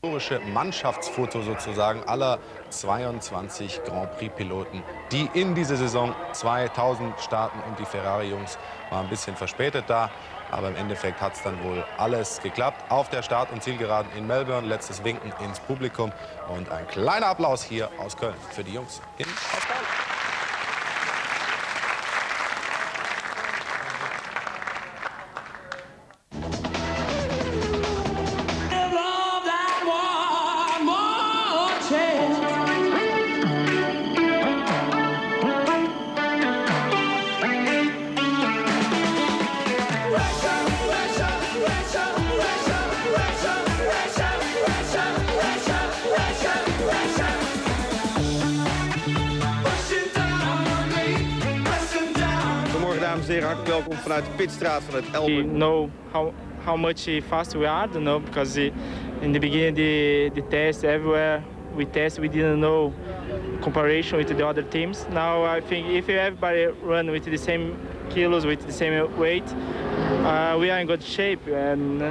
Historische Mannschaftsfoto sozusagen aller 22 Grand Prix-Piloten, die in diese Saison 2000 starten. Und die Ferrari-Jungs waren ein bisschen verspätet da. Aber im Endeffekt hat es dann wohl alles geklappt. Auf der Start- und Zielgeraden in Melbourne, letztes Winken ins Publikum. Und ein kleiner Applaus hier aus Köln für die Jungs in Australien. Dames en heren, hartelijk welkom vanuit de pitstraat van het We know how much fast we are, because in the beginning the test everywhere we didn't know comparison with the other teams. Now I think if everybody run with the same kilos, with the same weight, we are in good shape, and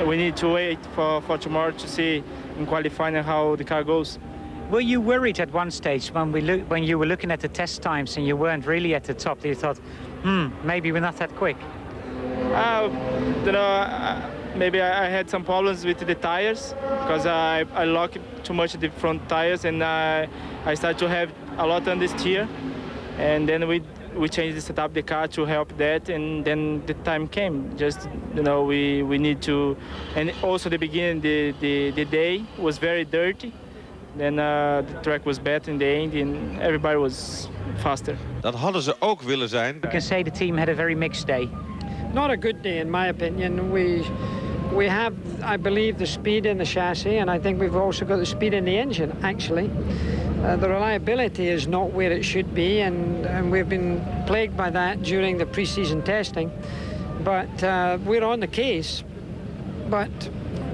we need to wait for tomorrow to see in qualifying how the car goes. Were you worried at one stage when you were looking at the test times and you weren't really at the top, that you thought, maybe we're not that quick? Maybe I had some problems with the tires because I locked too much the front tires, and I started to have a lot on the steer, and then we changed the setup of the car to help that, and then the time came. Just we need to, and also the beginning the day was very dirty. Then the track was better in the end, and everybody was faster. Dat hadden ze ook willen zijn. You can say the team had a very mixed day. Not a good day, in my opinion. We have, I believe, the speed in the chassis, and I think we've also got the speed in the engine, actually. The reliability is not where it should be, and we've been plagued by that during the pre-season testing. But we're on the case, but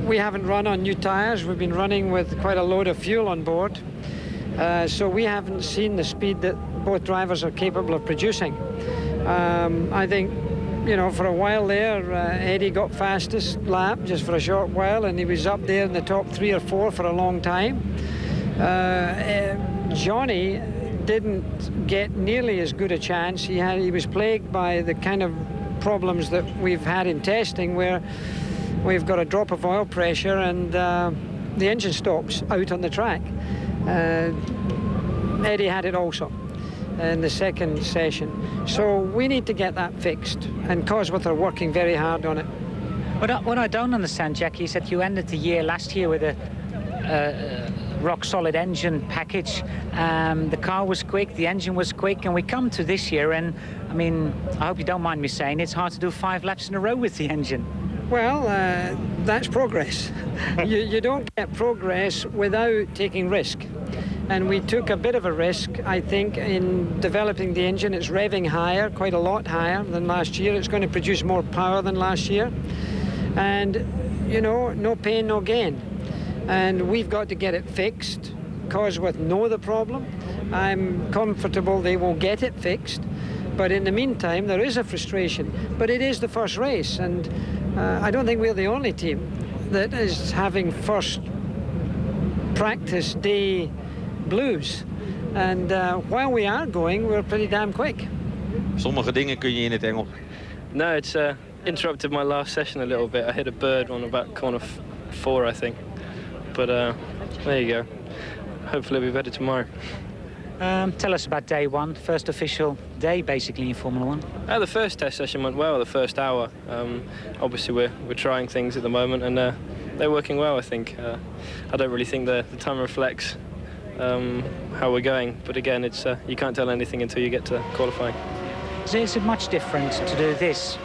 we haven't run on new tyres. We've been running with quite a load of fuel on board. So we haven't seen the speed that both drivers are capable of producing. I think, for a while there, Eddie got fastest lap just for a short while, and he was up there in the top 3 or 4 for a long time. Johnny didn't get nearly as good a chance. He was plagued by the kind of problems that we've had in testing, where we've got a drop of oil pressure and the engine stops out on the track. Eddie had it also in the second session. So we need to get that fixed, and Cosworth are working very hard on it. What I don't understand, Jackie, is that you ended the year last year with a rock-solid engine package. The car was quick, the engine was quick, and we come to this year, and I mean, I hope you don't mind me saying, it's hard to do 5 laps in a row with the engine. Well, that's progress. You don't get progress without taking risk. And we took a bit of a risk, I think, in developing the engine. It's revving higher, quite a lot higher than last year. It's going to produce more power than last year. And, no pain, no gain. And we've got to get it fixed. Cosworth know the problem. I'm comfortable they will get it fixed. But in the meantime, there is a frustration. But it is the first race, and I don't think we're the only team that is having first practice day blues. And while we are going, we're pretty damn quick. Sommige dingen kun je in het Engels. No, it's interrupted my last session a little bit. I hit a bird on about corner 4, I think. But there you go. Hopefully it'll be better tomorrow. Tell us about day 1, first official day, basically, in Formula 1. The first test session went well, the first hour. Obviously, we're trying things at the moment, and they're working well, I think. I don't really think the time reflects how we're going, but again, it's you can't tell anything until you get to qualifying. Is it much different to do this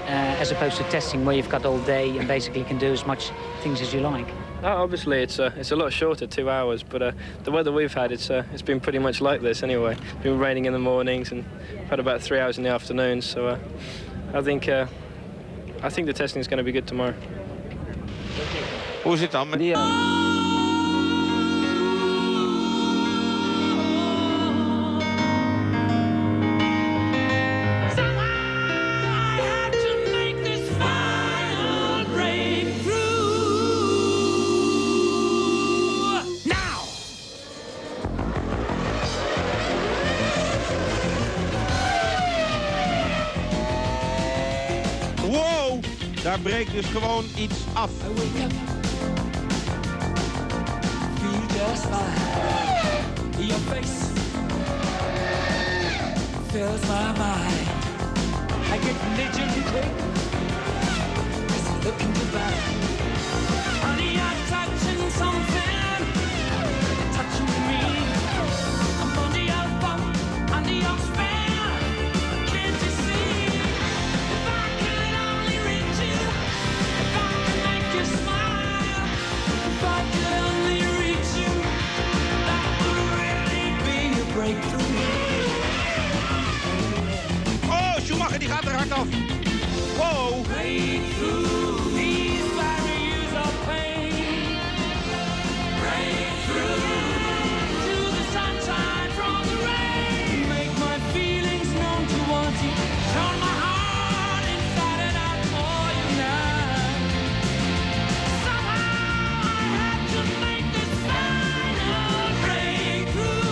as opposed to testing, where you've got all day and basically can do as much things as you like? Obviously, it's a lot shorter, 2 hours, but the weather we've had, it's been pretty much like this anyway. It's been raining in the mornings, and we've had about 3 hours in the afternoons, so I think the testing is going to be good tomorrow. Hoe zit het dan met... Daar breekt dus gewoon iets af. Your face fills my mind. I get religion quick, just looking to back. Honey, I'm touching something, touching me. I'm under your thumb, under your spell. Can't you see? If I could only reach you, if I could make you smile, if I could only reach you, that would really be a breakthrough. Oh, Schumacher die gaat er hard af. Wow. Breakthrough, these barriers of pain. Breakthrough, to the sunshine from the rain. Make my feelings known towards you. Turn my heart inside and out for you now. Somehow I have to make this final breakthrough.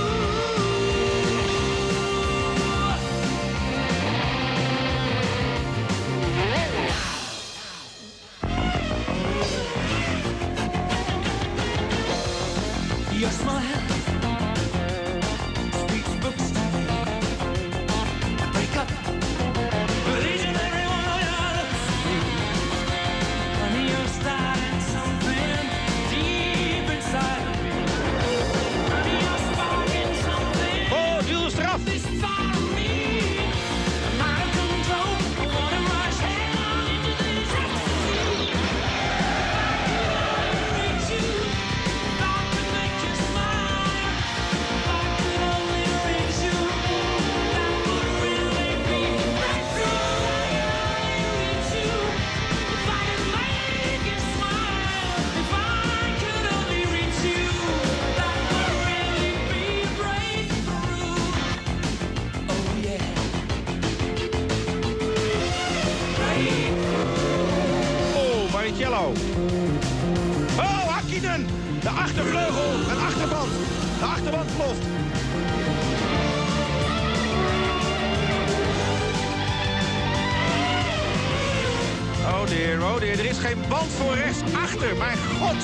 Your smile speaks books to me. I break up with each and every one of your looks. Honey, you're starting something deep inside of me. Honey, you're sparking something. Oh, Jules eraf. This part of me, I'm out of control. I wanna rush head on into this ecstasy. Reach you, if I could make you smile. If I could only reach you, that would really be a breakthrough. Reach you, if I could make you smile. If I could only reach you, that would really be a breakthrough. Oh yeah. Oh, Barrichello. Oh, Hakkinen. De achtervleugel. Een achterband. De achterband ploft. Oh dear, oh dear. Er is geen band voor rechts achter. Mijn god.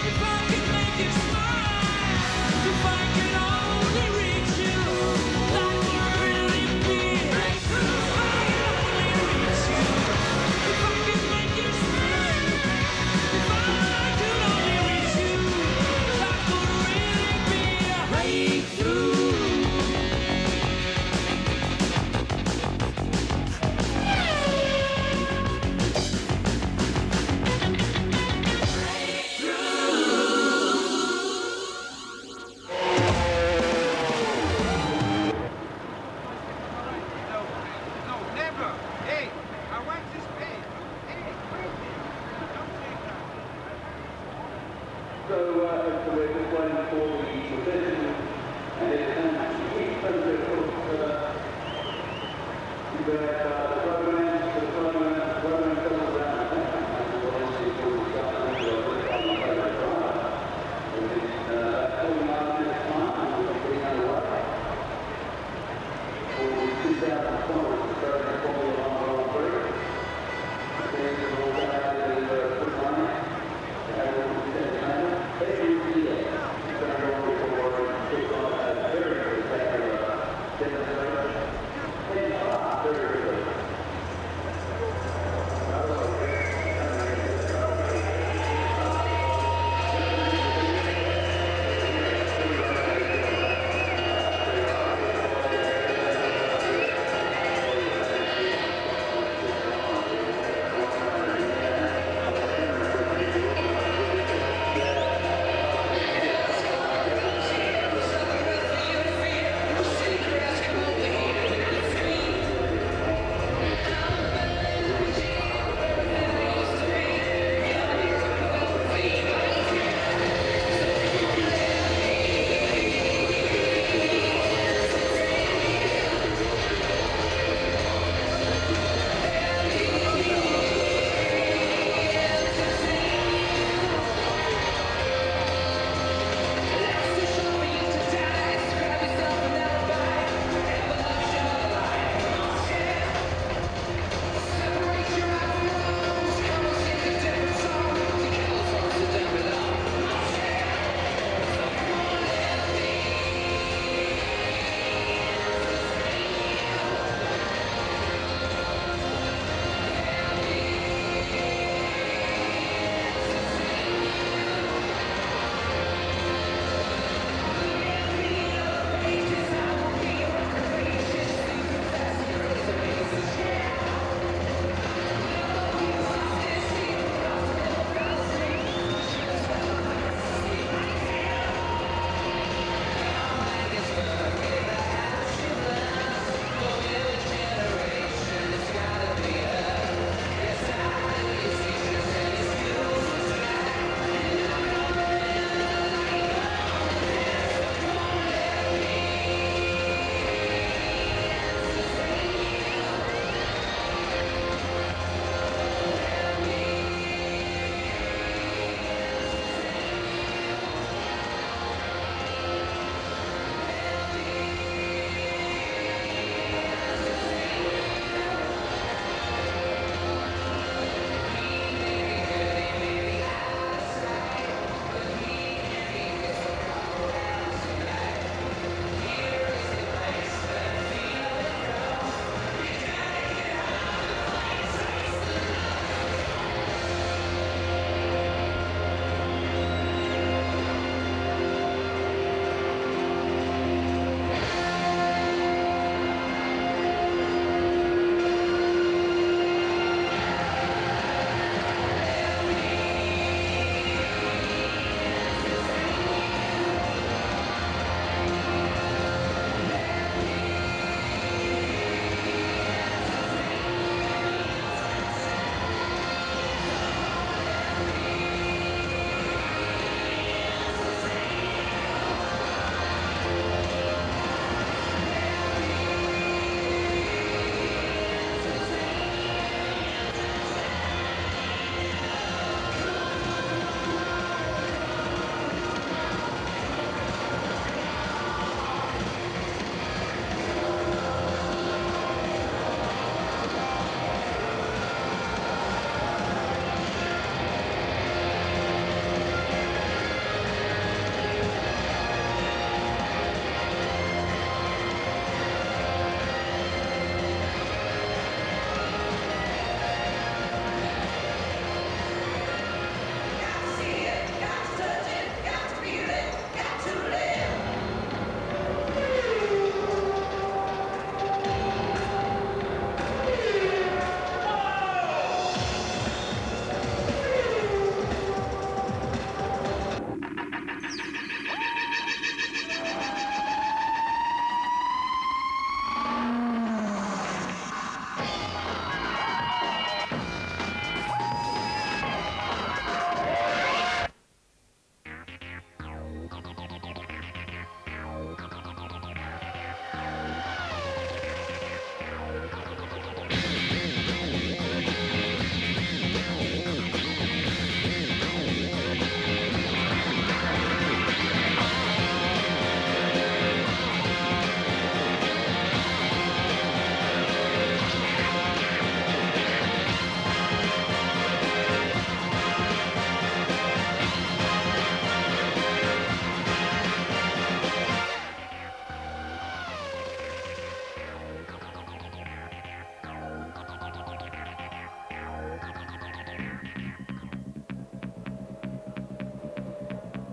If I could make you smile, if I could only reach you, that would really be a breakthrough. If I could only reach you, if I could make you smile, if I could only reach you, that would really be a breakthrough. No, never. Hey, I want this pay. Hey,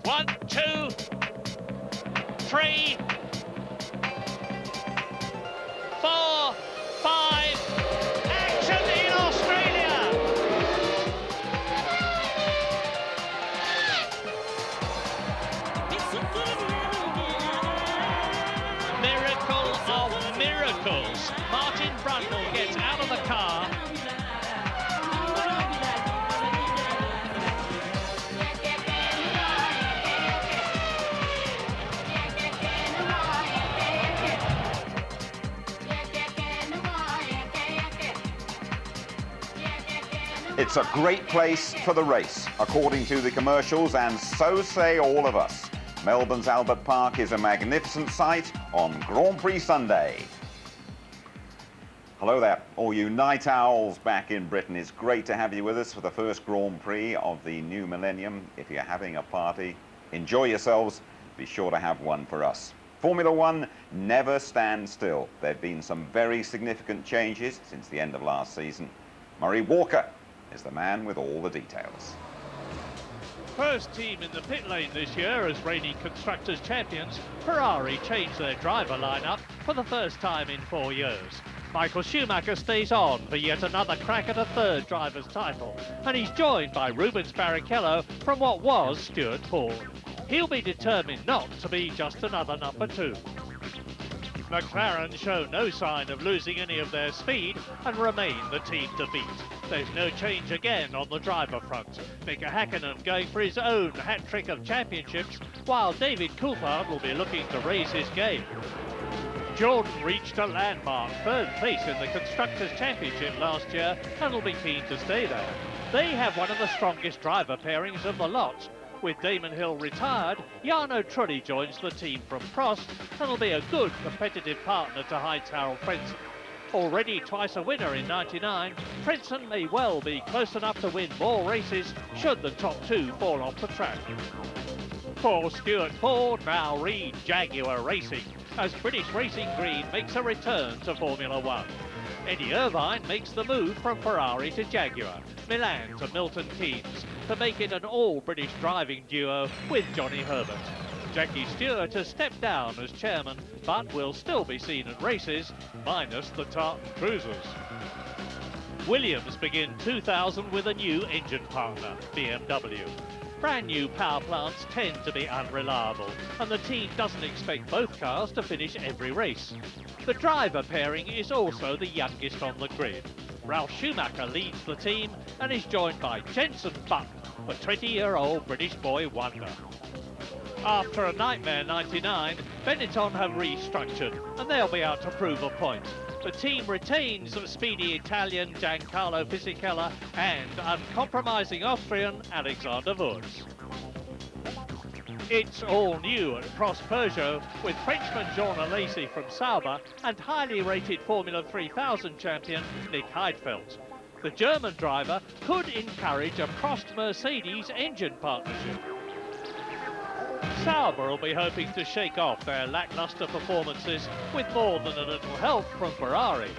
1, 2, 3, 4, 5. Action in Australia! Miracle of miracles. Martin Brundle gets out of the car. It's a great place for the race, according to the commercials, and so say all of us. Melbourne's Albert Park is a magnificent sight on Grand Prix Sunday. Hello there, all you night owls back in Britain. It's great to have you with us for the first Grand Prix of the new millennium. If you're having a party, enjoy yourselves. Be sure to have one for us. Formula One never stands still. There have been some very significant changes since the end of last season. Murray Walker is the man with all the details. First team in the pit lane this year as reigning Constructors' champions, Ferrari changed their driver lineup for the first time in 4 years. Michael Schumacher stays on for yet another crack at a third driver's title, and he's joined by Rubens Barrichello from what was Stuart Ford. He'll be determined not to be just another number 2. McLaren show no sign of losing any of their speed and remain the team to beat. There's no change again on the driver front. Mika Häkkinen going for his own hat-trick of championships, while David Coulthard will be looking to raise his game. Jordan reached a landmark third place in the Constructors' Championship last year and will be keen to stay there. They have one of the strongest driver pairings of the lot. With Damon Hill retired, Jarno Trulli joins the team from Prost and will be a good competitive partner to Heinz-Harald Frentzen. Already twice a winner in '99, Frentzen may well be close enough to win more races should the top 2 fall off the track. For Stuart Ford, now read Jaguar Racing as British Racing Green makes a return to Formula One. Eddie Irvine makes the move from Ferrari to Jaguar, Milan to Milton Keynes, to make it an all-British driving duo with Johnny Herbert. Jackie Stewart has stepped down as chairman, but will still be seen at races, minus the Tartan Cruisers. Williams begin 2000 with a new engine partner, BMW. Brand new power plants tend to be unreliable, and the team doesn't expect both cars to finish every race. The driver pairing is also the youngest on the grid. Ralf Schumacher leads the team and is joined by Jenson Button, the 20-year-old British boy wonder. After a nightmare '99, Benetton have restructured and they'll be out to prove a point. The team retains speedy Italian Giancarlo Fisichella and uncompromising Austrian Alexander Wurz. It's all new at Prost Peugeot with Frenchman Jean Alesi from Sauber and highly rated Formula 3000 champion Nick Heidfeld. The German driver could encourage a Prost-Mercedes engine partnership. Sauber will be hoping to shake off their lacklustre performances with more than a little help from Ferrari.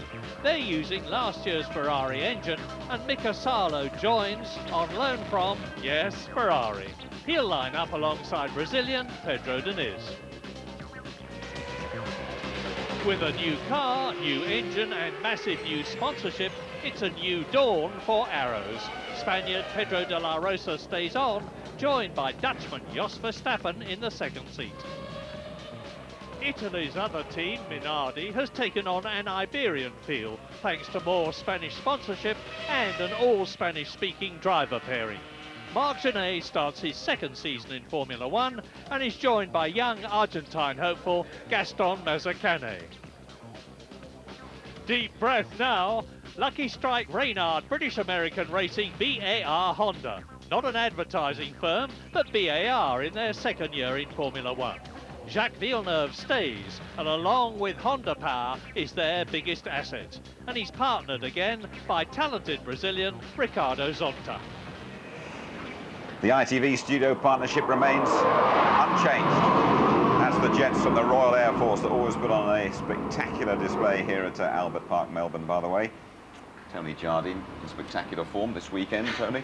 They're using last year's Ferrari engine and Mika Salo joins on loan from, yes, Ferrari. He'll line up alongside Brazilian Pedro Diniz. With a new car, new engine and massive new sponsorship, it's a new dawn for Arrows. Spaniard Pedro de la Rosa stays on, joined by Dutchman Jos Verstappen in the second seat. Italy's other team, Minardi, has taken on an Iberian field thanks to more Spanish sponsorship and an all-Spanish-speaking driver pairing. Marc Genet starts his second season in Formula One and is joined by young Argentine hopeful Gaston Mazzacane. Deep breath now. Lucky Strike Reynard, British-American Racing, BAR Honda. Not an advertising firm, but BAR in their second year in Formula One. Jacques Villeneuve stays, and along with Honda Power is their biggest asset. And he's partnered again by talented Brazilian Ricardo Zonta. The ITV studio partnership remains unchanged. That's the jets from the Royal Air Force that always put on a spectacular display here at Albert Park, Melbourne, by the way. Tony Jardine in spectacular form this weekend, Tony.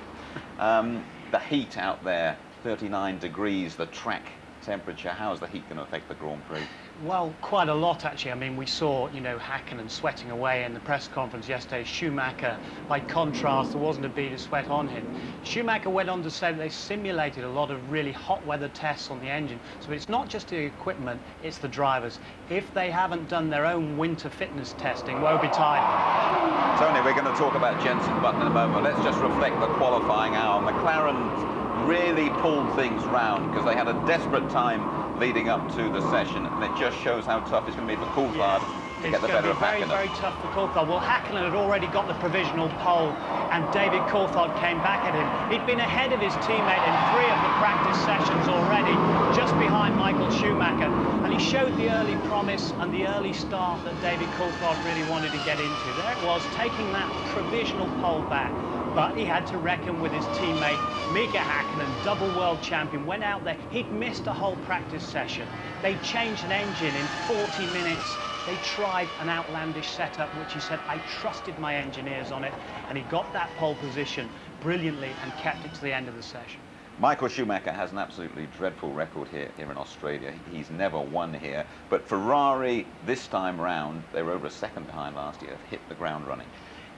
The heat out there 39 degrees, the track temperature. How's the heat going to affect the Grand Prix? Well, quite a lot, actually. I mean, we saw, you know, Hakkinen sweating away in the press conference yesterday. Schumacher, by contrast, there wasn't a bead of sweat on him. Schumacher went on to say that they simulated a lot of really hot weather tests on the engine. So it's not just the equipment, it's the drivers. If they haven't done their own winter fitness testing, woe betide them. Tony, we're going to talk about Jenson Button in a moment. Let's just reflect the qualifying hour. McLaren really pulled things round because they had a desperate time leading up to the session, and it just shows how tough it's going to be for Coulthard to get the better of Hakkinen. It's going to be very, very tough for Coulthard. Well, Hakkinen had already got the provisional pole, and David Coulthard came back at him. He'd been ahead of his teammate in 3 of the practice sessions already, just behind Michael Schumacher, and he showed the early promise and the early start that David Coulthard really wanted to get into. There it was, taking that provisional pole back. But he had to reckon with his teammate, Mika Hakkinen, double world champion, went out there. He'd missed a whole practice session. They changed an engine in 40 minutes. They tried an outlandish setup, which he said, I trusted my engineers on it. And he got that pole position brilliantly and kept it to the end of the session. Michael Schumacher has an absolutely dreadful record here in Australia. He's never won here. But Ferrari, this time round, they were over a second behind last year, hit the ground running.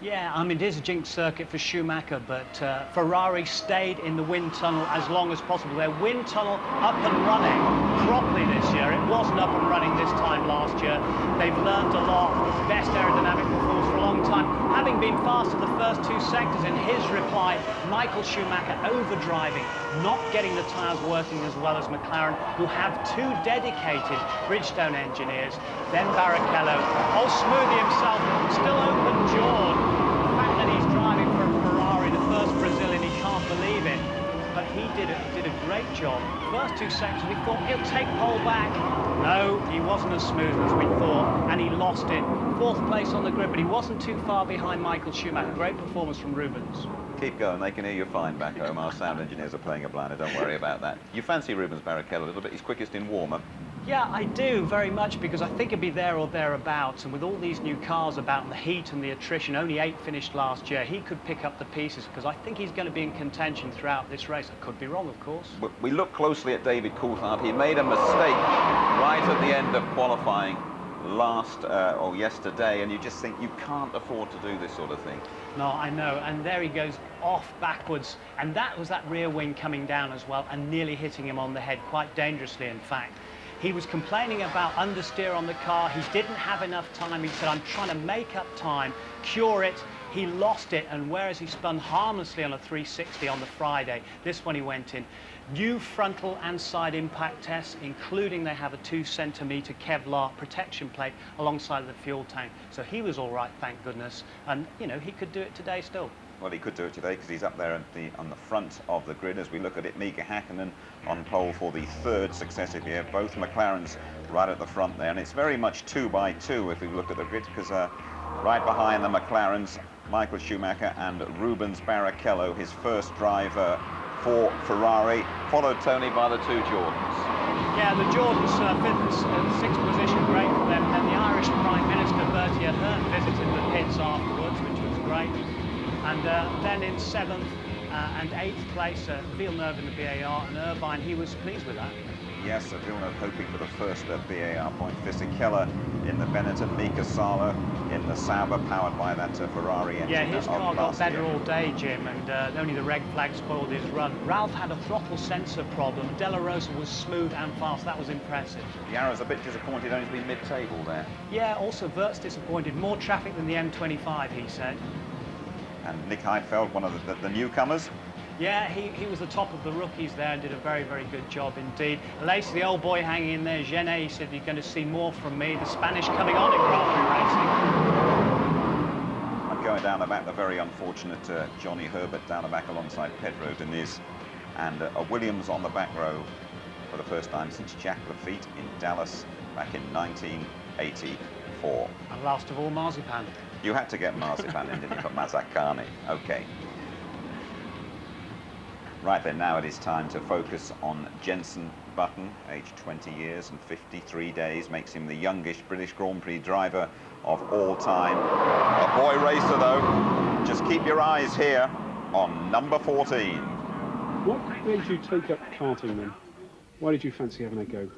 Yeah, I mean, it is a jinx circuit for Schumacher, but Ferrari stayed in the wind tunnel as long as possible. Their wind tunnel up and running properly this year. It wasn't up and running this time last year. They've learned a lot. Best aerodynamic performance for a long time. Having been fast in the first 2 sectors, in his reply, Michael Schumacher overdriving, not getting the tyres working as well as McLaren, who have 2 dedicated Bridgestone engineers. Then Barrichello, oh, Smoothie himself, still open-jawed. The fact that he's driving for a Ferrari, the first Brazilian, he can't believe it. But he did a great job. First 2 sectors, we thought he'll take pole back. No, he wasn't as smooth as we thought, and he lost it. 4th place on the grid, but he wasn't too far behind Michael Schumacher. Great performance from Rubens. Keep going, they can hear you fine back home. Our sound engineers are playing a blinder, don't worry about that. You fancy Rubens Barrichello a little bit? He's quickest in warm-up. Yeah, I do, very much, because I think he'll be there or thereabouts, and with all these new cars about the heat and the attrition, only 8 finished last year, he could pick up the pieces, because I think he's going to be in contention throughout this race. I could be wrong, of course. We look closely at David Coulthard. He made a mistake right at the end of qualifying yesterday, and you just think you can't afford to do this sort of thing. No, I know, and there he goes off backwards, and that was that rear wing coming down as well and nearly hitting him on the head, quite dangerously in fact. He was complaining about understeer on the car. He didn't have enough time. He said, I'm trying to make up time, cure it. He lost it, and whereas he spun harmlessly on a 360 on the Friday, this one he went in. New frontal and side impact tests, including they have a 2-centimeter Kevlar protection plate alongside of the fuel tank. So he was all right, thank goodness. And, you know, he could do it today still. Well, he could do it today because he's up there on the front of the grid. As we look at it, Mika Hakkinen on pole for the 3rd successive year. Both McLarens right at the front there. And it's very much 2 by 2 if we look at the grid, because right behind the McLarens, Michael Schumacher and Rubens Barrichello, his first driver for Ferrari, followed, Tony, by the 2 Jordans. Yeah, the Jordans, 5th and 6th position, great for them. And the Irish Prime Minister, Bertie Ahern, visited the pits afterwards, which was great. And then in 7th and 8th place, Villeneuve in the BAR, and Irvine, he was pleased with that. Yes, Villeneuve hoping for the first BAR point. Fisichella in the Benetton, Mika Sala in the Sauber, powered by that Ferrari engine. Yeah, his car got better all day, Jim, and only the red flag spoiled his run. Ralph had a throttle sensor problem. Della Rosa was smooth and fast. That was impressive. The Arrow's a bit disappointed only to be mid-table there. Yeah, also Wirtz disappointed. More traffic than the M25, he said. And Nick Heidfeld, one of the newcomers. Yeah, he was the top of the rookies there and did a very, very good job indeed. Lacey, the old boy hanging in there, Genet, he said, you're going to see more from me. The Spanish coming on in Grand Prix racing. And going down the back, the very unfortunate Johnny Herbert down the back alongside Pedro Diniz. And a Williams on the back row for the first time since Jack Lafitte in Dallas back in 1984. And last of all, Marzipan. You had to get Marzipan in, didn't you, for Mazzacane? Okay. Right then, now it is time to focus on Jenson Button, aged 20 years and 53 days, makes him the youngest British Grand Prix driver of all time. A boy racer, though. Just keep your eyes here on number 14. What made you take up karting then? Why did you fancy having a go?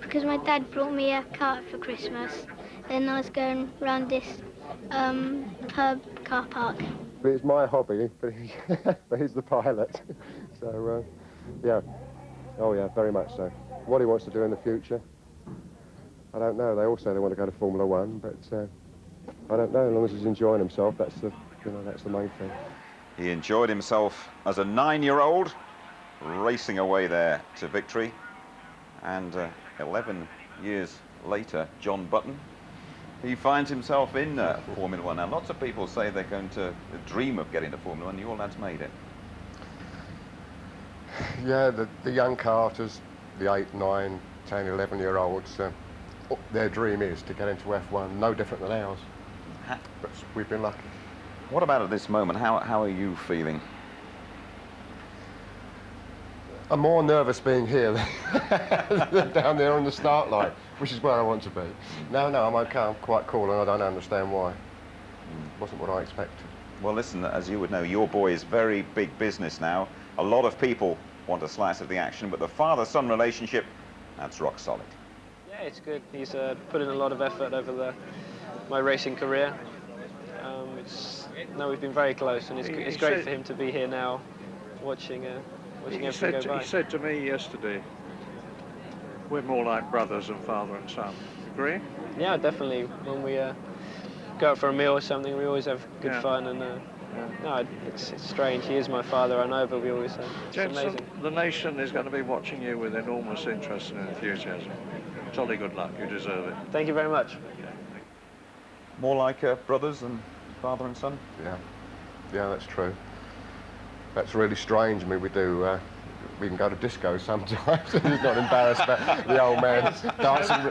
Because my dad brought me a kart for Christmas, and I was going round this pub car park. It's my hobby, but he's the pilot. So, yeah. Oh, yeah, very much so. What he wants to do in the future, I don't know. They all say they want to go to Formula One, but I don't know. As long as he's enjoying himself, that's the main thing. He enjoyed himself as a 9-year-old, racing away there to victory. And 11 years later, John Button, he finds himself in Formula One. Now, lots of people say they're going to dream of getting to Formula One. You all lads made it. Yeah, the young karters, the 8, 9, 10, 11-year-olds, their dream is to get into F1, no different than ours. But we've been lucky. What about at this moment? How are you feeling? I'm more nervous being here than down there on the start line, which is where I want to be. No, I'm okay. I'm quite cool, and I don't understand why. It wasn't what I expected. Well, listen, as you would know, your boy is very big business now. A lot of people want a slice of the action, but the father-son relationship, that's rock solid. Yeah, it's good. He's put in a lot of effort over my racing career. We've been very close, and it's great for him to be here now, watching everything go by. He said to me yesterday, we're more like brothers than father and son. Agree? Yeah, definitely. When we go out for a meal or something, we always have good fun, and no, it's strange. He is my father, I know, but we always it's Jensen, amazing. the nation is going to be watching you with enormous interest and enthusiasm. Jolly good luck. You deserve it. Thank you very much. More like brothers than father and son? Yeah, that's true. That's really strange. I mean, we can go to disco sometimes. He's not embarrassed about the old man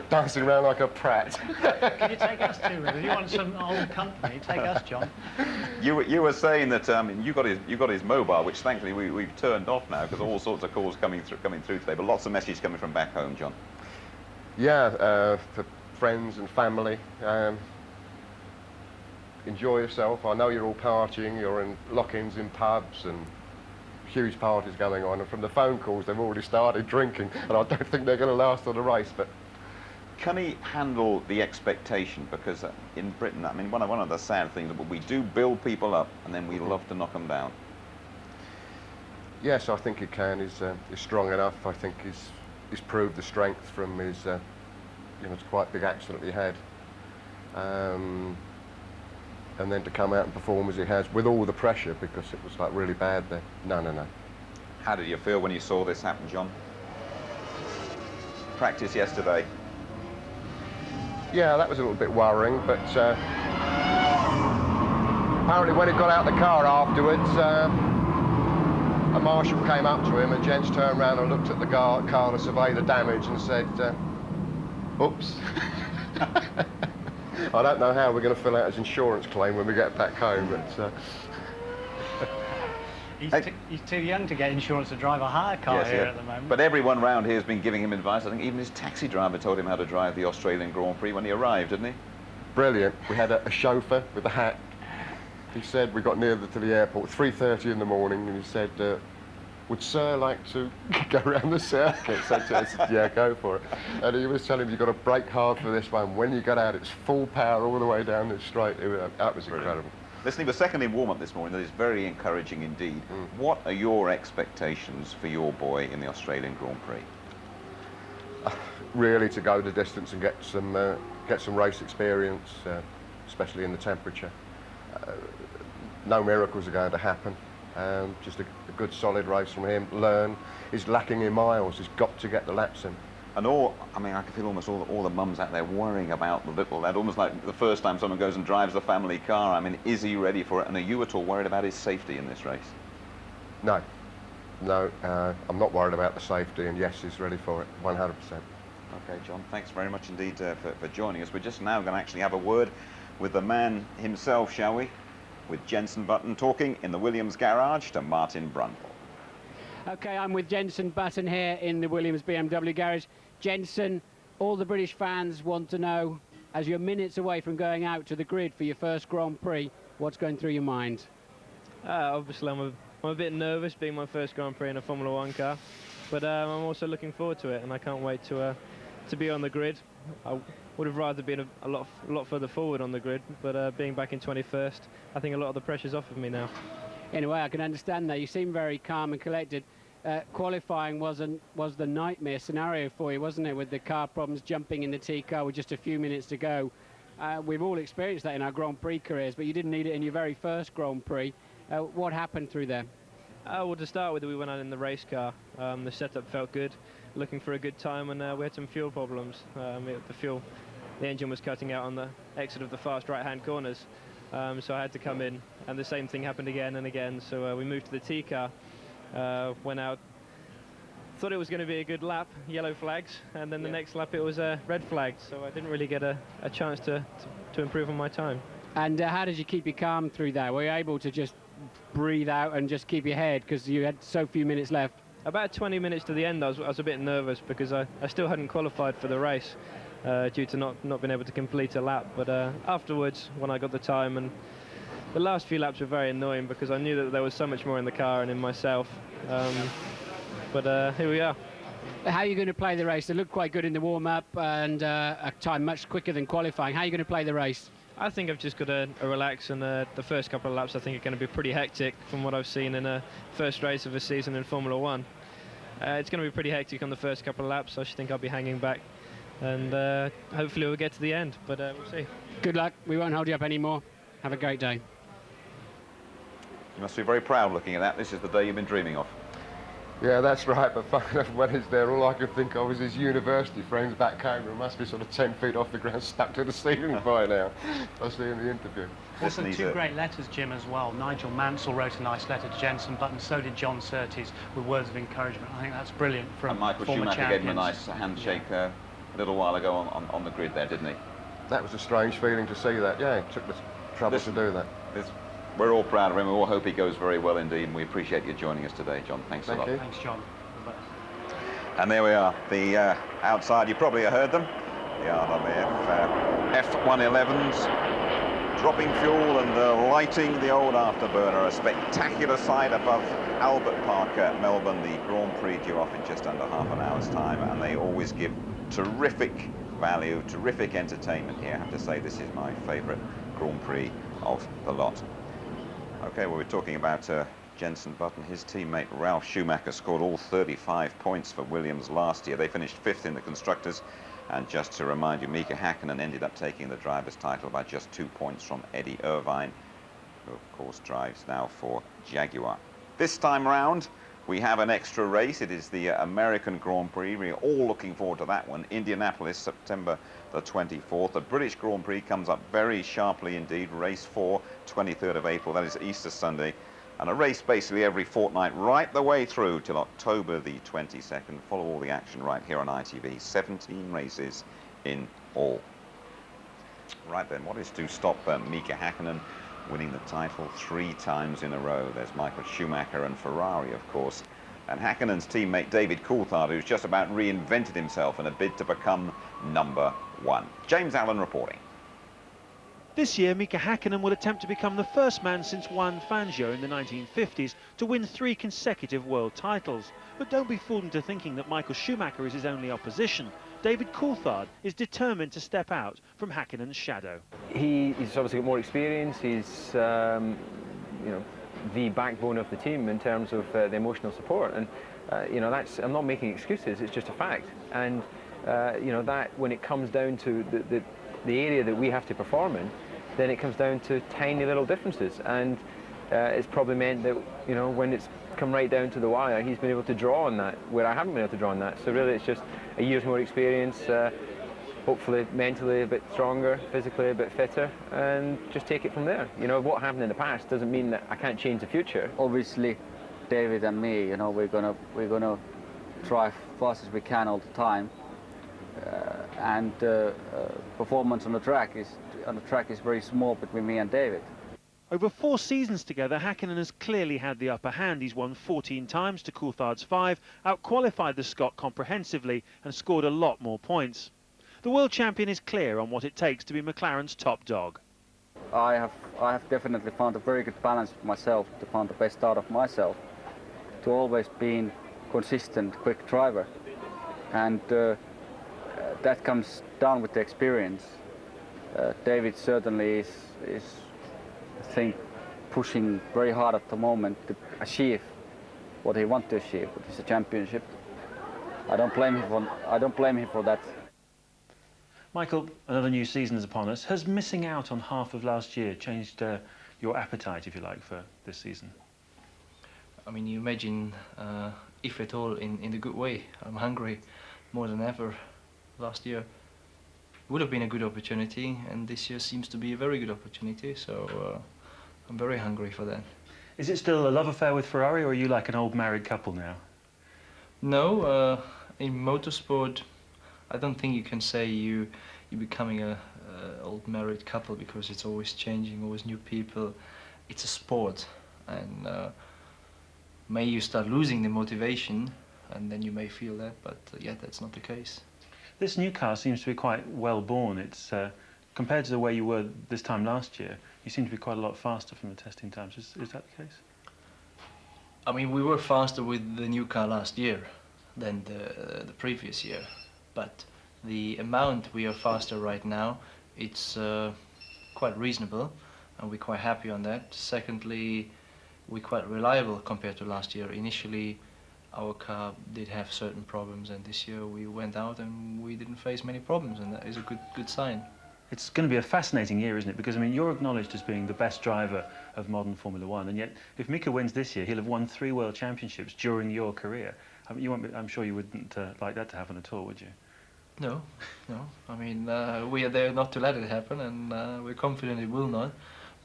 dancing around like a prat. Can you take us too? If you want some old company, take us, John. You were saying that you got his mobile, which thankfully we've turned off now because all sorts of calls coming through today, but lots of messages coming from back home, John. Yeah, for friends and family. Enjoy yourself. I know you're all partying, you're in lock-ins in pubs and huge parties going on, and from the phone calls they've already started drinking, and I don't think they're going to last on the race. But can he handle the expectation? Because in Britain, I mean, one of the sad things is we do build people up and then we love to knock them down. Yes, I think he can. He's strong enough. I think he's proved the strength from his it's quite a big accident he had. And then to come out and perform as he has, with all the pressure, because it was like really bad there. No. How did you feel when you saw this happen, John? Practice yesterday. Yeah, that was a little bit worrying, but apparently when he got out the car afterwards, a marshal came up to him and Jens turned around and looked at the car to survey the damage and said, oops. I don't know how we're going to fill out his insurance claim when we get back home, but... He's too young to get insurance to drive a hire car here at the moment. But everyone round here has been giving him advice. I think even his taxi driver told him how to drive the Australian Grand Prix when he arrived, didn't he? Brilliant. We had a chauffeur with a hat. He said, we got near to the airport, 3:30 in the morning, and he said, would Sir like to go around the circuit? So I said, yeah, go for it. And he was telling me, you've got to brake hard for this one. When you get out, it's full power all the way down the straight. That was incredible. Listen, he was second in warm-up this morning. That is very encouraging indeed. What are your expectations for your boy in the Australian Grand Prix? Really to go the distance and get some race experience, especially in the temperature. No miracles are going to happen. Just a good solid race from him. Learn. He's lacking in miles. He's got to get the laps in. And I mean, I can feel almost all the mums out there worrying about the little lad, almost like the first time someone goes and drives the family car. I mean, is he ready for it? And are you at all worried about his safety in this race? No. I'm not worried about the safety, and yes, he's ready for it, 100%. Okay, John, thanks very much indeed for joining us. We're just now going to actually have a word with the man himself, shall we? With Jensen Button talking in the Williams garage to Martin Brundle. Okay, I'm with Jensen Button here in the Williams BMW garage. Jensen, all the British fans want to know, as you're minutes away from going out to the grid for your first Grand Prix, what's going through your mind? Obviously, I'm a I'm a bit nervous being my first Grand Prix in a Formula 1 car, but I'm also looking forward to it, and I can't wait to be on the grid. I would have rather been a lot further forward on the grid, but being back in 21st, I think a lot of the pressure's off of me now. Anyway, I can understand that. You seem very calm and collected. Qualifying was the nightmare scenario for you, wasn't it, with the car problems, jumping in the T car with just a few minutes to go. We've all experienced that in our Grand Prix careers, but you didn't need it in your very first Grand Prix. What happened through there? Well, to start with, we went out in the race car. The setup felt good, looking for a good time, and we had some fuel problems. The engine was cutting out on the exit of the fast right-hand corners, so I had to come in, and the same thing happened again and again. So we moved to the T car, went out, thought it was going to be a good lap, yellow flags, and then the next lap it was red flags, so I didn't really get a chance to improve on my time. And how did you keep you calm through that? Were you able to just breathe out and just keep your head because you had so few minutes left? About 20 minutes to the end, I was a bit nervous because I still hadn't qualified for the race due to not being able to complete a lap. But afterwards, when I got the time, and the last few laps were very annoying because I knew that there was so much more in the car and in myself. But here we are. How are you going to play the race? It looked quite good in the warm-up and a time much quicker than qualifying. How are you going to play the race? I think I've just got to relax, and the first couple of laps I think are going to be pretty hectic from what I've seen in a first race of a season in Formula 1. It's going to be pretty hectic on the first couple of laps. I should think I'll be hanging back, and hopefully we'll get to the end, but we'll see. Good luck. We won't hold you up anymore. Have a great day. You must be very proud looking at that. This is the day you've been dreaming of. Yeah, that's right, but funny enough, when it's there, all I could think of was his university friends back home who must be sort of 10 feet off the ground, stuck to the ceiling by now. I'll see in the interview. Also, two great letters, Jim, as well. Nigel Mansell wrote a nice letter to Jenson Button, so did John Surtees, with words of encouragement. I think that's brilliant from Michael Schumacher gave him a nice handshake a little while ago on the grid there, didn't he? That was a strange feeling to see that. Yeah, it took the trouble to do that. We're all proud of him. We all hope he goes very well indeed, and we appreciate you joining us today, John. Thanks a lot. Thanks, John. And there we are, the outside. You probably have heard them. The RWF F111s dropping fuel and lighting the old afterburner. A spectacular sight above Albert Park at Melbourne. The Grand Prix due off in just under half an hour's time, and they always give terrific value, terrific entertainment here. I have to say, this is my favourite Grand Prix of the lot. Okay, well, we're talking about Jenson Button. His teammate Ralf Schumacher scored all 35 points for Williams last year. They finished 5th in the Constructors. And just to remind you, Mika Häkkinen ended up taking the driver's title by just 2 points from Eddie Irvine, who, of course, drives now for Jaguar. This time round, we have an extra race. It is the American Grand Prix. We're all looking forward to that one. Indianapolis, September the 24th. The British Grand Prix comes up very sharply indeed. Race 4, 23rd of April. That is Easter Sunday. And a race basically every fortnight right the way through till October the 22nd. Follow all the action right here on ITV. 17 races in all. Right then, what is to stop Mika Häkkinen winning the title 3 times in a row? There's Michael Schumacher and Ferrari, of course. And Häkkinen's teammate David Coulthard, who's just about reinvented himself in a bid to become #1. James Allen reporting. This year, Mika Häkkinen will attempt to become the first man since Juan Fangio in the 1950s to win 3 consecutive world titles. But don't be fooled into thinking that Michael Schumacher is his only opposition. David Coulthard is determined to step out from Häkkinen's shadow. He's obviously got more experience. He's, you know, the backbone of the team in terms of the emotional support. And, you know, I'm not making excuses. It's just a fact. And, you know, that when it comes down to the area that we have to perform in, then it comes down to tiny little differences, and it's probably meant that, you know, when it's come right down to the wire, he's been able to draw on that, where I haven't been able to draw on that. So really it's just a year's more experience, hopefully mentally a bit stronger, physically a bit fitter, and just take it from there. You know, what happened in the past doesn't mean that I can't change the future. Obviously, David and me, you know, we're gonna try fast as we can all the time. And performance on the track is very small between me and David. Over 4 seasons together, Häkkinen has clearly had the upper hand. He's won 14 times to Coulthard's 5, out-qualified the Scot comprehensively and scored a lot more points. The world champion is clear on what it takes to be McLaren's top dog. I have definitely found a very good balance with myself, to find the best out of myself, to always being consistent, quick driver, and that comes down with the experience. David certainly is, I think, pushing very hard at the moment to achieve what he wants to achieve, which is a championship. I don't blame him for that. Michael, another new season is upon us. Has missing out on half of last year changed your appetite, if you like, for this season? I mean, you imagine, if at all, in the good way. I'm hungry more than ever. Last year would have been a good opportunity, and this year seems to be a very good opportunity, so I'm very hungry for that. Is it still a love affair with Ferrari, or are you like an old married couple now? No, in motorsport, I don't think you can say you're becoming a old married couple, because it's always changing, always new people. It's a sport, and may you start losing the motivation, and then you may feel that, but yeah, that's not the case. This new car seems to be quite well born. It's compared to the way you were this time last year, you seem to be quite a lot faster from the testing times. Is that the case? I mean, we were faster with the new car last year than the previous year, but the amount we are faster right now, it's quite reasonable, and we're quite happy on that. Secondly, we're quite reliable compared to last year. Initially, our car did have certain problems, and this year we went out and we didn't face many problems, and that is a good sign. It's going to be a fascinating year, isn't it? Because, I mean, you're acknowledged as being the best driver of modern Formula One, and yet if Mika wins this year, he'll have won 3 World Championships during your career. I mean, I'm sure you wouldn't like that to happen at all, would you? No. I mean, we are there not to let it happen, and we're confident it will not.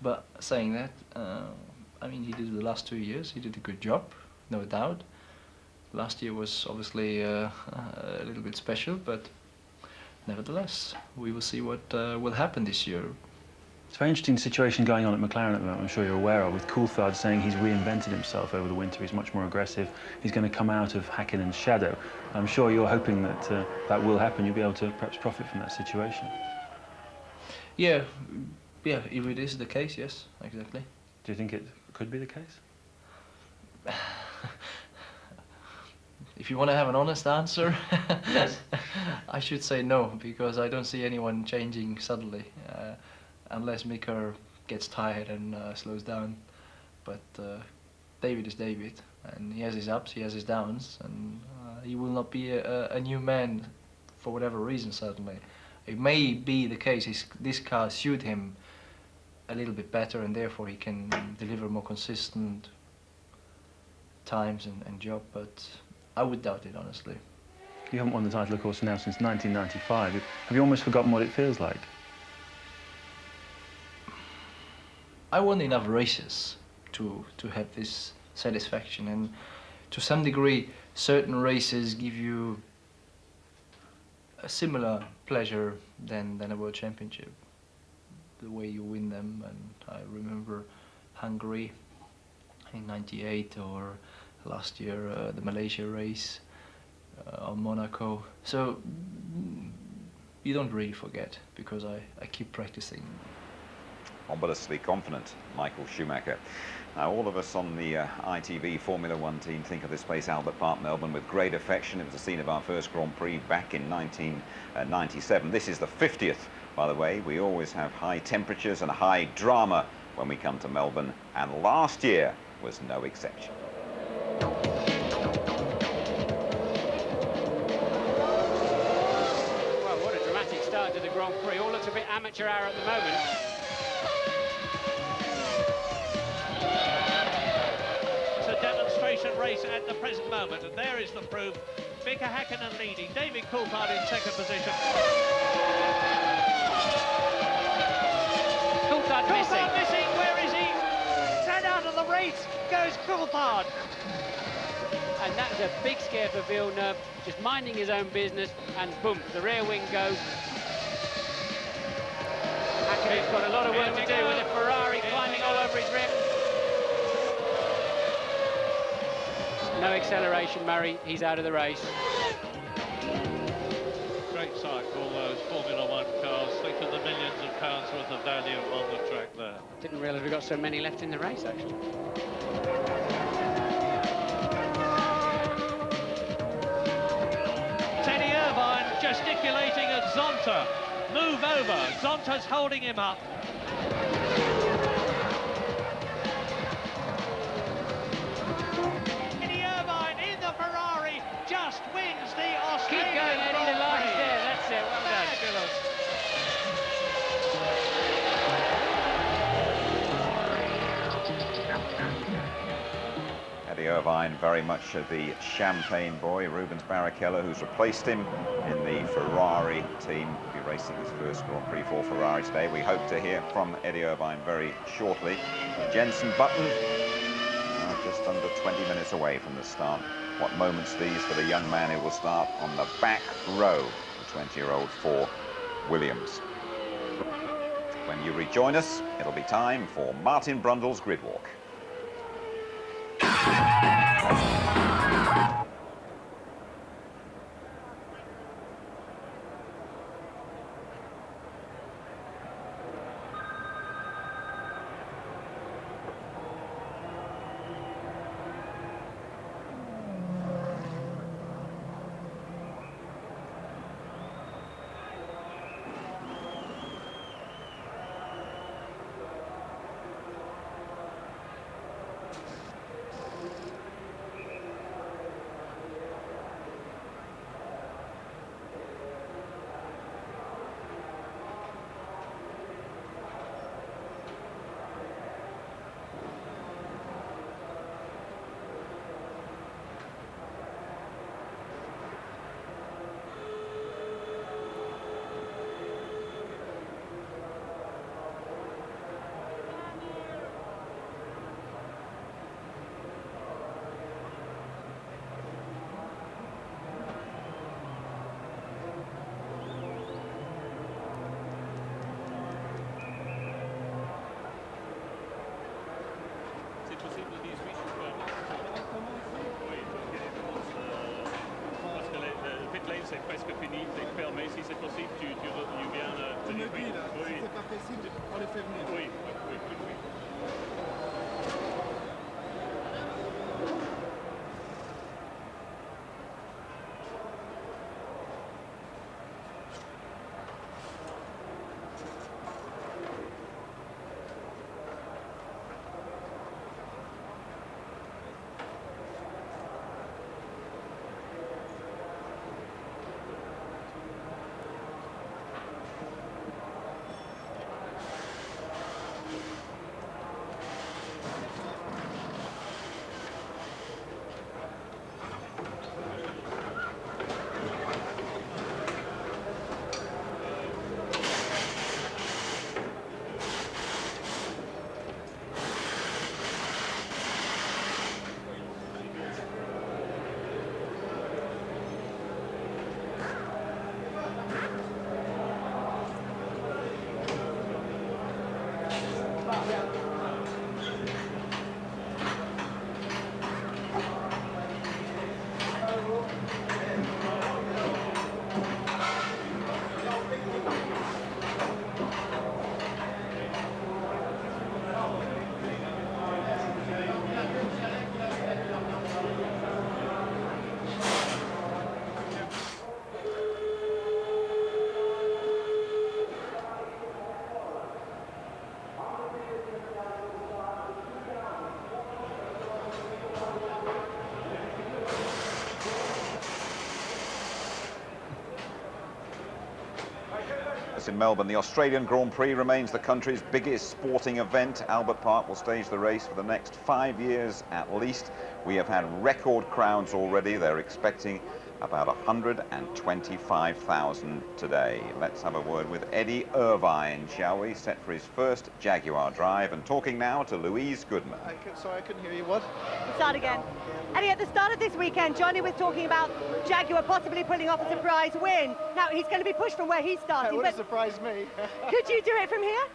But saying that, I mean, he did the last 2 years, he did a good job, no doubt. Last year was obviously a little bit special, but nevertheless, we will see what will happen this year. It's a very interesting situation going on at McLaren at the moment, I'm sure you're aware of, with Coulthard saying he's reinvented himself over the winter. He's much more aggressive. He's going to come out of Häkkinen's shadow. I'm sure you're hoping that that will happen. You'll be able to perhaps profit from that situation. Yeah, if it is the case, yes, exactly. Do you think it could be the case? If you want to have an honest answer, yes. I should say no, because I don't see anyone changing suddenly, unless Mika gets tired and slows down. But David is David, and he has his ups, he has his downs, and he will not be a new man for whatever reason suddenly. It may be the case this car suit him a little bit better, and therefore he can deliver more consistent times and job, but I would doubt it, honestly. You haven't won the title, of course, now since 1995. Have you almost forgotten what it feels like? I won enough races to have this satisfaction, and to some degree, certain races give you a similar pleasure than a World Championship. The way you win them, and I remember Hungary in '98, or last year the Malaysia race, or Monaco. So you don't really forget, because I keep practicing. Ominously confident, Michael Schumacher. Now, all of us on the ITV Formula One team think of this place, Albert Park, Melbourne, with great affection. It was the scene of our first Grand Prix back in 1997. This is the 50th, by the way. We always have high temperatures and high drama when we come to Melbourne, and last year was no exception. Well, what a dramatic start to the Grand Prix. All looks a bit amateur hour at the moment. It's a demonstration race at the present moment, and there is the proof. Mika Häkkinen leading, David Coulthard in second position. Coulthard missing, where is he? 10 out of the race goes Coulthard. And that was a big scare for Villeneuve, just minding his own business, and boom, the rear wing goes. Häkkinen's got a lot of work to do with the Ferrari climbing all over his rim. No acceleration, Murray, he's out of the race. Great sight for all those Formula One cars. Think of the millions of pounds worth of value on the track there. Didn't realise we got so many left in the race, actually. Teddy Irvine gesticulating at Zonta. Move over. Zonta's holding him up. Teddy Irvine in the Ferrari just wins the Australian Keep going, Eddie, the Grand line's Prix. there, that's it, well done. Fabulous. Eddie Irvine, very much the champagne boy. Rubens Barrichello, who's replaced him in the Ferrari team, will be racing his first Grand Prix for Ferrari today. We hope to hear from Eddie Irvine very shortly. Jenson Button, just under 20 minutes away from the start. What moments these for the young man who will start on the back row, the 20-year-old for Williams. When you rejoin us, it'll be time for Martin Brundle's Grid Walk. C'est presque fini, c'est fermé. Si c'est possible, tu viens Tu me dis là, oui. si c'est pas possible, on les fait venir. Oui, oui, tout de suite. In Melbourne, the Australian Grand Prix remains the country's biggest sporting event. Albert Park will stage the race for the next 5 years at least. We have had record crowds already. They're expecting about 125,000 today. Let's have a word with Eddie Irvine, shall we? Set for his first Jaguar drive, and talking now to Louise Goodman. Sorry, I couldn't hear you. What? Start again. Eddie, at the start of this weekend, Johnny was talking about Jaguar possibly pulling off a surprise win. Now, he's going to be pushed from where he's starting. It would surprise me. Could you do it from here?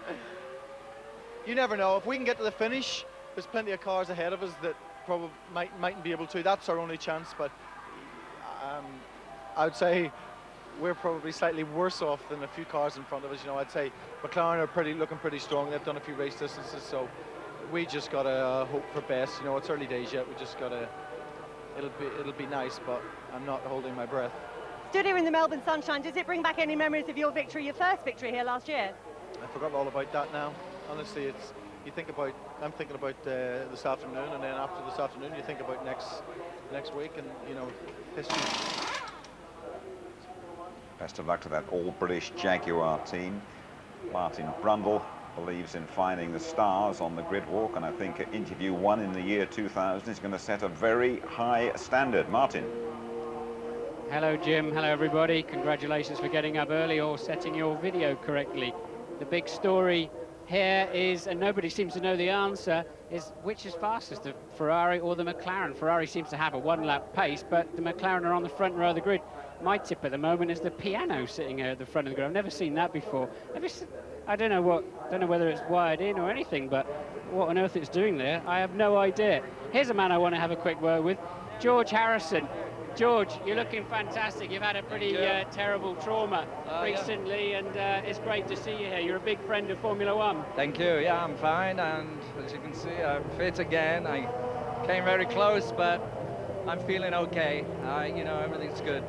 You never know. If we can get to the finish, there's plenty of cars ahead of us that probably mightn't be able to. That's our only chance, but I would say we're probably slightly worse off than a few cars in front of us. You know, I'd say McLaren are looking pretty strong. They've done a few race distances, so we just gotta hope for best. You know, it's early days yet. We just gotta. It'll be nice, but I'm not holding my breath. Stood here in the Melbourne sunshine, does it bring back any memories of your victory, your first victory here last year? I've forgotten all about that now. Honestly, it's I'm thinking about this afternoon, and then after this afternoon, you think about next week, and you know, history. Best of luck to that all-British Jaguar team. Martin Brundle believes in finding the stars on the grid walk, and I think interview 1 in the year 2000 is going to set a very high standard. Martin. Hello, Jim. Hello, everybody. Congratulations for getting up early or setting your video correctly. The big story here is, and nobody seems to know the answer, is which is fastest, the Ferrari or the McLaren? Ferrari seems to have a one-lap pace, but the McLaren are on the front row of the grid. My tip at the moment is the piano sitting here at the front of the grid. I've never seen that before. I don't know whether it's wired in or anything, but what on earth it's doing there, I have no idea. Here's a man I want to have a quick word with, George Harrison. George, you're looking fantastic. You've had a pretty terrible trauma recently, and it's great to see you here. You're a big friend of Formula One. Thank you. Yeah, I'm fine, and as you can see, I'm fit again. I came very close, but I'm feeling okay. You know, everything's good.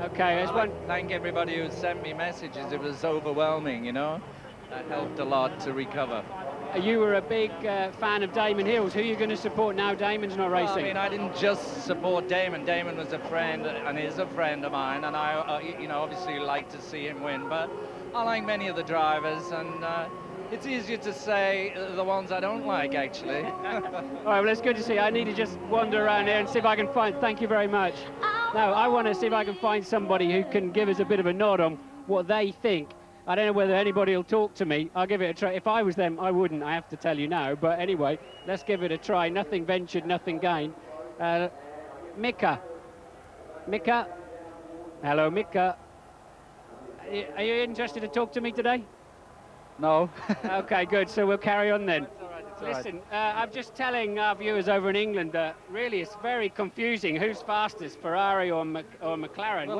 Okay, there's one. Thank everybody who sent me messages. It was overwhelming, you know. That helped a lot to recover. You were a big fan of Damon Hills. Who are you going to support now Damon's not racing? Well, I mean, I didn't just support Damon. Damon was a friend and is a friend of mine, and I, you know, obviously like to see him win. But I like many of the drivers, and it's easier to say the ones I don't like, actually. All right, well, it's good to see you. I need to just wander around here and see if I can find. Thank you very much. Now, I want to see if I can find somebody who can give us a bit of a nod on what they think. I don't know whether anybody will talk to me. I'll give it a try. If I was them, I wouldn't, I have to tell you now. But anyway, let's give it a try. Nothing ventured, nothing gained. Mika. Mika. Hello, Mika. Are you interested to talk to me today? No. Okay, good. So we'll carry on then. all right. Listen, I'm just telling our viewers over in England that really it's very confusing. Who's fastest, Ferrari or McLaren? Well,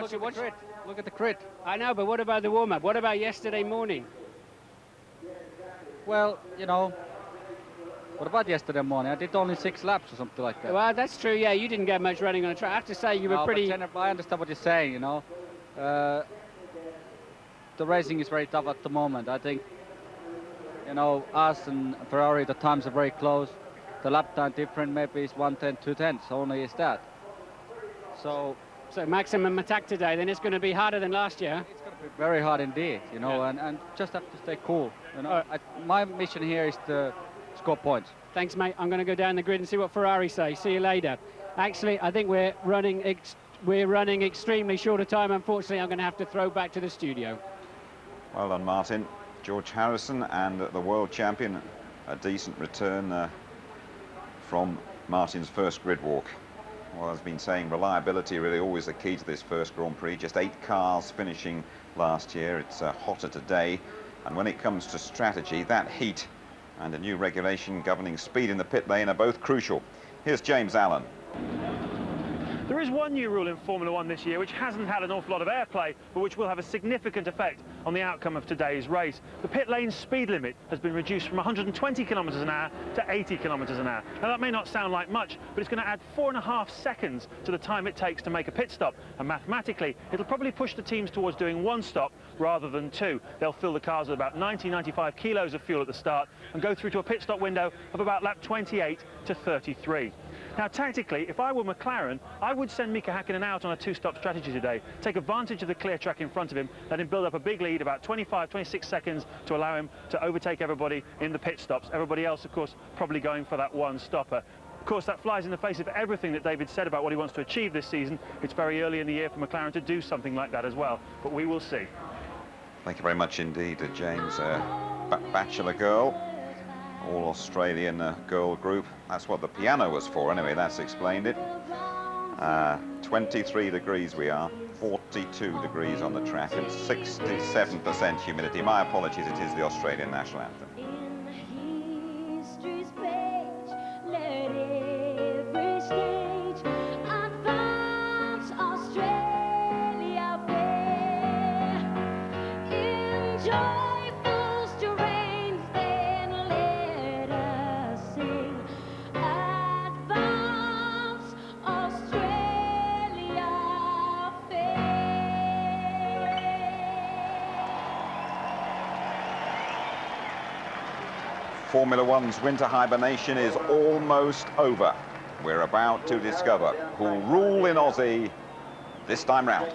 look at the grid. I know, but what about the warm-up? What about yesterday morning? Well, you know, what about yesterday morning? I did only 6 laps or something like that. Well, that's true, yeah. You didn't get much running on the track. I have to say you were pretty... But I understand what you're saying, you know. The racing is very tough at the moment. I think, you know, us and Ferrari, the times are very close. The lap time different maybe is 1/10, 2/10, only is that. So maximum attack today, then it's going to be harder than last year. It's going to be very hard indeed, you know, and just have to stay cool. You know, my mission here is to score points. Thanks, mate. I'm going to go down the grid and see what Ferrari say. See you later. Actually, I think we're running extremely short of time. Unfortunately, I'm going to have to throw back to the studio. Well done, Martin. George Harrison and the world champion. A decent return from Martin's first grid walk. Well, as I've been saying, reliability really always the key to this first Grand Prix. Just 8 cars finishing last year. It's hotter today. And when it comes to strategy, that heat and a new regulation governing speed in the pit lane are both crucial. Here's James Allen. There is one new rule in Formula One this year which hasn't had an awful lot of airplay, but which will have a significant effect on the outcome of today's race. The pit lane speed limit has been reduced from 120 kilometres an hour to 80 kilometres an hour. Now that may not sound like much, but it's going to add 4.5 seconds to the time it takes to make a pit stop. And mathematically, it'll probably push the teams towards doing 1 stop rather than 2. They'll fill the cars with about 95 kilos of fuel at the start and go through to a pit stop window of about lap 28 to 33. Now, tactically, if I were McLaren, I would send Mika Häkkinen out on a 2-stop strategy today. Take advantage of the clear track in front of him, let him build up a big lead, about 25, 26 seconds, to allow him to overtake everybody in the pit stops. Everybody else, of course, probably going for that 1-stopper. Of course, that flies in the face of everything that David said about what he wants to achieve this season. It's very early in the year for McLaren to do something like that as well, but we will see. Thank you very much indeed, James. Bachelor girl. All-Australian girl group. That's what the piano was for anyway, that's explained it. 23 degrees we are, 42 degrees on the track and 67% humidity. My apologies, it is the Australian national anthem. Formula One's winter hibernation is almost over. We're about to discover who'll rule in Aussie this time round.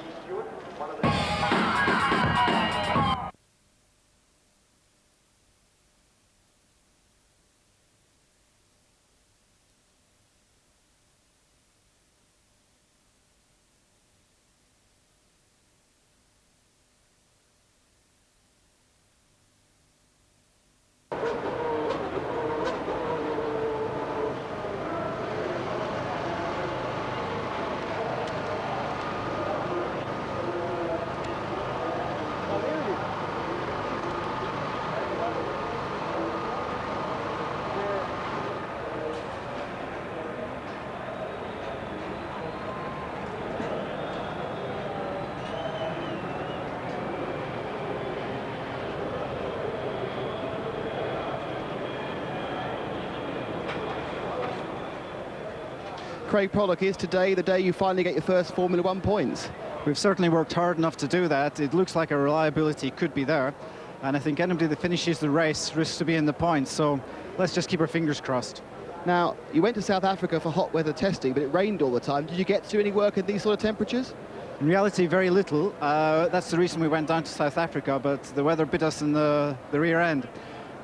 Craig Pollock, is today the day you finally get your first Formula One points? We've certainly worked hard enough to do that. It looks like our reliability could be there, and I think anybody that finishes the race risks to be in the points, so let's just keep our fingers crossed. Now, you went to South Africa for hot weather testing, but it rained all the time. Did you get to do any work in these sort of temperatures? In reality, very little. That's the reason we went down to South Africa, but the weather bit us in the rear end.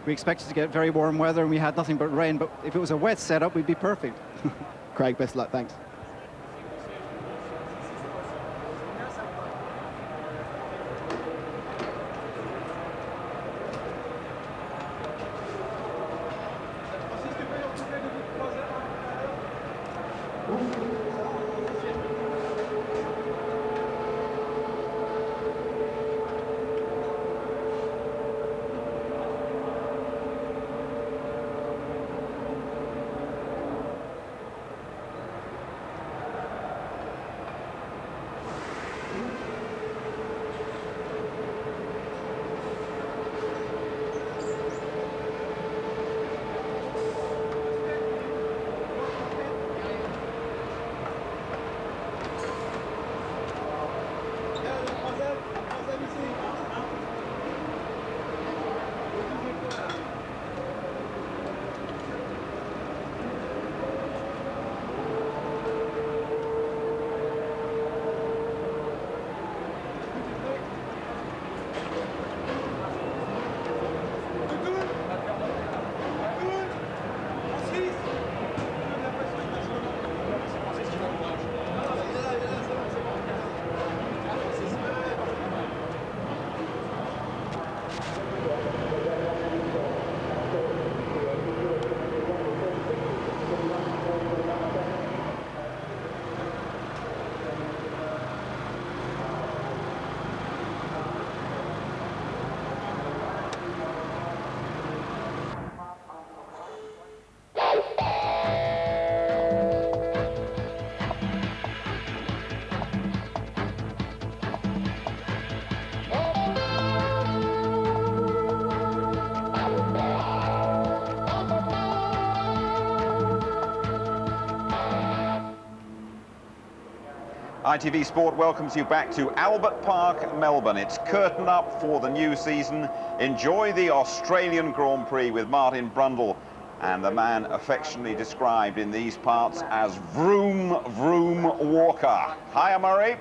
We expected to get very warm weather, and we had nothing but rain, but if it was a wet setup, we'd be perfect. Craig, best of luck, thanks. ITV Sport welcomes you back to Albert Park, Melbourne. It's curtain up for the new season. Enjoy the Australian Grand Prix with Martin Brundle and the man affectionately described in these parts as Vroom Vroom Walker. Hiya, Murray.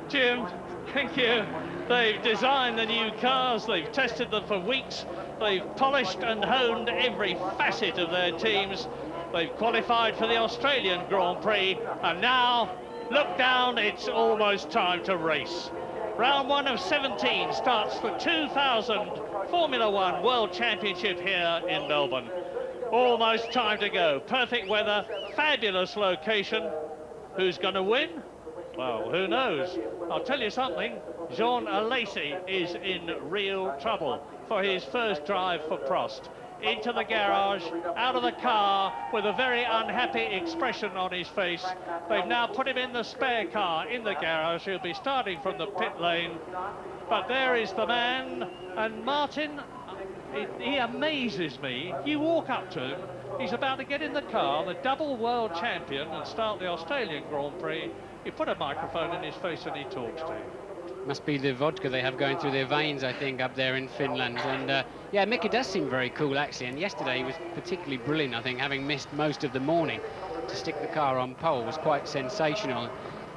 Jim, thank you. They've designed the new cars, they've tested them for weeks, they've polished and honed every facet of their teams. They've qualified for the Australian Grand Prix, and now, look down, it's almost time to race. Round 1 of 17 starts the 2000 Formula One World Championship here in Melbourne. Almost time to go. Perfect weather, fabulous location. Who's going to win? Well, who knows? I'll tell you something, Jean Alesi is in real trouble for his first drive for Prost. Into the garage, out of the car, with a very unhappy expression on his face. They've now put him in the spare car in the garage. He'll be starting from the pit lane. But there is the man, and Martin, he amazes me. You walk up to him, he's about to get in the car, the double world champion, and start the Australian Grand Prix. You put a microphone in his face and he talks to you. Must be the vodka they have going through their veins, I think, up there in Finland. And yeah, Mika does seem very cool, actually. And yesterday he was particularly brilliant, I think, having missed most of the morning. To stick the car on pole was quite sensational,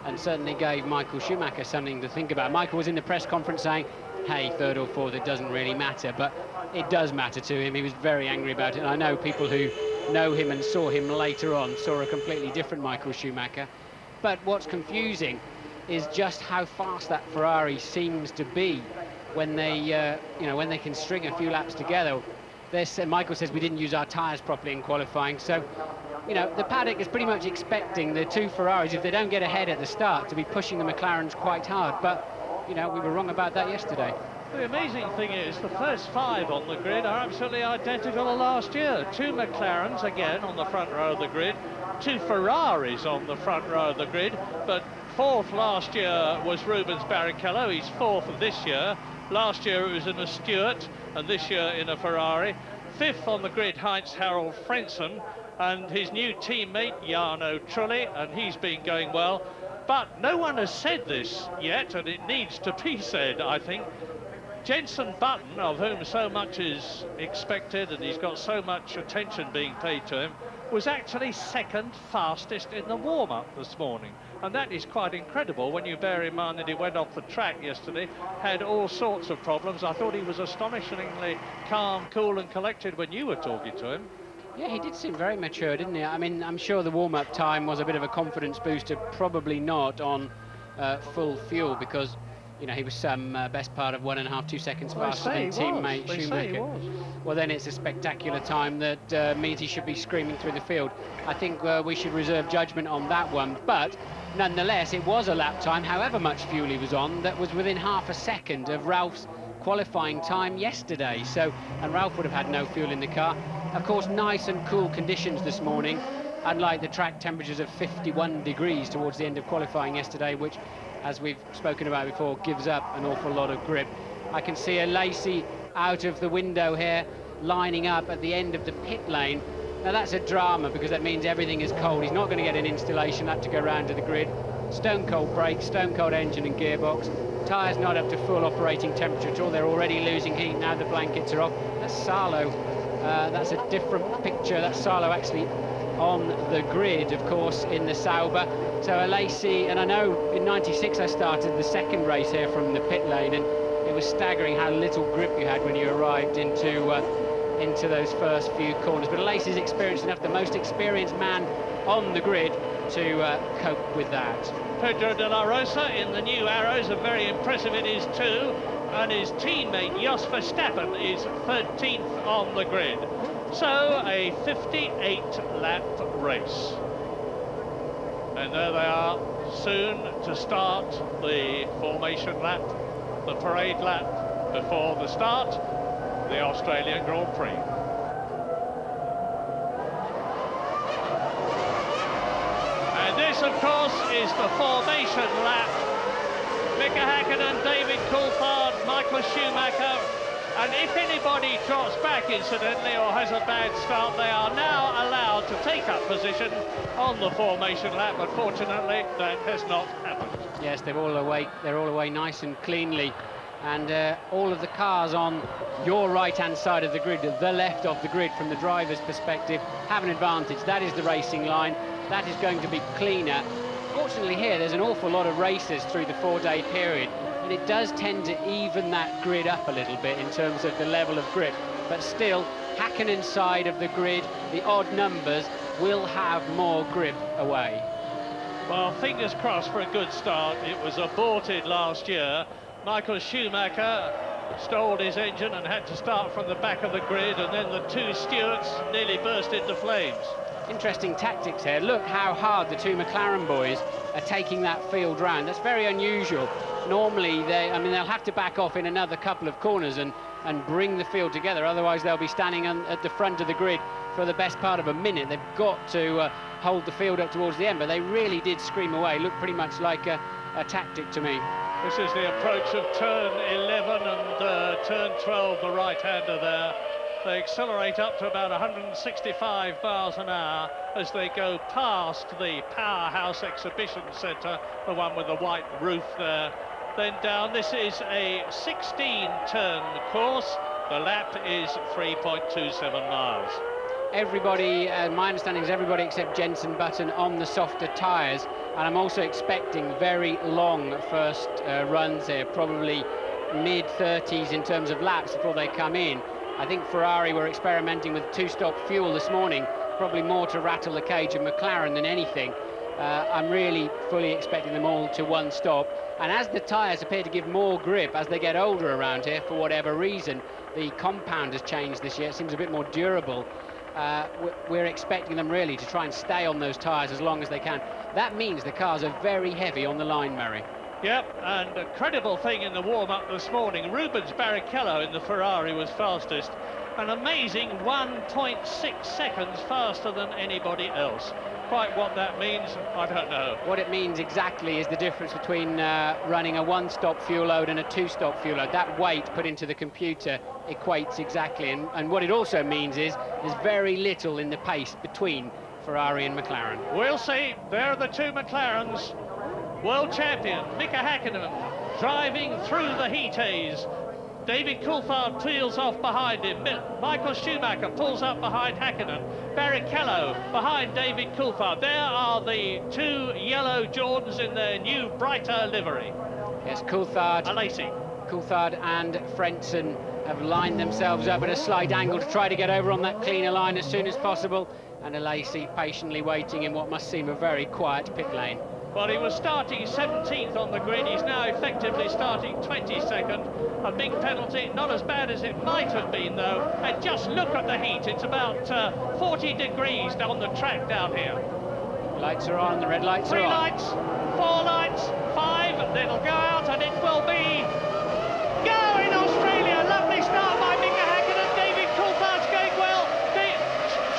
and certainly gave Michael Schumacher something to think about. Michael was in the press conference saying, hey, third or fourth, it doesn't really matter. But it does matter to him. He was very angry about it. And I know people who know him and saw him later on saw a completely different Michael Schumacher. But what's confusing is just how fast that Ferrari seems to be when they, you know, when they can string a few laps together. Michael says we didn't use our tyres properly in qualifying, so you know the paddock is pretty much expecting the two Ferraris, if they don't get ahead at the start, to be pushing the McLarens quite hard. But you know, we were wrong about that yesterday. The amazing thing is the first 5 on the grid are absolutely identical to last year. 2 McLarens again on the front row of the grid, 2 Ferraris on the front row of the grid, but 4th last year was Rubens Barrichello. He's 4th this year. Last year it was in a Stewart, and this year in a Ferrari. 5th on the grid, Heinz-Harald Frentzen, and his new teammate, Jarno Trulli, and he's been going well. But no one has said this yet, and it needs to be said, I think. Jenson Button, of whom so much is expected and he's got so much attention being paid to him, was actually 2nd fastest in the warm-up this morning. And that is quite incredible when you bear in mind that he went off the track yesterday, had all sorts of problems. I thought he was astonishingly calm, cool and collected when you were talking to him. Yeah, he did seem very mature, didn't he? I mean, I'm sure the warm-up time was a bit of a confidence booster, probably not on full fuel, because you know, he was best part of 1.5, 2 seconds faster than teammate Schumacher. Well, then it's a spectacular time that means he should be screaming through the field. I think we should reserve judgment on that one, but nonetheless, it was a lap time, however much fuel he was on, that was within half a second of Ralph's qualifying time yesterday. So, and Ralph would have had no fuel in the car. Of course, nice and cool conditions this morning, unlike the track temperatures of 51 degrees towards the end of qualifying yesterday, which, as we've spoken about before, gives up an awful lot of grip. I can see a Lacey out of the window here, lining up at the end of the pit lane. Now that's a drama, because that means everything is cold. He's not going to get an installation lap to go round to the grid. Stone cold brakes, stone cold engine and gearbox. Tyres not up to full operating temperature at all. They're already losing heat now the blankets are off. That's Salo. That's a different picture. That's Salo actually on the grid, of course, in the Sauber. So a Lacey, and I know in '96 I started the 2nd race here from the pit lane, and it was staggering how little grip you had when you arrived into those first few corners. But Lacey's experienced enough, the most experienced man on the grid, to cope with that. Pedro de la Rosa in the new Arrows are very impressive in his 2, and his teammate Jos Verstappen is 13th on the grid. So a 58-lap race. And there they are, soon to start the formation lap, the parade lap before the start, the Australian Grand Prix. And this, of course, is the formation lap. Mika Häkkinen, David Coulthard, Michael Schumacher, and if anybody drops back incidentally or has a bad start, they are now allowed to take up position on the formation lap. Unfortunately, that has not happened. Yes, they're all away nice and cleanly, and all of the cars on your right-hand side of the grid, the left of the grid from the driver's perspective, have an advantage. That is the racing line. That is going to be cleaner. Fortunately here, there's an awful lot of races through the 4-day period, and it does tend to even that grid up a little bit in terms of the level of grip. But still, Häkkinen's side of the grid, the odd numbers, will have more grip away. Well, fingers crossed for a good start. It was aborted last year. Michael Schumacher stalled his engine and had to start from the back of the grid, and then the 2 Stewarts nearly burst into flames. Interesting tactics here. Look how hard the 2 McLaren boys are taking that field round. That's very unusual. Normally, they'll have to back off in another couple of corners and bring the field together. Otherwise, they'll be standing at the front of the grid for the best part of a minute. They've got to hold the field up towards the end, but they really did scream away. Looked pretty much like a tactic to me. This is the approach of turn 11 and turn 12, the right-hander there. They accelerate up to about 165 miles an hour as they go past the Powerhouse Exhibition Centre, the one with the white roof there then down. This is a 16-turn course. The lap is 3.27 miles. Everybody, my understanding is everybody except Jenson Button on the softer tyres, and I'm also expecting very long first runs here, probably mid-30s in terms of laps before they come in. I think Ferrari were experimenting with two-stop fuel this morning, probably more to rattle the cage of McLaren than anything. I'm really fully expecting them all to one stop, and as the tyres appear to give more grip as they get older around here for whatever reason, the compound has changed this year. It seems a bit more durable. We're expecting them really to try and stay on those tyres as long as they can. That means the cars are very heavy on the line, Murray. Yep, and a credible thing in the warm-up this morning, Rubens Barrichello in the Ferrari was fastest, an amazing 1.6 seconds faster than anybody else. Quite what that means, I don't know. What it means exactly is the difference between running a one-stop fuel load and a two-stop fuel load. That weight put into the computer equates exactly, and what it also means is there's very little in the pace between Ferrari and McLaren. We'll see. There are the two McLarens. World champion Mika Häkkinen driving through the heat haze. David Coulthard peels off behind him. Michael Schumacher pulls up behind Häkkinen. Barrichello behind David Coulthard. There are the two yellow Jordans in their new brighter livery. Yes, Coulthard and Frentzen have lined themselves up at a slight angle to try to get over on that cleaner line as soon as possible, and Alesi patiently waiting in what must seem a very quiet pit lane. Well, he was starting 17th on the grid. He's now effectively starting 22nd. A big penalty, not as bad as it might have been, though. And just look at the heat. It's about 40 degrees on the track down here. Lights are on, the red lights are on. 3 lights, 4 lights, 5. It'll go out, and it will be go in Australia. Lovely start by Mika Häkkinen. David Coulthard's going well.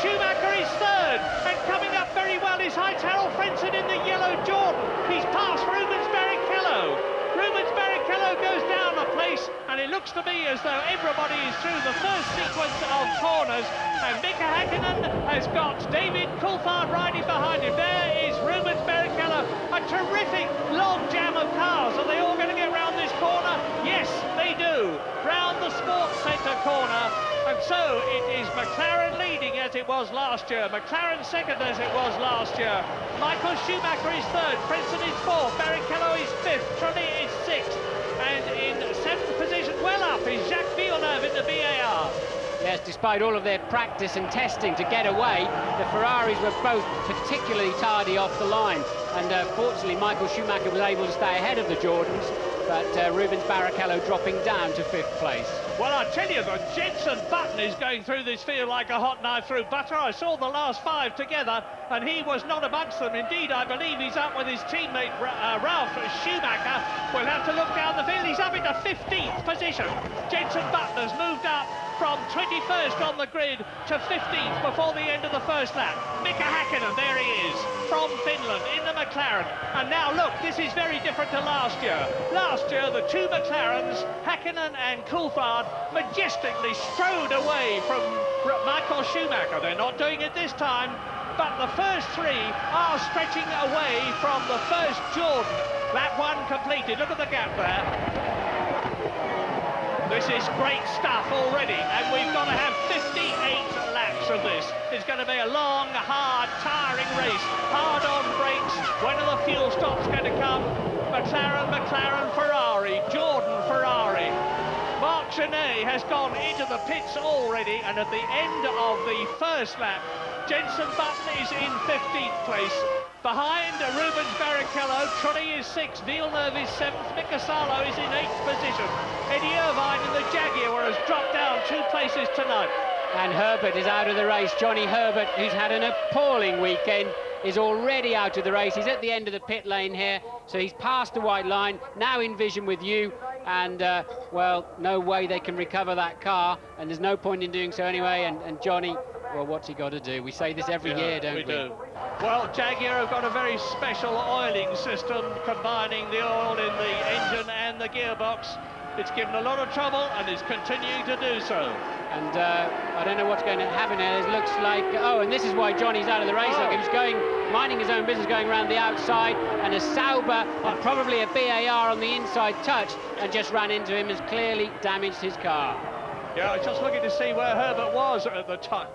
Schumacher is third, and coming up very well is Harold Frentzen in the yellow Jordan. He's past Rubens Barrichello. Rubens Barrichello goes down a place, and it looks to me as though everybody is through the first sequence of corners, and Mika Häkkinen has got David Coulthard riding behind him. There is Rubens Barrichello. A terrific long jam of cars. Are they all going to get round this corner? Yes, they do. Round the Sports Centre corner. And so it is McLaren leading as it was last year. McLaren second as it was last year. Michael Schumacher is third. Frentzen is fourth. Barrichello is fifth. Trulli is sixth. And in seventh position, well up, is Jacques Villeneuve in the BAR. Yes, despite all of their practice and testing to get away, the Ferraris were both particularly tardy off the line. And fortunately, Michael Schumacher was able to stay ahead of the Jordans, but Rubens Barrichello dropping down to fifth place. Well, I tell you, the Jenson Button is going through this field like a hot knife through butter. I saw the last 5 together, and he was not amongst them. Indeed, I believe he's up with his teammate Ralf Schumacher. We'll have to look down the field. He's up into 15th position. Jenson Button has moved up from 21st on the grid to 15th before the end of the first lap. Mika Häkkinen, there he is, from Finland, in the McLaren. And now, look, this is very different to last year. Last year, the two McLarens, Häkkinen and Coulthard, majestically strode away from Michael Schumacher. They're not doing it this time, but the first 3 are stretching away from the first Jordan. Lap 1 completed. Look at the gap there. This is great stuff already, and we've got to have 58 laps of this. It's going to be a long, hard, tiring race. Hard on brakes. When are the fuel stops going to come? McLaren, Ferrari, Jordan, Ferrari. Marc Genet has gone into the pits already, and at the end of the first lap, Jenson Button is in 15th place. Behind Rubens Barrichello, Trulli is 6th, Villeneuve is 7th, Mika Salo is in 8th position. Eddie Irvine in the Jaguar has dropped down 2 places tonight. And Herbert is out of the race. Johnny Herbert, who's had an appalling weekend, is already out of the race. He's at the end of the pit lane here, so he's past the white line, now in vision with you, and, well, no way they can recover that car, and there's no point in doing so anyway, and Johnny, well, what's he got to do? We say this every year, don't we? Do. Well, Jaguar have got a very special oiling system combining the oil in the engine and the gearbox. It's given a lot of trouble and is continuing to do so. And I don't know what's going to happen here. It looks like, oh, and this is why Johnny's out of the race. Look, he was minding his own business, going around the outside, and a Sauber and probably a BAR on the inside touched and just ran into him, has clearly damaged his car. Yeah, I was just looking to see where Herbert was at the time.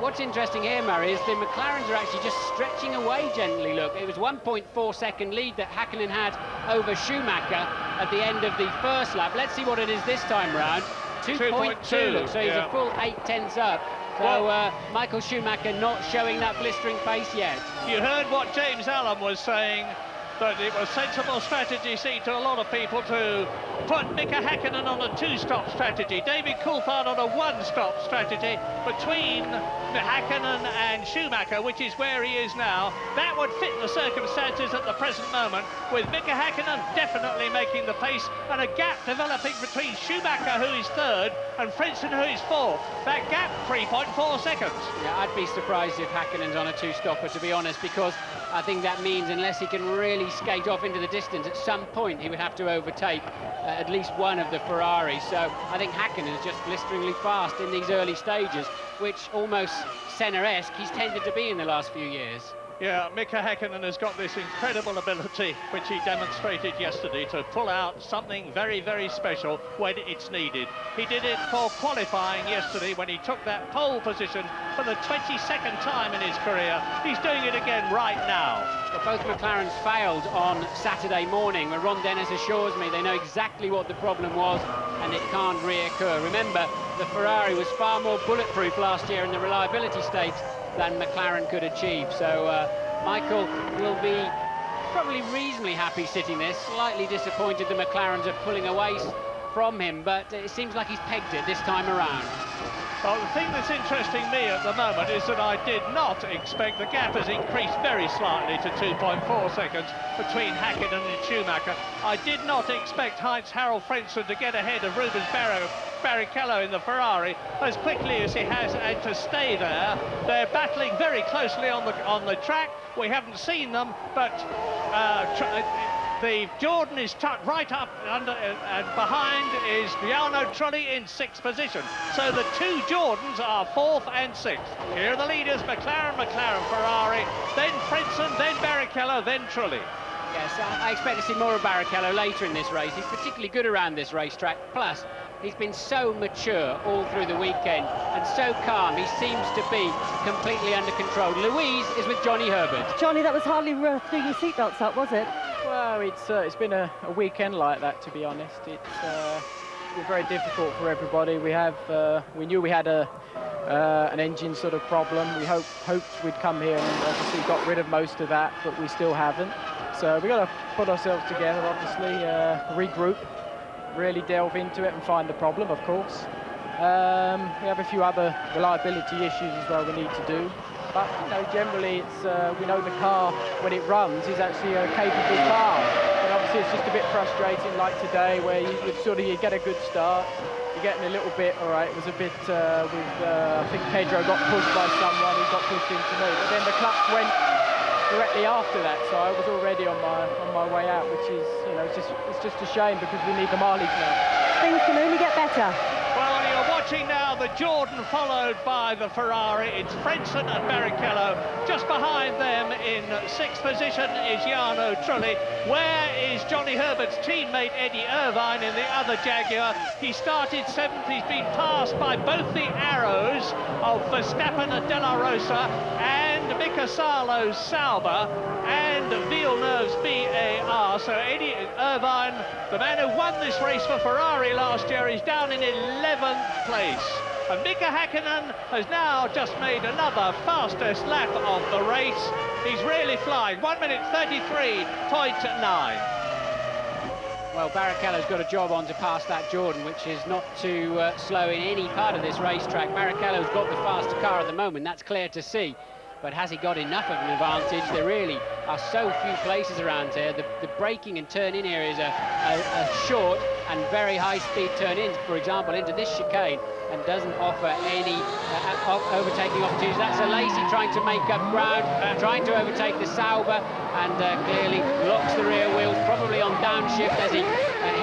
What's interesting here, Murray, is the McLarens are actually just stretching away gently. Look, it was 1.4-second lead that Häkkinen had over Schumacher at the end of the first lap. Let's see what it is this time round. 2.2, look, so he's a full 8/10 up. So Michael Schumacher not showing that blistering pace yet. You heard what James Allen was saying, that it was sensible strategy, see, to a lot of people to put Mika Häkkinen on a two-stop strategy, David Coulthard on a one-stop strategy between Häkkinen and Schumacher, which is where he is now. That would fit the circumstances at the present moment, with Mika Häkkinen definitely making the pace and a gap developing between Schumacher, who is third, and Frentzen, who is fourth. That gap, 3.4 seconds. Yeah, I'd be surprised if Häkkinen's on a two-stopper, to be honest, because I think that means unless he can really skate off into the distance, at some point he would have to overtake at least one of the Ferraris. So I think Häkkinen is just blisteringly fast in these early stages, which almost Senna-esque he's tended to be in the last few years. Yeah, Mika Häkkinen has got this incredible ability, which he demonstrated yesterday, to pull out something very, very special when it's needed. He did it for qualifying yesterday when he took that pole position for the 22nd time in his career. He's doing it again right now. Well, both McLarens failed on Saturday morning, where Ron Dennis assures me they know exactly what the problem was and it can't reoccur. Remember, the Ferrari was far more bulletproof last year in the reliability stakes than McLaren could achieve. So Michael will be probably reasonably happy sitting there, slightly disappointed the McLarens are pulling away from him, but it seems like he's pegged it this time around. Well, the thing that's interesting me at the moment is that I did not expect, the gap has increased very slightly to 2.4 seconds between Häkkinen and Schumacher. I did not expect Heinz-Harald Frentzen to get ahead of Rubens Barrichello in the Ferrari as quickly as he has, and to stay there. They're battling very closely on the track. We haven't seen them, but the Jordan is tucked right up under, and behind is Jarno Trulli in 6th position. So the two Jordans are 4th and 6th. Here are the leaders, McLaren, Ferrari, then Frentzen, then Barrichello, then Trulli. Yes, I expect to see more of Barrichello later in this race. He's particularly good around this racetrack. Plus, he's been so mature all through the weekend and so calm. He seems to be completely under control. Louise is with Johnny Herbert. Johnny, that was hardly worth doing your seatbelts up, was it? Well, it's been a weekend like that, to be honest. It's been very difficult for everybody. We knew we had an engine sort of problem. We hoped we'd come here and obviously got rid of most of that, but we still haven't. So we've got to put ourselves together, obviously, regroup, really delve into it and find the problem, of course. We have a few other reliability issues as well we need to do. But, you know, generally it's, we know the car, when it runs, is actually a capable car. But obviously it's just a bit frustrating, like today, where you get a good start, you're getting a little bit, all right, it was a bit, I think Pedro got pushed by someone, he got pushed into me. But then the clutch went directly after that, so I was already on my way out, which is, you know, it's just a shame because we need the mileage now. Things can only get better. Well, you're watching now the Jordan followed by the Ferrari. It's Frentzen and Barrichello. Just behind them in 6th position is Jarno Trulli. Where is Johnny Herbert's teammate Eddie Irvine in the other Jaguar? He started 7th. He's been passed by both the arrows of Verstappen and De La Rosa and Mika Salo's Sauber and Villeneuve's BAR. So Eddie Irvine, the man who won this race for Ferrari last year, is down in 11th place. And Mika Häkkinen has now just made another fastest lap of the race. He's really flying, 1 minute 33.9. Well, Barrichello's got a job on to pass that Jordan, which is not too slow in any part of this racetrack. Barrichello's got the faster car at the moment, that's clear to see. But has he got enough of an advantage? There really are so few places around here. The braking and turn-in areas are short and very high-speed turn-ins, for example, into this chicane, and doesn't offer any overtaking opportunities. That's Alesi trying to make up ground, trying to overtake the Sauber, and clearly locks the rear wheels, probably on downshift as he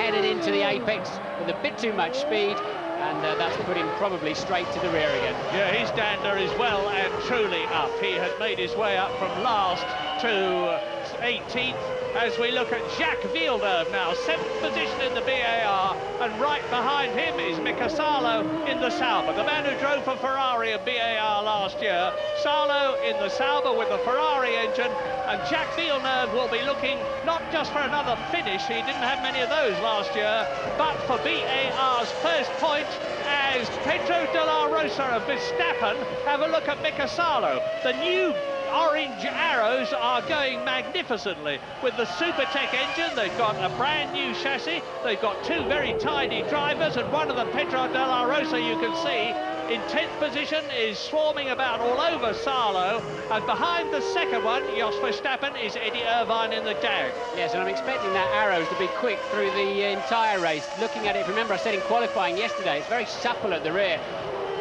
headed into the apex with a bit too much speed, and that's put him probably straight to the rear again. Yeah, his dander is well and truly up. He had made his way up from last to 18th, as we look at Jacques Villeneuve now, 7th position in the BAR, and right behind him is Mika Salo in the Sauber, the man who drove for Ferrari and BAR last year. Salo in the Sauber with the Ferrari engine, and Jacques Villeneuve will be looking not just for another finish, he didn't have many of those last year, but for BAR's first point, as Pedro de la Rosa of Verstappen have a look at Mika Salo. The new orange arrows are going magnificently with the Supertech engine. They've got a brand new chassis, they've got two very tidy drivers, and one of them, Pedro de la Rosa, you can see in 10th position, is swarming about all over Salo, and behind the second one, Jos Verstappen, is Eddie Irvine in the Jag. Yes, and I'm expecting that arrows to be quick through the entire race. Looking at it, remember I said in qualifying yesterday, it's very supple at the rear.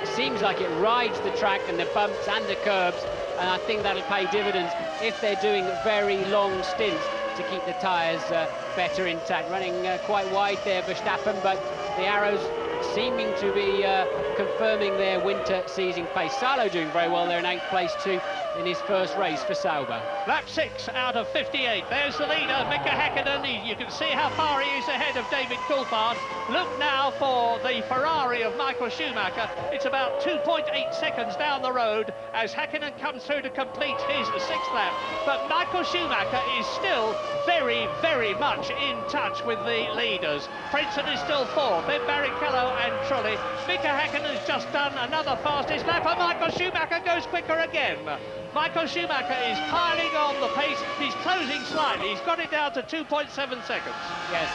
It seems like it rides the track and the bumps and the curbs, and I think that'll pay dividends if they're doing very long stints to keep the tyres better intact. Running quite wide there, Verstappen, but the arrows seeming to be confirming their winter season pace. Salo doing very well there in 8th place too in his first race for Sauber. Lap 6 out of 58. There's the leader, Mika Häkkinen. You can see how far he is ahead of David Coulthard. Look now for the Ferrari of Michael Schumacher. It's about 2.8 seconds down the road as Häkkinen comes through to complete his 6th lap. But Michael Schumacher is still very, very much in touch with the leaders. Frentzen is still 4th, then Barrichello and Trulli. Mika Häkkinen has just done another fastest lap, and Michael Schumacher goes quicker again. Michael Schumacher is piling on the pace. He's closing slightly. He's got it down to 2.7 seconds. Yes,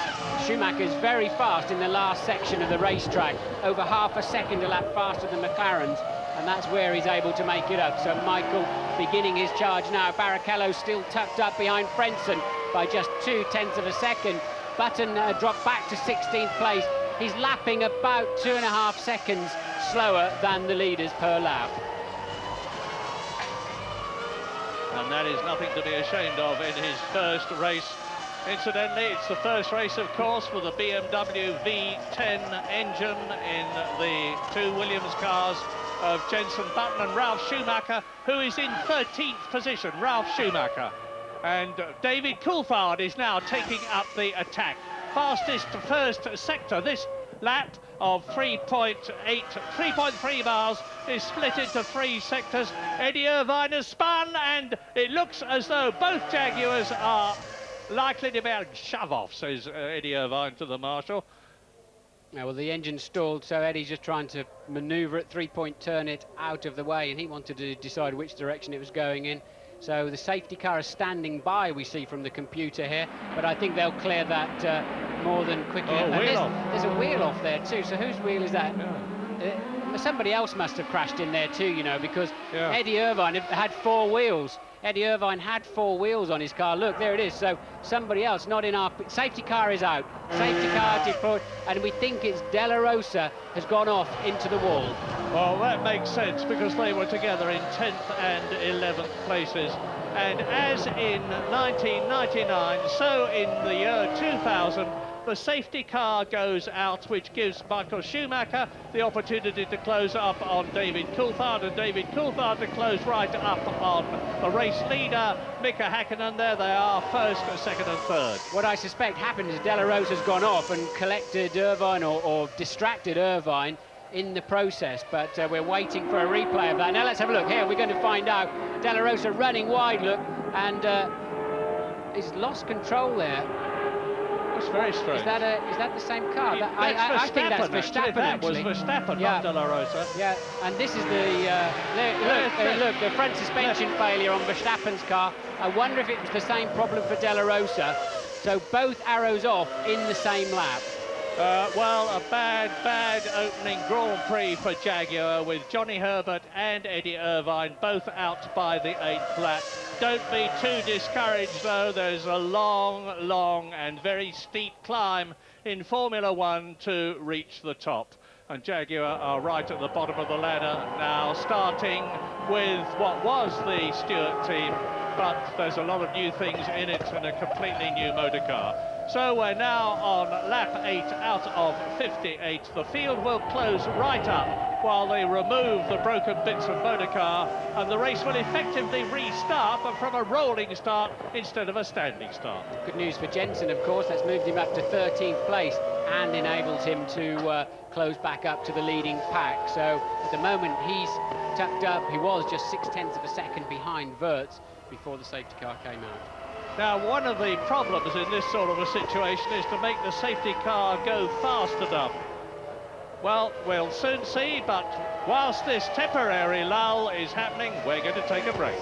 Schumacher's very fast in the last section of the racetrack, over half a second a lap faster than McLaren's, and that's where he's able to make it up. So Michael beginning his charge now. Barrichello still tucked up behind Frentzen by just 0.2 of a second. Button dropped back to 16th place. He's lapping about 2.5 seconds slower than the leaders per lap. And that is nothing to be ashamed of in his first race. Incidentally, it's the first race, of course, for the BMW V10 engine in the two Williams cars of Jenson Button and Ralf Schumacher, who is in 13th position, Ralf Schumacher. And David Coulthard is now taking up the attack. Fastest first sector this lap of 3.3 miles is split into 3 sectors. Eddie Irvine has spun, and it looks as though both Jaguars are likely to be able to shove off, says Eddie Irvine to the marshal. Yeah, well, the engine stalled, so Eddie's just trying to manoeuvre it, 3-point turn it out of the way, and he wanted to decide which direction it was going in. So the safety car is standing by, we see from the computer here, but I think they'll clear that more than quickly. Oh, there's a wheel off there too, so whose wheel is that? Somebody else must have crashed in there too, you know, because Eddie Irvine had 4 wheels. Eddie Irvine had 4 wheels on his car. Look, there it is. So somebody else, not in our... Safety car is out. Safety car deployed, and we think it's De La Rosa has gone off into the wall. Well, that makes sense because they were together in 10th and 11th places. And as in 1999, so in the year 2000, the safety car goes out, which gives Michael Schumacher the opportunity to close up on David Coulthard, and David Coulthard to close right up on the race leader, Mika Häkkinen. There they are, first, second and third. What I suspect happened is De La Rosa's gone off and collected Irvine or distracted Irvine in the process, but we're waiting for a replay of that. Now let's have a look here. We're going to find out. De La Rosa running wide, look, and he's lost control there. That's very strange. Is that the same car? I think that's Verstappen. That was Verstappen, not De La Rosa. Yeah, and this is the look, the front suspension failure on Verstappen's car. I wonder if it was the same problem for De La Rosa. So both arrows off in the same lap. Well, a bad opening Grand Prix for Jaguar with Johnny Herbert and Eddie Irvine both out by the 8th lap. Don't be too discouraged, though. There's a long and very steep climb in Formula One to reach the top. And Jaguar are right at the bottom of the ladder now, starting with what was the Stewart team, but there's a lot of new things in it and a completely new motor car. So we're now on lap 8 out of 58. The field will close right up while they remove the broken bits of motor car, and the race will effectively restart, but from a rolling start instead of a standing start. Good news for Jensen, of course. That's moved him up to 13th place and enables him to close back up to the leading pack. So at the moment he's tucked up. He was just 0.6 of a second behind Wirtz before the safety car came out. Now, one of the problems in this sort of a situation is to make the safety car go fast enough. Well, we'll soon see, but whilst this temporary lull is happening, we're going to take a break.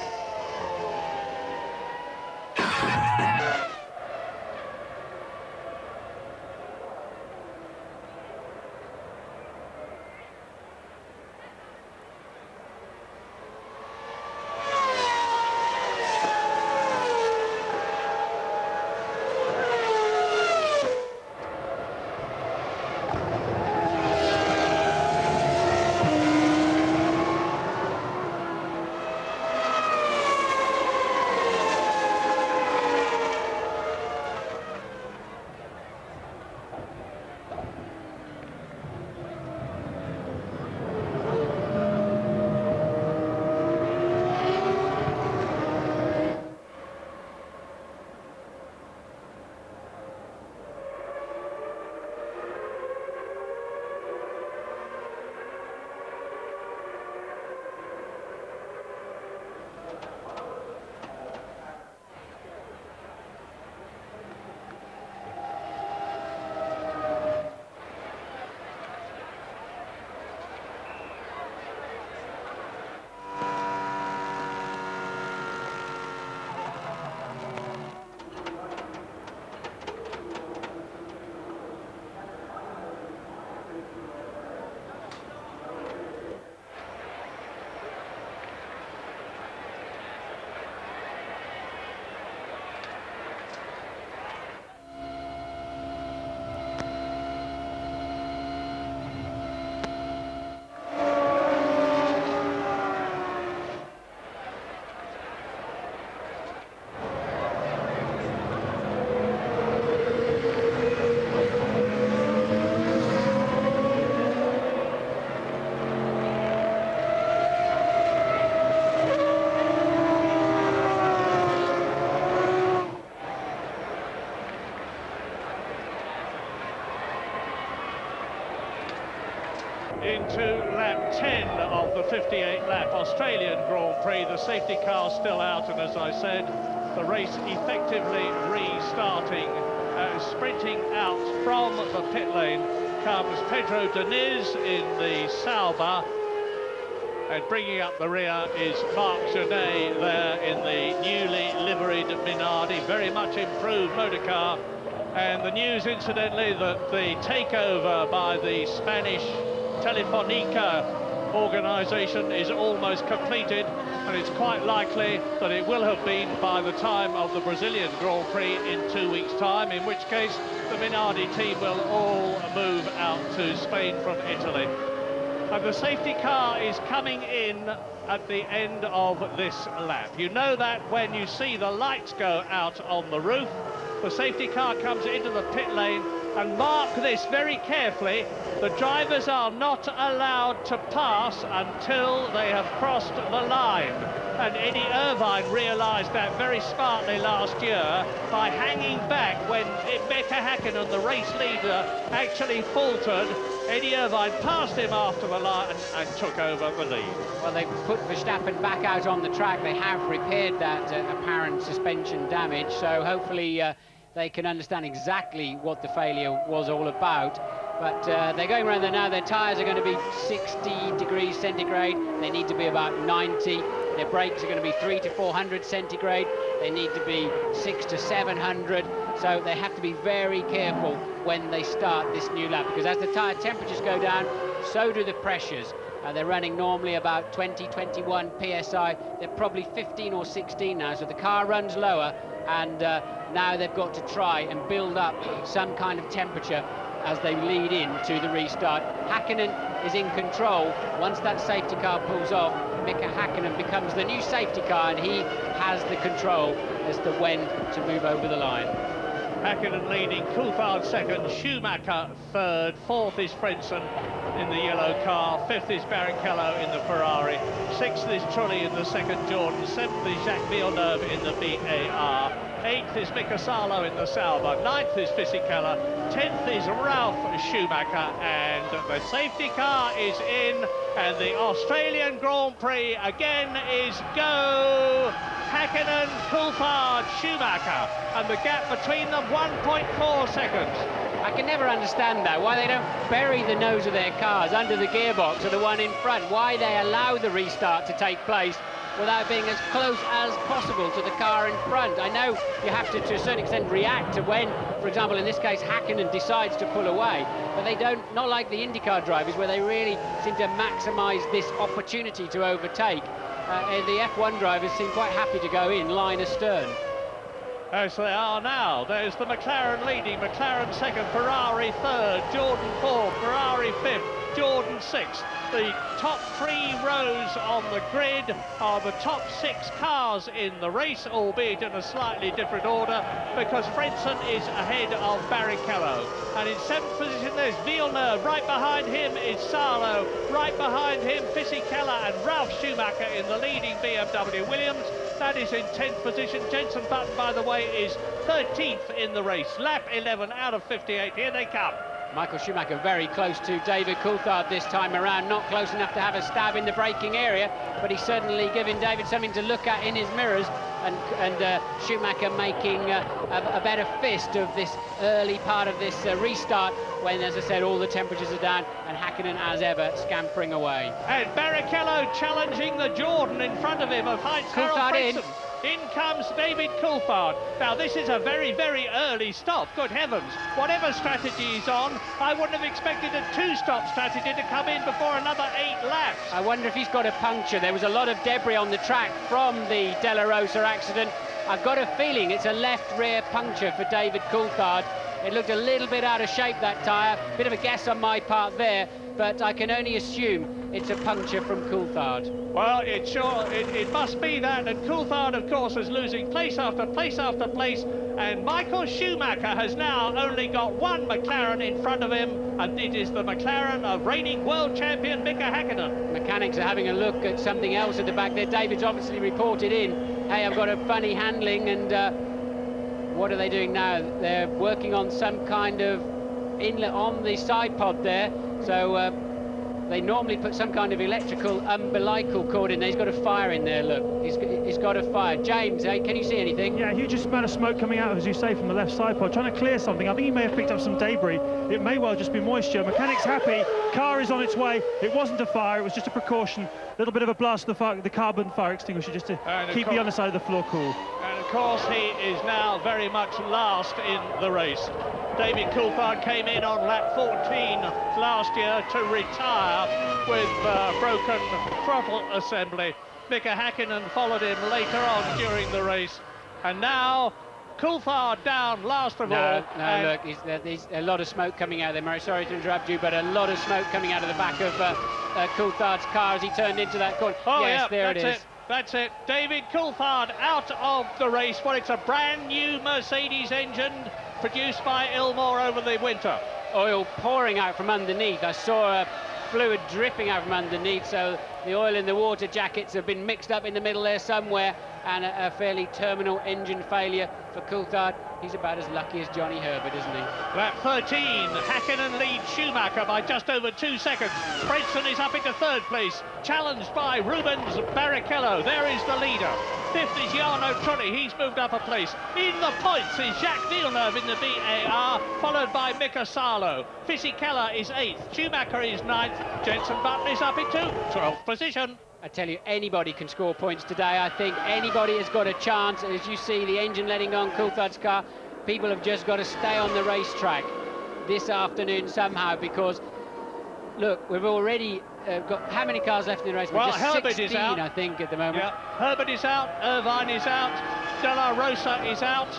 Into lap 10 of the 58-lap Australian Grand Prix. The safety car still out, and as I said, the race effectively restarting. Sprinting out from the pit lane comes Pedro Diniz in the Sauber, and bringing up the rear is Marc Genet there in the newly liveried Minardi, very much improved motor car. And the news, incidentally, that the takeover by the Spanish Telefonica organisation is almost completed, and it's quite likely that it will have been by the time of the Brazilian Grand Prix in 2 weeks' time, in which case the Minardi team will all move out to Spain from Italy. And the safety car is coming in at the end of this lap. You know that when you see the lights go out on the roof, the safety car comes into the pit lane. And mark this very carefully, the drivers are not allowed to pass until they have crossed the line. And Eddie Irvine realised that very smartly last year by hanging back when Mika Häkkinen, the race leader, actually faltered. Eddie Irvine passed him after the line and took over the lead. Well, they put Verstappen back out on the track. They have repaired that apparent suspension damage, so hopefully they can understand exactly what the failure was all about. But they're going around there now. Their tyres are going to be 60 degrees centigrade. They need to be about 90. Their brakes are going to be 300 to 400 centigrade. They need to be 600 to 700. So they have to be very careful when they start this new lap, because as the tyre temperatures go down, so do the pressures. They're running normally about 20, 21 PSI. They're probably 15 or 16 now, so the car runs lower, and now they've got to try and build up some kind of temperature as they lead into the restart. Häkkinen is in control. Once that safety car pulls off, Mika Häkkinen becomes the new safety car, and he has the control as to when to move over the line. Häkkinen leading, Coulthard second, Schumacher third, fourth is Frentzen in the yellow car, fifth is Barrichello in the Ferrari, sixth is Trulli in the second Jordan, seventh is Jacques Villeneuve in the BAR, eighth is Mika Salo in the Sauber, ninth is Fisichella, 10th is Ralf Schumacher, and the safety car is in, and the Australian Grand Prix again is go! Häkkinen, Coulthard, Schumacher, and the gap between them 1.4 seconds. I can never understand that, why they don't bury the nose of their cars under the gearbox of the one in front, why they allow the restart to take place without being as close as possible to the car in front. I know you have to a certain extent, react to when, for example, in this case, Häkkinen decides to pull away, but they don't, not like the IndyCar drivers, where they really seem to maximise this opportunity to overtake. The F1 drivers seem quite happy to go in line astern. As they are now, there's the McLaren leading, McLaren second, Ferrari third, Jordan fourth, Ferrari fifth, Jordan sixth. The top 3 rows on the grid are the top 6 cars in the race, albeit in a slightly different order, because Frentzen is ahead of Barrichello. And in 7th position there's Villeneuve, right behind him is Salo, right behind him Fisichella and Ralf Schumacher in the leading BMW Williams. That is in 10th position. Jenson Button, by the way, is 13th in the race. Lap 11 out of 58. Here they come. Michael Schumacher very close to David Coulthard this time around, not close enough to have a stab in the braking area, but he's certainly giving David something to look at in his mirrors, and Schumacher making a better fist of this early part of this restart when, as I said, all the temperatures are down, and Häkkinen, as ever, scampering away. And Barrichello challenging the Jordan in front of him of Heinz Harald Frentzen. In comes David Coulthard. Now, this is a very, very early stop. Good heavens. Whatever strategy he's on, I wouldn't have expected a 2-stop strategy to come in before another 8 laps. I wonder if he's got a puncture. There was a lot of debris on the track from the De La Rosa accident. I've got a feeling it's a left rear puncture for David Coulthard. It looked a little bit out of shape, that tyre. Bit of a guess on my part there, but I can only assume it's a puncture from Coulthard. Well, it must be that, and Coulthard, of course, is losing place after place after place, and Michael Schumacher has now only got one McLaren in front of him, and it is the McLaren of reigning world champion Mika Häkkinen. Mechanics are having a look at something else at the back there. David's obviously reported in, hey, I've got a funny handling, and what are they doing now? They're working on some kind of inlet on the side pod there, so they normally put some kind of electrical umbilical cord in there. He's got a fire in there, look. He's got a fire. James, hey, can you see anything? Yeah, a huge amount of smoke coming out, as you say, from the left side pod, trying to clear something. I think he may have picked up some debris. It may well just be moisture. Mechanic's happy. Car is on its way. It wasn't a fire, it was just a precaution. A little bit of a blast of the carbon fire extinguisher just to keep the underside of the floor cool. And of course, he is now very much last in the race. David Coulthard came in on lap 14 last year to retire with broken throttle assembly. Mika Häkkinen followed him later on during the race. And now Coulthard down last of all. No, look, there's a lot of smoke coming out of there, Murray. Sorry to interrupt you, but a lot of smoke coming out of the back of Coulthard's car as he turned into that corner. Oh, yes, yeah, there it is. That's it. David Coulthard out of the race. Well, it's a brand new Mercedes engine produced by Ilmor over the winter. Oil pouring out from underneath. I saw fluid dripping out from underneath, so the oil and the water jackets have been mixed up in the middle there somewhere, and a fairly terminal engine failure for Coulthard. He's about as lucky as Johnny Herbert, isn't he? Lap 13, Häkkinen leads Schumacher by just over 2 seconds. Frentzen is up into 3rd place, challenged by Rubens Barrichello. There is the leader. 5th is Jarno Trulli, he's moved up a place. In the points is Jacques Villeneuve in the BAR, followed by Mika Salo. Fisichella is 8th, Schumacher is 9th, Jenson Button is up into 12th position. I tell you, anybody can score points today. I think anybody has got a chance. As you see the engine letting on Coulthard's car, people have just got to stay on the racetrack this afternoon somehow, because, look, we've already got how many cars left in the race? Well, just Herbert 16, is out, I think, at the moment. Yeah, Herbert is out, Irvine is out, De La Rosa is out,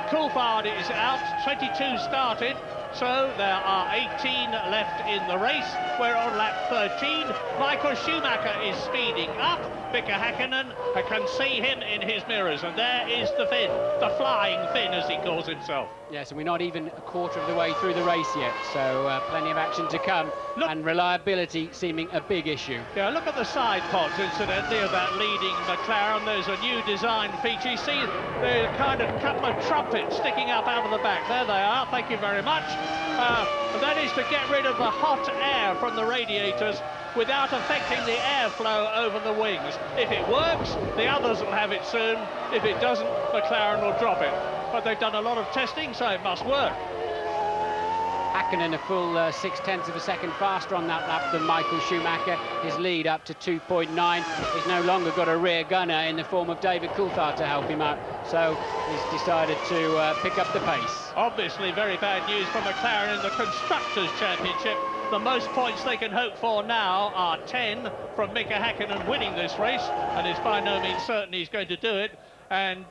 Coulthard is out, 22 started. So there are 18 left in the race. We're on lap 13. Michael Schumacher is speeding up. Mika Häkkinen, I can see him in his mirrors, and there is the Finn, the flying Finn as he calls himself. Yes, and we're not even a quarter of the way through the race yet, so plenty of action to come, and reliability seeming a big issue. Yeah, look at the side pods, incidentally, of that leading McLaren. There's a new design feature. You see the kind of couple of trumpets sticking up out of the back. There they are, thank you very much. That is to get rid of the hot air from the radiators without affecting the airflow over the wings. If it works, the others will have it soon. If it doesn't, McLaren will drop it. But they've done a lot of testing, so it must work. Hakkinen a full 0.6 of a second faster on that lap than Michael Schumacher. His lead up to 2.9. He's no longer got a rear gunner in the form of David Coulthard to help him out, so he's decided to pick up the pace. Obviously very bad news for McLaren in the Constructors' Championship. The most points they can hope for now are 10 from Mika Hakkinen winning this race, and it's by no means certain he's going to do it. And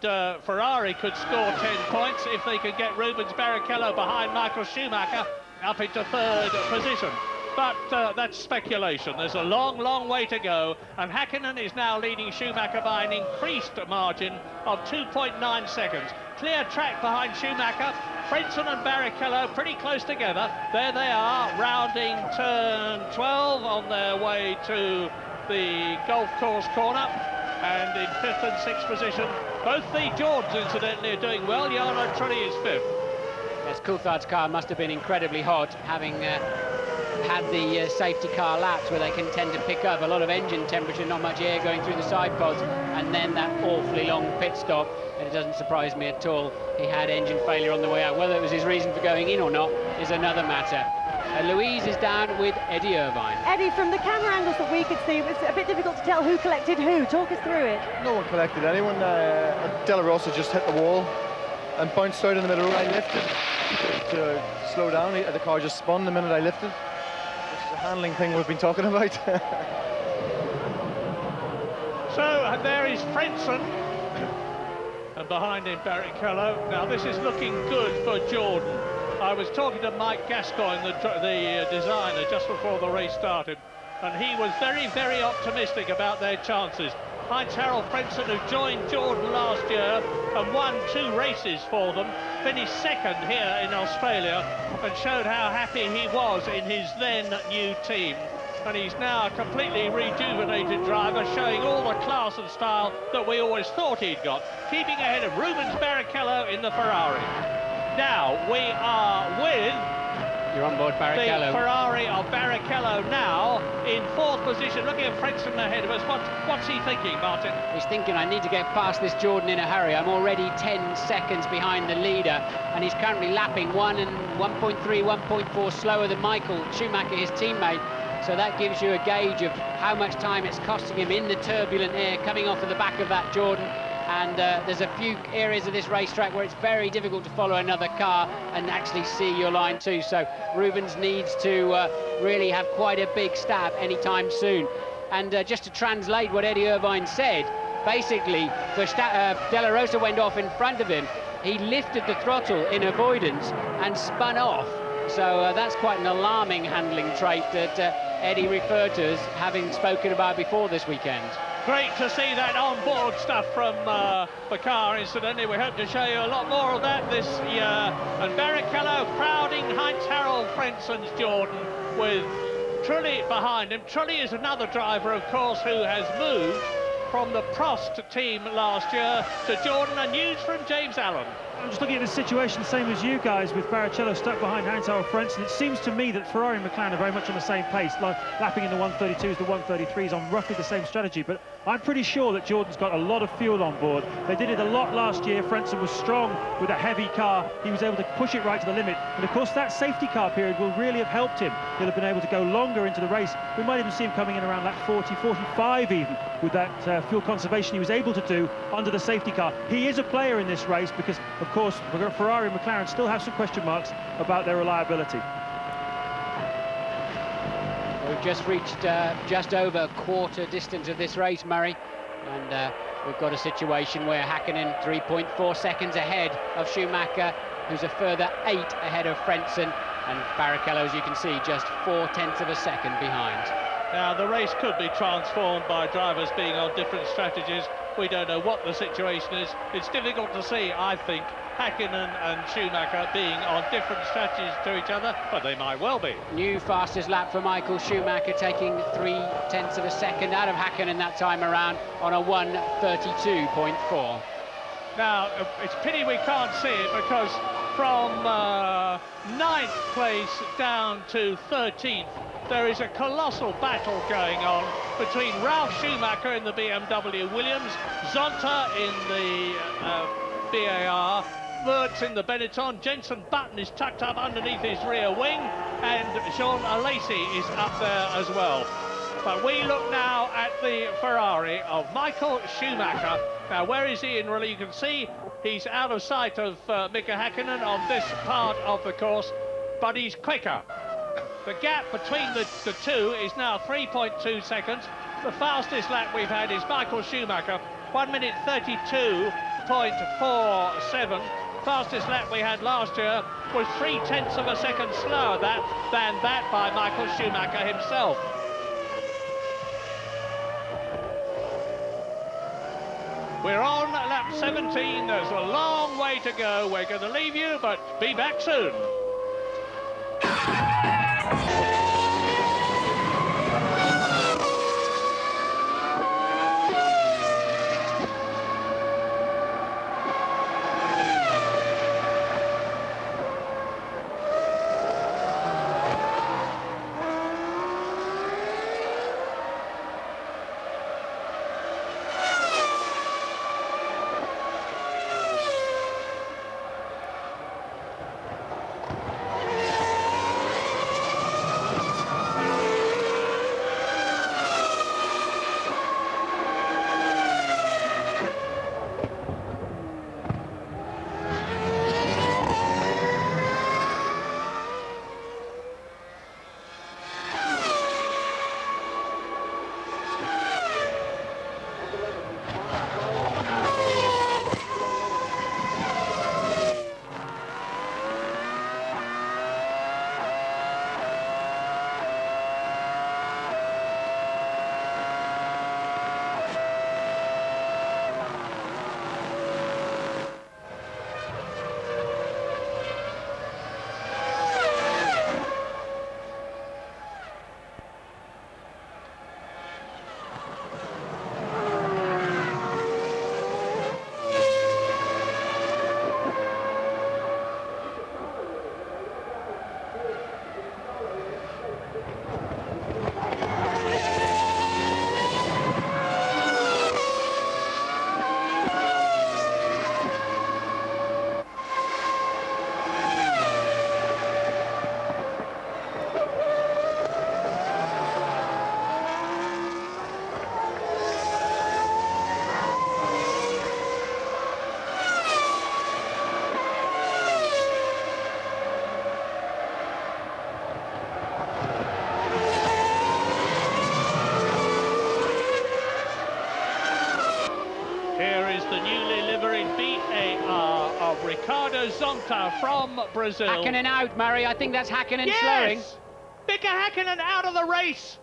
Ferrari could score 10 points if they could get Rubens Barrichello behind Michael Schumacher up into third position. But that's speculation. There's a long, long way to go, and Hakkinen is now leading Schumacher by an increased margin of 2.9 seconds. Clear track behind Schumacher. Frentzen and Barrichello pretty close together. There they are, rounding turn 12 on their way to the golf course corner. And in 5th and 6th position, both the Jordans, incidentally, are doing well. Jarno Trulli is 5th. Yes, Coulthard's car must have been incredibly hot, having had the safety car laps where they can tend to pick up a lot of engine temperature, not much air going through the side pods, and then that awfully long pit stop. And it doesn't surprise me at all. He had engine failure on the way out. Whether it was his reason for going in or not is another matter. Louise is down with Eddie Irvine. Eddie, from the camera angles that we could see, it was a bit difficult to tell who collected who. Talk us through it. No one collected anyone. Della Rosa just hit the wall and bounced out in the middle. I lifted to slow down. The car just spun the minute I lifted. This is a handling thing we've been talking about. So there is Frentzen, and behind him Barrichello. Now this is looking good for Jordan. I was talking to Mike Gascoigne, the designer, just before the race started, and he was very, very optimistic about their chances. Heinz-Harald Frentzen, who joined Jordan last year and won 2 races for them, finished 2nd here in Australia and showed how happy he was in his then new team. And he's now a completely rejuvenated driver, showing all the class and style that we always thought he'd got, keeping ahead of Rubens Barrichello in the Ferrari. Now we are with You're on board Barrichello. The Ferrari of Barrichello now in 4th position, looking at Frentzen ahead of us. What's he thinking, Martin? He's thinking, I need to get past this Jordan in a hurry. I'm already 10 seconds behind the leader, and he's currently lapping 1.3, 1.4 slower than Michael Schumacher, his teammate. So that gives you a gauge of how much time it's costing him in the turbulent air coming off of the back of that Jordan. And there's a few areas of this racetrack where it's very difficult to follow another car and actually see your line too. So Rubens needs to really have quite a big stab anytime soon. And just to translate what Eddie Irvine said, basically, Della Rosa went off in front of him. He lifted the throttle in avoidance and spun off. So that's quite an alarming handling trait that Eddie referred to as having spoken about before this weekend. Great to see that on-board stuff from the car, incidentally. We hope to show you a lot more of that this year. And Barrichello crowding Heinz-Harald Frentzen's Jordan with Trulli behind him. Trulli is another driver, of course, who has moved from the Prost team last year to Jordan, and news from James Allen. I'm just looking at this situation, same as you guys, with Barrichello stuck behind Heinz-Harald Frentzen. It seems to me that Ferrari and McLaren are very much on the same pace, like lapping in the 132s, the 133s, on roughly the same strategy. But I'm pretty sure that Jordan's got a lot of fuel on board. They did it a lot last year. Frentzen was strong with a heavy car. He was able to push it right to the limit. And of course, that safety car period will really have helped him. He'll have been able to go longer into the race. We might even see him coming in around lap 40, 45 even, with that fuel conservation he was able to do under the safety car. He is a player in this race because, of course, Ferrari and McLaren still have some question marks about their reliability. We've just reached just over a quarter distance of this race, Murray, and we've got a situation where Hakkinen 3.4 seconds ahead of Schumacher, who's a further 8 ahead of Frentzen, and Barrichello, as you can see, just 0.4 of a second behind. Now, the race could be transformed by drivers being on different strategies. We don't know what the situation is. It's difficult to see, I think, Häkkinen and Schumacher being on different strategies to each other, but they might well be. New fastest lap for Michael Schumacher, taking 0.3 of a second out of Häkkinen that time around on a 1:32.4. Now, it's a pity we can't see it, because from 9th place down to 13th, there is a colossal battle going on between Ralf Schumacher in the BMW Williams, Zonta in the BAR, Merckx in the Benetton, Jenson Button is tucked up underneath his rear wing, and Jean Alesi is up there as well. But we look now at the Ferrari of Michael Schumacher. Now, where is he in rally? You can see he's out of sight of Mika Häkkinen on this part of the course, but he's quicker. The gap between the two is now 3.2 seconds. The fastest lap we've had is Michael Schumacher, 1:32.47. Fastest lap we had last year was 0.3 of a second slower than that by Michael Schumacher himself. We're on lap 17. There's a long way to go. We're going to leave you, but be back soon. Zonta from Brazil. Häkkinen out, Murray. I think that's Häkkinen slowing. Mika Häkkinen out of the race.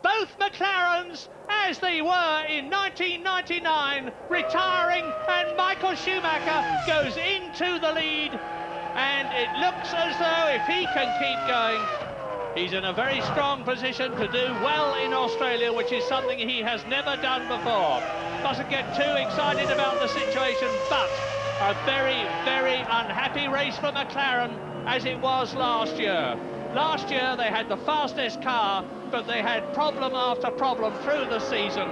Both McLarens, as they were in 1999, retiring, and Michael Schumacher goes into the lead. And it looks as though if he can keep going, he's in a very strong position to do well in Australia, which is something he has never done before. Mustn't get too excited about the situation, but a very, very unhappy race for McLaren, as it was last year. Last year they had the fastest car, but they had problem after problem through the season.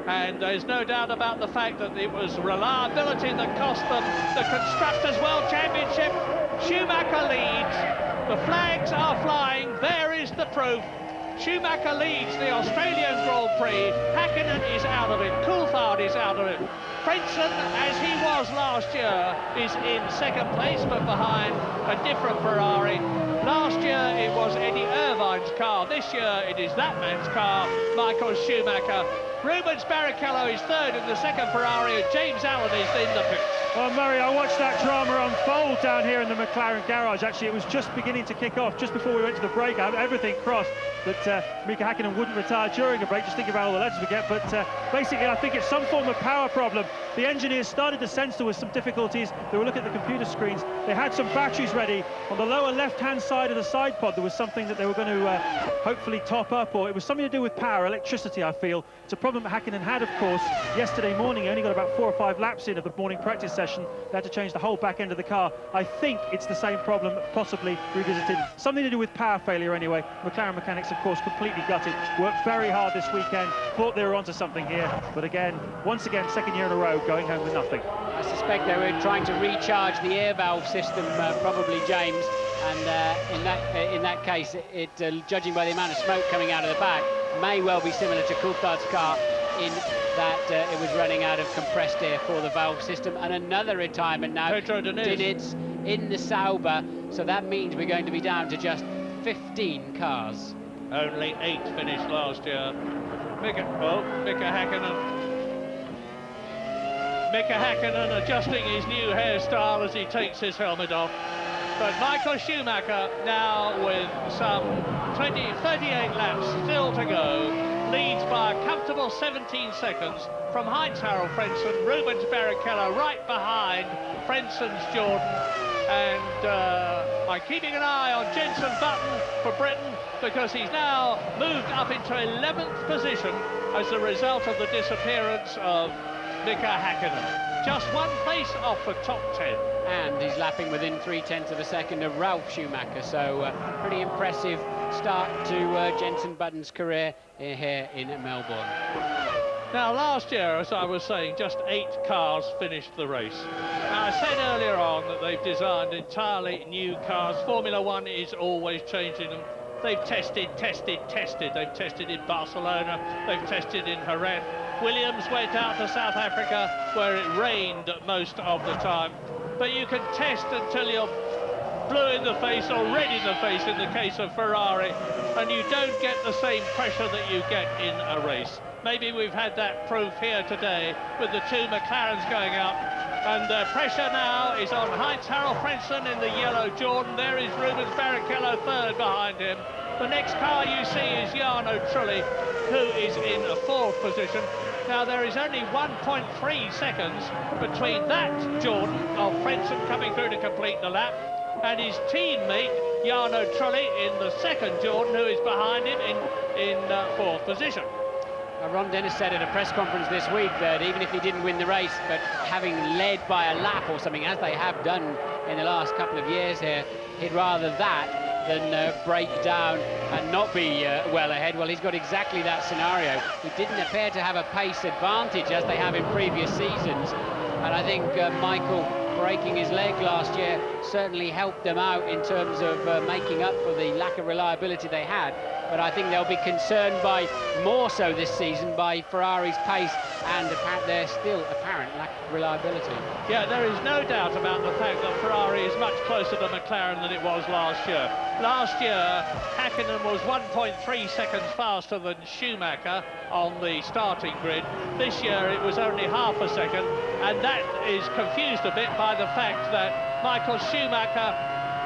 And there's no doubt about the fact that it was reliability that cost them the Constructors' World Championship. Schumacher leads. The flags are flying. There is the proof. Schumacher leads the Australian Grand Prix. Häkkinen is out of it. Coulthard is out of it. Frentzen, as he was last year, is in second place, but behind a different Ferrari. Last year it was Eddie Irvine's car. This year it is that man's car, Michael Schumacher. Rubens Barrichello is third in the second Ferrari, and James Allen is in the pits. Well, Murray, I watched that drama unfold down here in the McLaren garage. Actually, it was just beginning to kick off, just before we went to the break. Everything crossed that Mika Häkkinen wouldn't retire during a break, just thinking about all the letters we get. But basically, I think it's some form of power problem. The engineers started to sense there was some difficulties. They were looking at the computer screens. They had some batteries ready. On the lower left-hand side of the side pod, there was something that they were going to hopefully top up, or it was something to do with power, electricity, I feel. It's a problem that Häkkinen had, of course, yesterday morning. He only got about 4 or 5 laps in of the morning practice session. They had to change the whole back end of the car. I think it's the same problem, possibly revisited. Something to do with power failure anyway. McLaren mechanics, of course, completely gutted. Worked very hard this weekend. Thought they were onto something here. But again, once again, second year in a row, going home with nothing. I suspect they were trying to recharge the air valve system, probably, James. And in that case, judging by the amount of smoke coming out of the back, may well be similar to Coulthard's car in that it was running out of compressed air for the valve system. And another retirement now. Dinitz in the Sauber, so that means we're going to be down to just 15 cars. Only 8 finished last year. Mika Häkkinen adjusting his new hairstyle as he takes his helmet off. But Michael Schumacher now with some 38 laps still to go, leads by a comfortable 17 seconds from Heinz-Harald Frentzen. Rubens Barrichello right behind Frentzen's Jordan, and I'm keeping an eye on Jenson Button for Britain, because he's now moved up into 11th position as a result of the disappearance of Mika Häkkinen. Just 1 place off the top 10. And he's lapping within 0.3 of a second of Ralf Schumacher, so pretty impressive start to Jenson Button's career here in Melbourne. Now, last year, as I was saying, just 8 cars finished the race. Now, I said earlier on that they've designed entirely new cars. Formula One is always changing them. They've tested. They've tested in Barcelona, they've tested in Jerez. Williams went out to South Africa, where it rained most of the time. But you can test until you're blue in the face or red in the face in the case of Ferrari, and you don't get the same pressure that you get in a race. Maybe we've had that proof here today with the 2 McLarens going out, and the pressure now is on Heinz-Harald Frentzen in the yellow Jordan. There is Rubens Barrichello third behind him. The next car you see is Jarno Trulli, who is in a 4th position. Now, there is only 1.3 seconds between that Jordan of Frentzen coming through to complete the lap and his teammate Jarno Trulli in the 2nd Jordan, who is behind him in 4th position. Ron Dennis said at a press conference this week that even if he didn't win the race, but having led by a lap or something, as they have done in the last couple of years here, he'd rather that than break down and not be well ahead. Well, he's got exactly that scenario. He didn't appear to have a pace advantage as they have in previous seasons, and I think Michael breaking his leg last year certainly helped them out in terms of making up for the lack of reliability they had. But I think they'll be concerned by, more so this season, by Ferrari's pace and their still apparent lack of reliability. Yeah, there is no doubt about the fact that Ferrari is much closer to McLaren than it was last year. Last year, Häkkinen was 1.3 seconds faster than Schumacher on the starting grid. This year, it was only half a second, and that is confused a bit by the fact that Michael Schumacher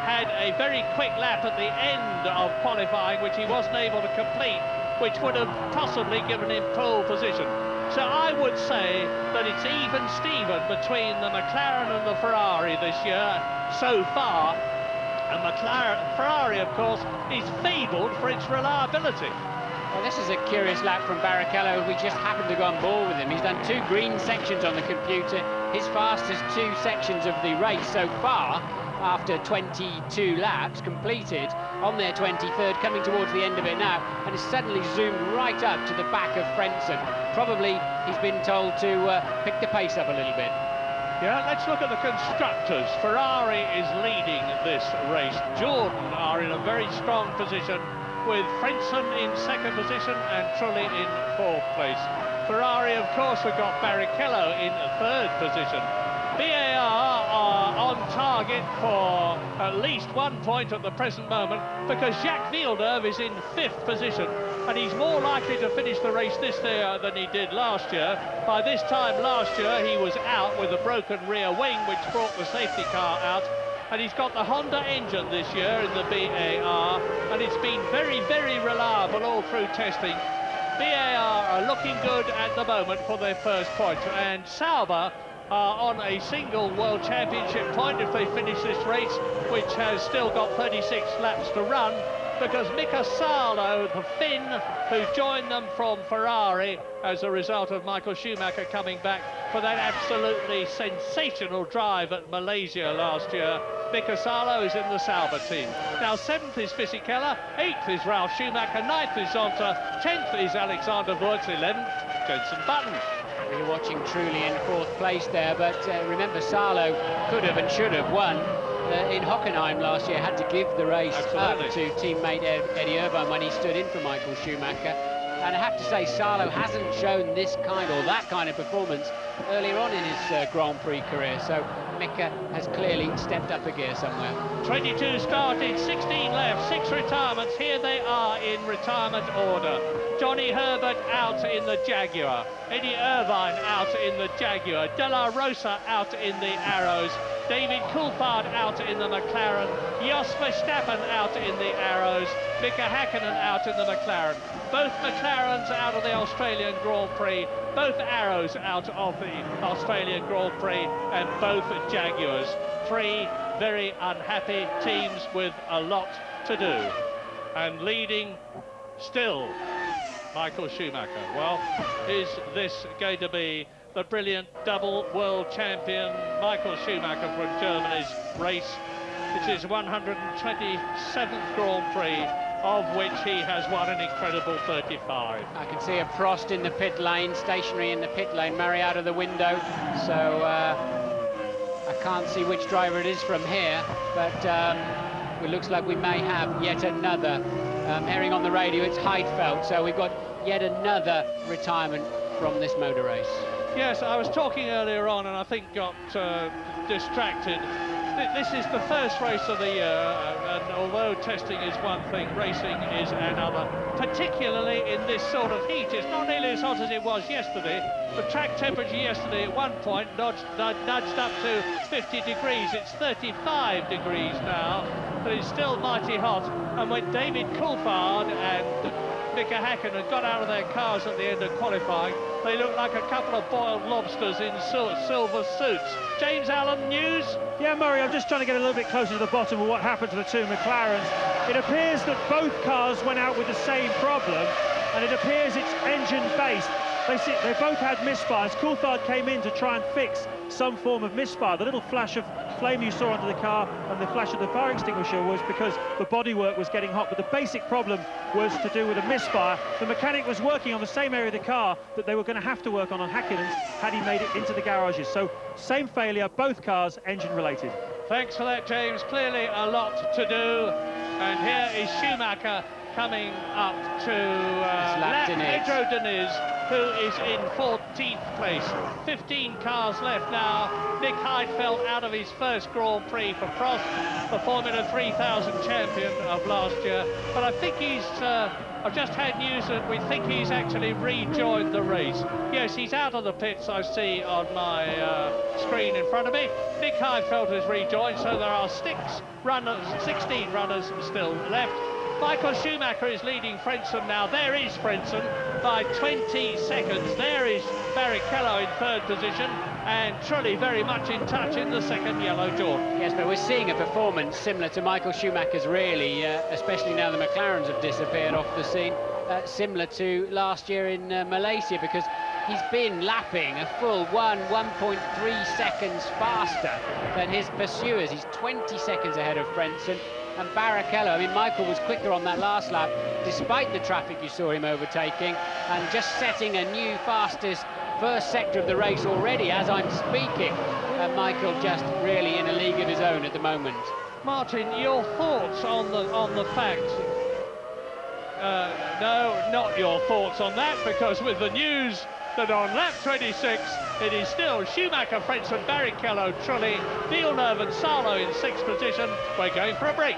had a very quick lap at the end of qualifying, which he wasn't able to complete, which would have possibly given him pole position. So I would say that it's even Steven between the McLaren and the Ferrari this year so far. And Ferrari, of course, is fabled for its reliability. Well, this is a curious lap from Barrichello. We just happened to go on board with him. He's done 2 green sections on the computer, his fastest 2 sections of the race so far, after 22 laps completed on their 23rd, coming towards the end of it now, and has suddenly zoomed right up to the back of Frentzen. Probably he's been told to pick the pace up a little bit. Yeah, let's look at the constructors. Ferrari is leading this race. Jordan are in a very strong position, with Frentzen in 2nd position and Trulli in 4th place. Ferrari, of course, we've got Barrichello in 3rd position. BAR are on on target for at least 1 point at the present moment, because Jacques Villeneuve is in 5th position, and he's more likely to finish the race this year than he did last year. By this time last year, he was out with a broken rear wing, which brought the safety car out. And he's got the Honda engine this year in the BAR, and it's been very, very reliable all through testing. BAR are looking good at the moment for their first point, and Sauber are on a single World Championship point if they finish this race, which has still got 36 laps to run, because Mika Salo, the Finn, who joined them from Ferrari as a result of Michael Schumacher coming back for that absolutely sensational drive at Malaysia last year. Mika Salo is in the Sauber team. Now 7th is Fisichella, 8th is Ralf Schumacher, 9th is Zonta, 10th is Alexander Wurz, 11th Jenson Button. We're watching truly in 4th place there, but remember Salo could have and should have won. In Hockenheim last year, had to give the race up to teammate Eddie Irvine when he stood in for Michael Schumacher. And I have to say, Salo hasn't shown this kind or that kind of performance earlier on in his Grand Prix career. So Mika has clearly stepped up a gear somewhere. 22 started, 16 left, 6 retirements. Here they are in retirement order. Johnny Herbert out in the Jaguar. Eddie Irvine out in the Jaguar. De La Rosa out in the Arrows. David Coulthard out in the McLaren. Jos Verstappen out in the Arrows. Mika Häkkinen out in the McLaren. Both McLarens out of the Australian Grand Prix. Both Arrows out of the Australian Grand Prix. And both Jaguars. 3 very unhappy teams with a lot to do. And leading still Michael Schumacher. Well, is this going to be the brilliant double world champion Michael Schumacher from Germany's race? It's his 127th Grand Prix, of which he has won an incredible 35. I can see a Prost in the pit lane, stationary in the pit lane, Murray out of the window, so I can't see which driver it is from here, but it looks like we may have yet another. Hearing on the radio, it's Heidfeld, so we've got yet another retirement from this motor race. Yes, I was talking earlier on and I think got distracted. This is the first race of the year, and although testing is one thing, racing is another, particularly in this sort of heat. It's not nearly as hot as it was yesterday. The track temperature yesterday at one point nudged up to 50 degrees. It's 35 degrees now, but it's still mighty hot. And when David Coulthard and Mika Häkkinen got out of their cars at the end of qualifying, they looked like a couple of boiled lobsters in silver suits. James Allen, news? Yeah, Murray, I'm just trying to get a little bit closer to the bottom of what happened to the 2 McLarens. It appears that both cars went out with the same problem, and it appears it's engine-based. They both had misfires. Coulthard came in to try and fix some form of misfire. The little flash of flame you saw under the car and the flash of the fire extinguisher was because the bodywork was getting hot, but the basic problem was to do with a misfire. The mechanic was working on the same area of the car that they were going to have to work on Häkkinen's had he made it into the garages. So same failure, both cars engine related. Thanks for that, James. Clearly a lot to do. And here is Schumacher coming up to Pedro Diniz, who is in 14th place. 15 cars left now. Nick Heidfeld out of his first Grand Prix for Prost, the Formula 3000 champion of last year. But I think he's, I've just had news that we think he's actually rejoined the race. Yes, he's out of the pits, I see on my screen in front of me. Nick Heidfeld has rejoined, so there are 16 runners still left. Michael Schumacher is leading Frentzen now. There is Frentzen by 20 seconds. There is Barrichello in 3rd position, and Trulli very much in touch in the 2nd yellow Jordan. Yes, but we're seeing a performance similar to Michael Schumacher's, really, especially now the McLarens have disappeared off the scene, similar to last year in Malaysia, because he's been lapping a full 1.3 seconds faster than his pursuers. He's 20 seconds ahead of Frentzen. And Barrichello, I mean, Michael was quicker on that last lap, despite the traffic you saw him overtaking, and just setting a new fastest first sector of the race already as I'm speaking. And Michael just really in a league of his own at the moment. Martin, your thoughts on the fact? No, not your thoughts on that, because with the news that on lap 26, it is still Schumacher, Frentzen, Barrichello, Trulli, Villeneuve and Salo in 6th position. We're going for a break.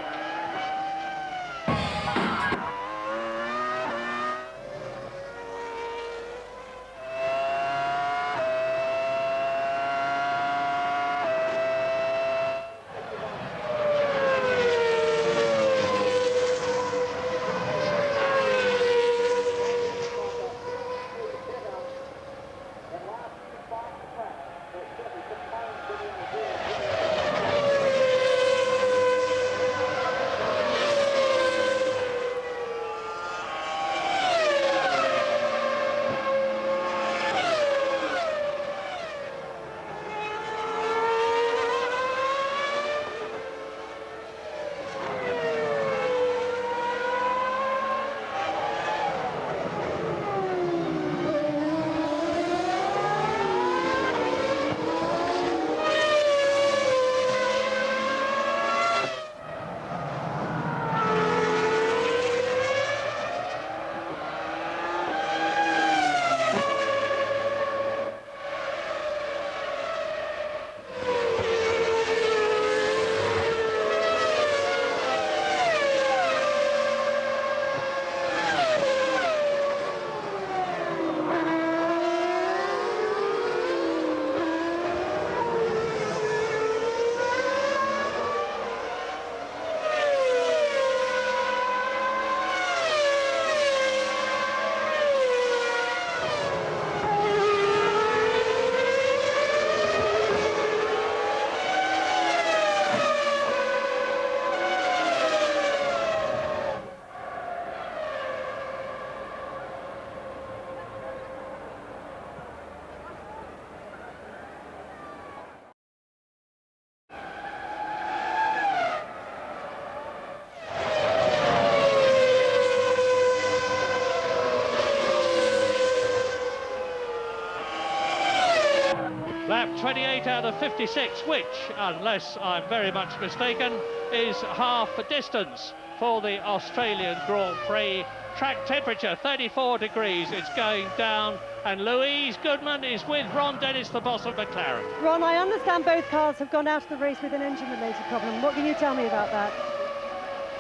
Lap 28 out of 56, which, unless I'm very much mistaken, is half distance for the Australian Grand Prix. Track temperature 34 degrees, it's going down, and Louise Goodman is with Ron Dennis, the boss of McLaren. Ron, I understand both cars have gone out of the race with an engine-related problem. What can you tell me about that?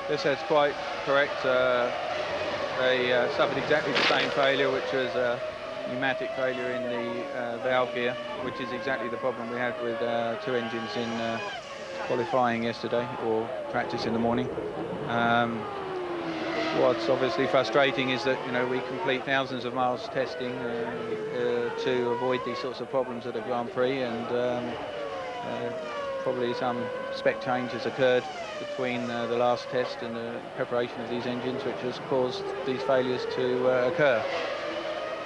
Yes, that's quite correct. They suffered exactly the same failure, which was pneumatic failure in the valve gear, which is exactly the problem we had with two engines in qualifying yesterday, or practice in the morning. What's obviously frustrating is that, you know, we complete thousands of miles testing to avoid these sorts of problems at a Grand Prix, and probably some spec change has occurred between the last test and the preparation of these engines, which has caused these failures to occur.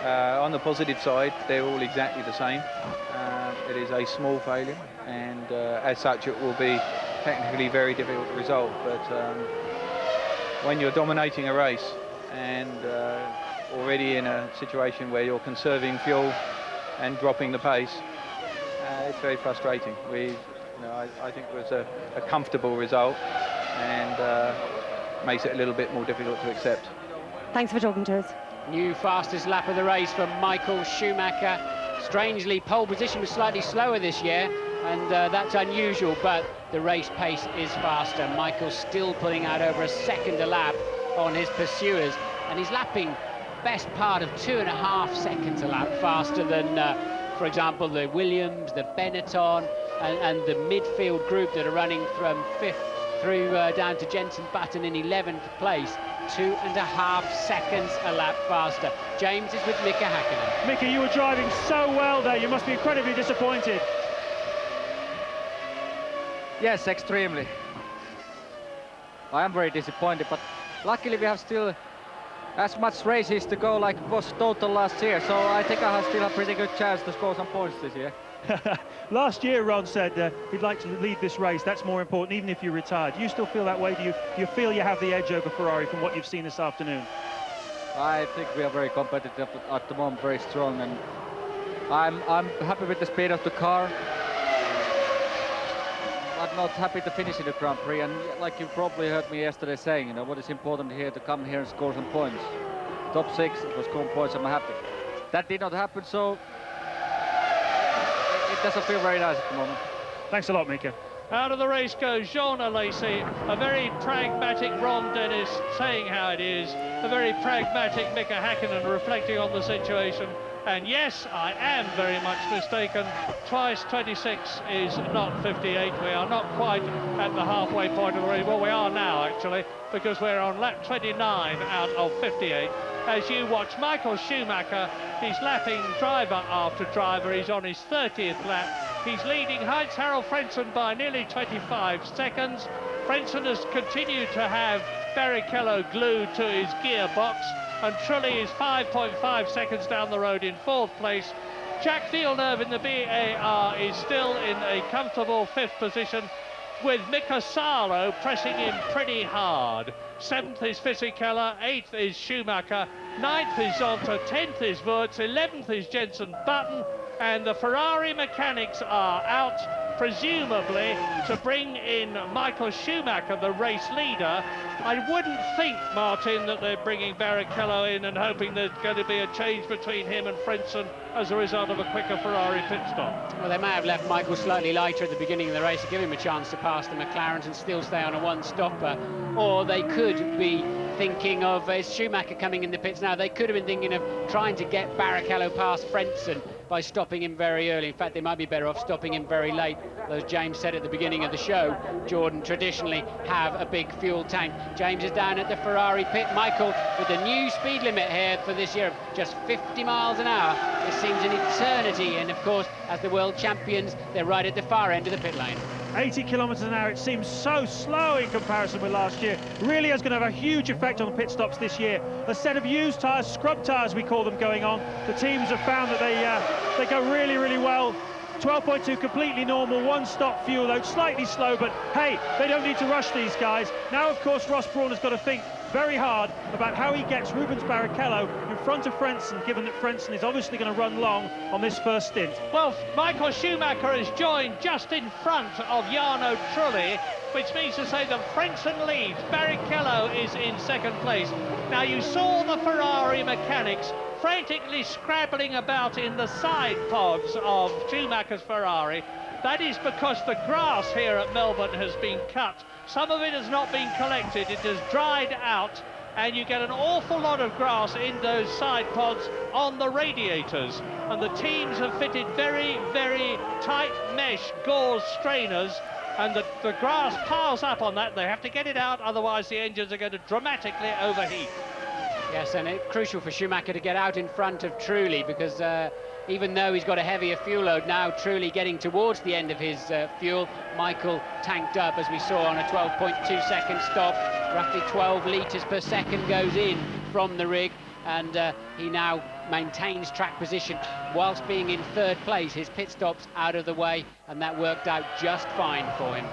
On the positive side, they're all exactly the same. It is a small failure, and as such it will be technically very difficult to resolve, but when you're dominating a race and already in a situation where you're conserving fuel and dropping the pace, it's very frustrating. I think it was a comfortable result, and makes it a little bit more difficult to accept. Thanks for talking to us. New fastest lap of the race from Michael Schumacher. Strangely, pole position was slightly slower this year, and that's unusual, but the race pace is faster. Michael's still pulling out over a second a lap on his pursuers, and he's lapping best part of 2.5 seconds a lap faster than, for example, the Williams, the Benetton, and the midfield group that are running from 5th through down to Jenson Button in 11th place. 2.5 seconds a lap faster. James is with Mika Hakkinen. Mika, you were driving so well there. You must be incredibly disappointed. Yes, extremely. I am very disappointed, but luckily we have still as much races to go like it was total last year, so I think I still have a pretty good chance to score some points this year. Last year, Ron said he'd like to lead this race. That's more important, even if you're retired. Do you still feel that way? Do you feel you have the edge over Ferrari from what you've seen this afternoon? I think we are very competitive at the moment, very strong, and I'm happy with the speed of the car. I'm not happy to finish in the Grand Prix, and like you probably heard me yesterday saying, you know, what is important here to come here and score some points. Top 6 for scoring points, I'm happy. that did not happen, so it doesn't feel very nice at the moment. Thanks a lot, Mika. Out of the race goes Jean Alesi, a very pragmatic Ron Dennis saying how it is, a very pragmatic Mika Häkkinen reflecting on the situation. And yes, I am very much mistaken. Twice 26 is not 58. We are not quite at the halfway point of the race. Well, we are now, actually, because we're on lap 29 out of 58. As you watch Michael Schumacher, he's lapping driver after driver. He's on his 30th lap. He's leading Heinz-Harald Frentzen by nearly 25 seconds. Frentzen has continued to have Barrichello glued to his gearbox, and Trulli is 5.5 seconds down the road in 4th place. Jacques Villeneuve in the BAR is still in a comfortable 5th position, with Mika Salo pressing him pretty hard. 7th is Fisichella, 8th is Schumacher, 9th is Zonta, 10th is Wurz, 11th is Jenson Button, and the Ferrari mechanics are out, presumably to bring in Michael Schumacher, the race leader. I wouldn't think, Martin, that they're bringing Barrichello in and hoping there's going to be a change between him and Frentzen as a result of a quicker Ferrari pit stop. Well, they may have left Michael slightly lighter at the beginning of the race to give him a chance to pass the McLarens and still stay on a one-stopper. Or they could be thinking of Schumacher coming in the pits now. They could have been thinking of trying to get Barrichello past Frentzen by stopping him very early. In fact, they might be better off stopping him very late. As James said at the beginning of the show, Jordan traditionally have a big fuel tank. James is down at the Ferrari pit. Michael, with the new speed limit here for this year, just 50 miles an hour. It seems an eternity, and of course, as the world champions, they're right at the far end of the pit lane. 80 kilometres an hour, it seems so slow in comparison with last year. Really is going to have a huge effect on the pit stops this year. A set of used tyres, scrub tyres we call them, going on. The teams have found that they go really, really well. 12.2 completely normal, one-stop fuel load, slightly slow, but hey, they don't need to rush these guys. Now, of course, Ross Brawn has got to think very hard about how he gets Rubens Barrichello in front of Frentzen, given that Frentzen is obviously going to run long on this first stint. Well, Michael Schumacher is joined just in front of Jarno Trulli, which means to say that Frentzen leads. Barrichello is in 2nd place. Now, you saw the Ferrari mechanics frantically scrabbling about in the side pods of Schumacher's Ferrari. That is because the grass here at Melbourne has been cut. Some of it has not been collected. It has dried out, and you get an awful lot of grass in those side pods on the radiators. And the teams have fitted very, very tight mesh gauze strainers, and the grass piles up on that. They have to get it out, otherwise the engines are going to dramatically overheat. Yes, and it's crucial for Schumacher to get out in front of Trulli, because even though he's got a heavier fuel load now, Trulli getting towards the end of his fuel, Michael tanked up, as we saw, on a 12.2 second stop. Roughly 12 litres per second goes in from the rig, and he now maintains track position whilst being in 3rd place. His pit stops out of the way, and that worked out just fine for him.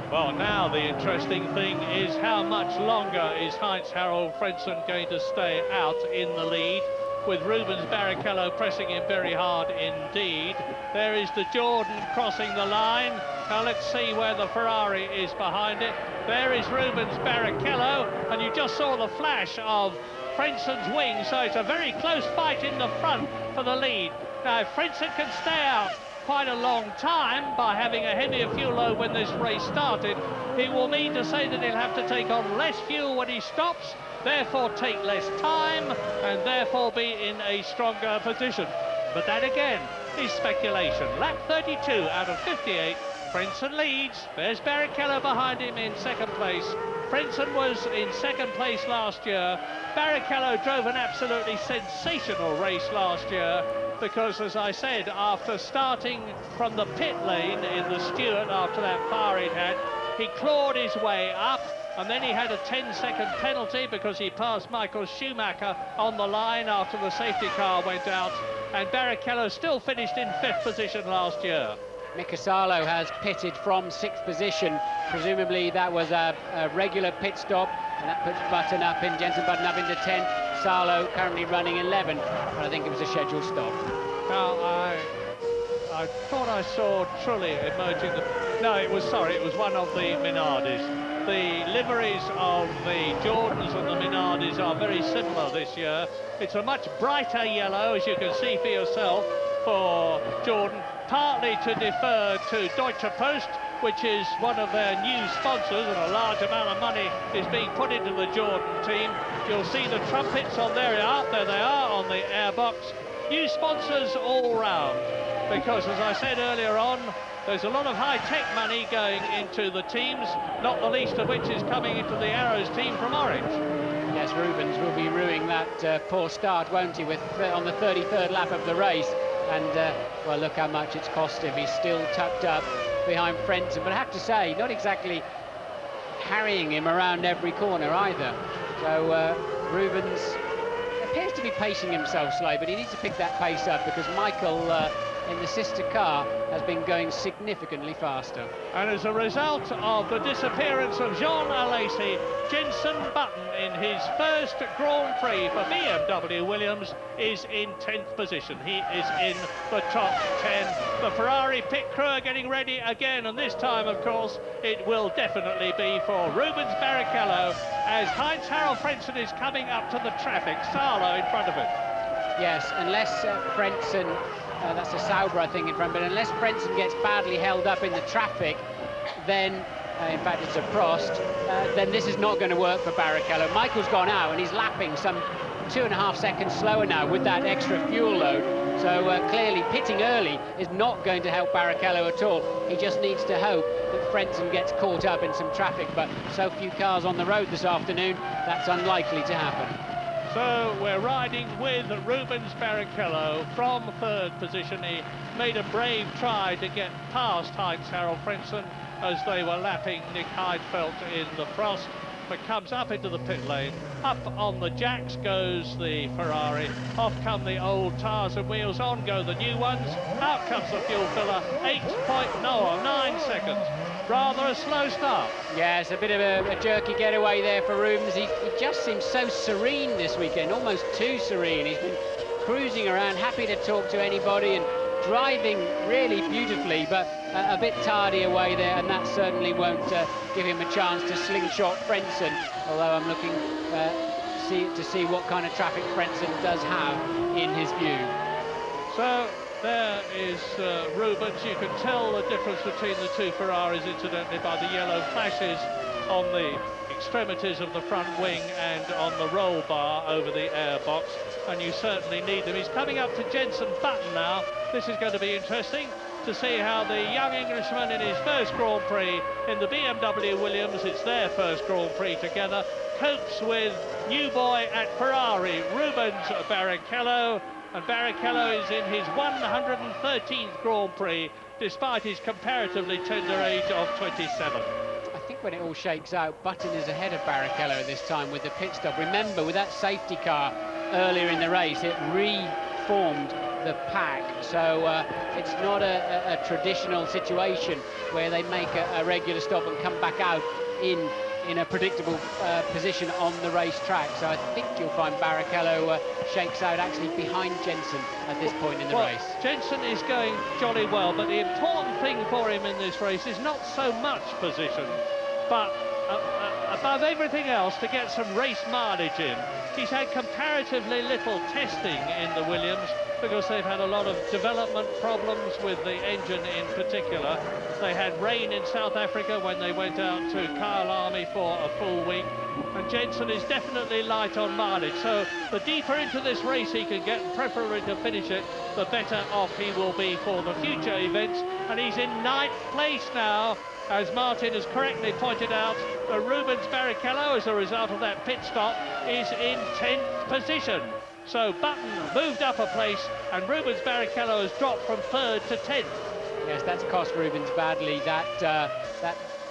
Well, now the interesting thing is how much longer is Heinz-Harald Frentzen going to stay out in the lead, with Rubens Barrichello pressing him very hard indeed. There is the Jordan crossing the line. Now let's see where the Ferrari is behind it. There is Rubens Barrichello, and you just saw the flash of Frentzen's wing, so it's a very close fight in the front for the lead. Now, if Frentzen can stay out quite a long time by having a heavier fuel load when this race started, he will mean to say that he'll have to take on less fuel when he stops, therefore take less time, and therefore be in a stronger position. But that again is speculation. Lap 32 out of 58, Frentzen leads. There's Barrichello behind him in 2nd place. Frentzen was in 2nd place last year. Barrichello drove an absolutely sensational race last year, because, as I said, after starting from the pit lane in the Stewart after that fire he'd had, he clawed his way up, and then he had a 10-second penalty because he passed Michael Schumacher on the line after the safety car went out, and Barrichello still finished in 5th position last year. Mika Salo has pitted from 6th position. Presumably that was a regular pit stop, and that puts Button up in, Jenson Button up into 10th. Salo currently running 11th, but I think it was a scheduled stop. Now, I thought I saw Trulli emerging. No, it was one of the Minardis. The liveries of the Jordans and the Minardis are very similar this year. It's a much brighter yellow, as you can see for yourself, for Jordan, partly to defer to Deutsche Post, which is one of their new sponsors, and a large amount of money is being put into the Jordan team. You'll see the trumpets on there they are on the airbox. New sponsors all round, because as I said earlier on, there's a lot of high-tech money going into the teams, not the least of which is coming into the Arrows team from Orange. Yes, Rubens will be ruining that poor start, won't he, on the 33rd lap of the race. And, well, look how much it's cost him. He's still tucked up behind Frentzen, but I have to say, not exactly carrying him around every corner either. So Rubens appears to be pacing himself slow, but he needs to pick that pace up, because Michael in the sister car has been going significantly faster. And as a result of the disappearance of Jean Alesi, Jenson Button in his first Grand Prix for BMW Williams is in 10th position. He is in the top 10. The Ferrari pit crew are getting ready again, and this time, of course, it will definitely be for Rubens Barrichello, as Heinz-Harald Frentzen is coming up to the traffic. Salo in front of him. Yes, unless Frentzen, that's a Sauber, I think, in front, but unless Frentzen gets badly held up in the traffic, then, in fact, it's a Prost, then this is not going to work for Barrichello. Michael's gone out, and he's lapping some 2.5 seconds slower now with that extra fuel load. So clearly, pitting early is not going to help Barrichello at all. He just needs to hope that Frentzen gets caught up in some traffic, but so few cars on the road this afternoon, that's unlikely to happen. So we're riding with Rubens Barrichello from 3rd position. He made a brave try to get past Heinz-Harald Frentzen as they were lapping Nick Heidfeld in the frost, but comes up into the pit lane. Up on the jacks goes the Ferrari. Off come the old tyres and wheels, on go the new ones. Out comes the fuel filler, 9 seconds. Rather a slow start. Yes, a bit of a jerky getaway there for Rubens. He just seems so serene this weekend, almost too serene. He's been cruising around, happy to talk to anybody and driving really beautifully, but a bit tardy away there, and that certainly won't give him a chance to slingshot Frentzen, although I'm looking to see what kind of traffic Frentzen does have in his view. So there is Rubens. You can tell the difference between the two Ferraris, incidentally, by the yellow flashes on the extremities of the front wing and on the roll bar over the airbox, and you certainly need them. He's coming up to Jenson Button now. This is going to be interesting to see how the young Englishman in his first Grand Prix in the BMW Williams, it's their first Grand Prix together, copes with new boy at Ferrari, Rubens Barrichello. And Barrichello is in his 113th Grand Prix, despite his comparatively tender age of 27. I think when it all shakes out, Button is ahead of Barrichello this time with the pit stop. Remember, with that safety car earlier in the race, it reformed the pack. So it's not a traditional situation where they make a regular stop and come back out in a predictable position on the racetrack. So I think you'll find Barrichello shakes out actually behind Jenson at this point in the race. Jenson is going jolly well, but the important thing for him in this race is not so much position, but above everything else, to get some race mileage in. He's had comparatively little testing in the Williams because they've had a lot of development problems with the engine in particular. They had rain in South Africa when they went out to Kyalami for a full week, and Jenson is definitely light on mileage. So the deeper into this race he can get, preferably to finish it, the better off he will be for the future events. And he's in 9th place now, as Martin has correctly pointed out. Rubens Barrichello, as a result of that pit stop, is in 10th position. So Button moved up a place, and Rubens Barrichello has dropped from 3rd to 10th. Yes, that's cost Rubens badly. That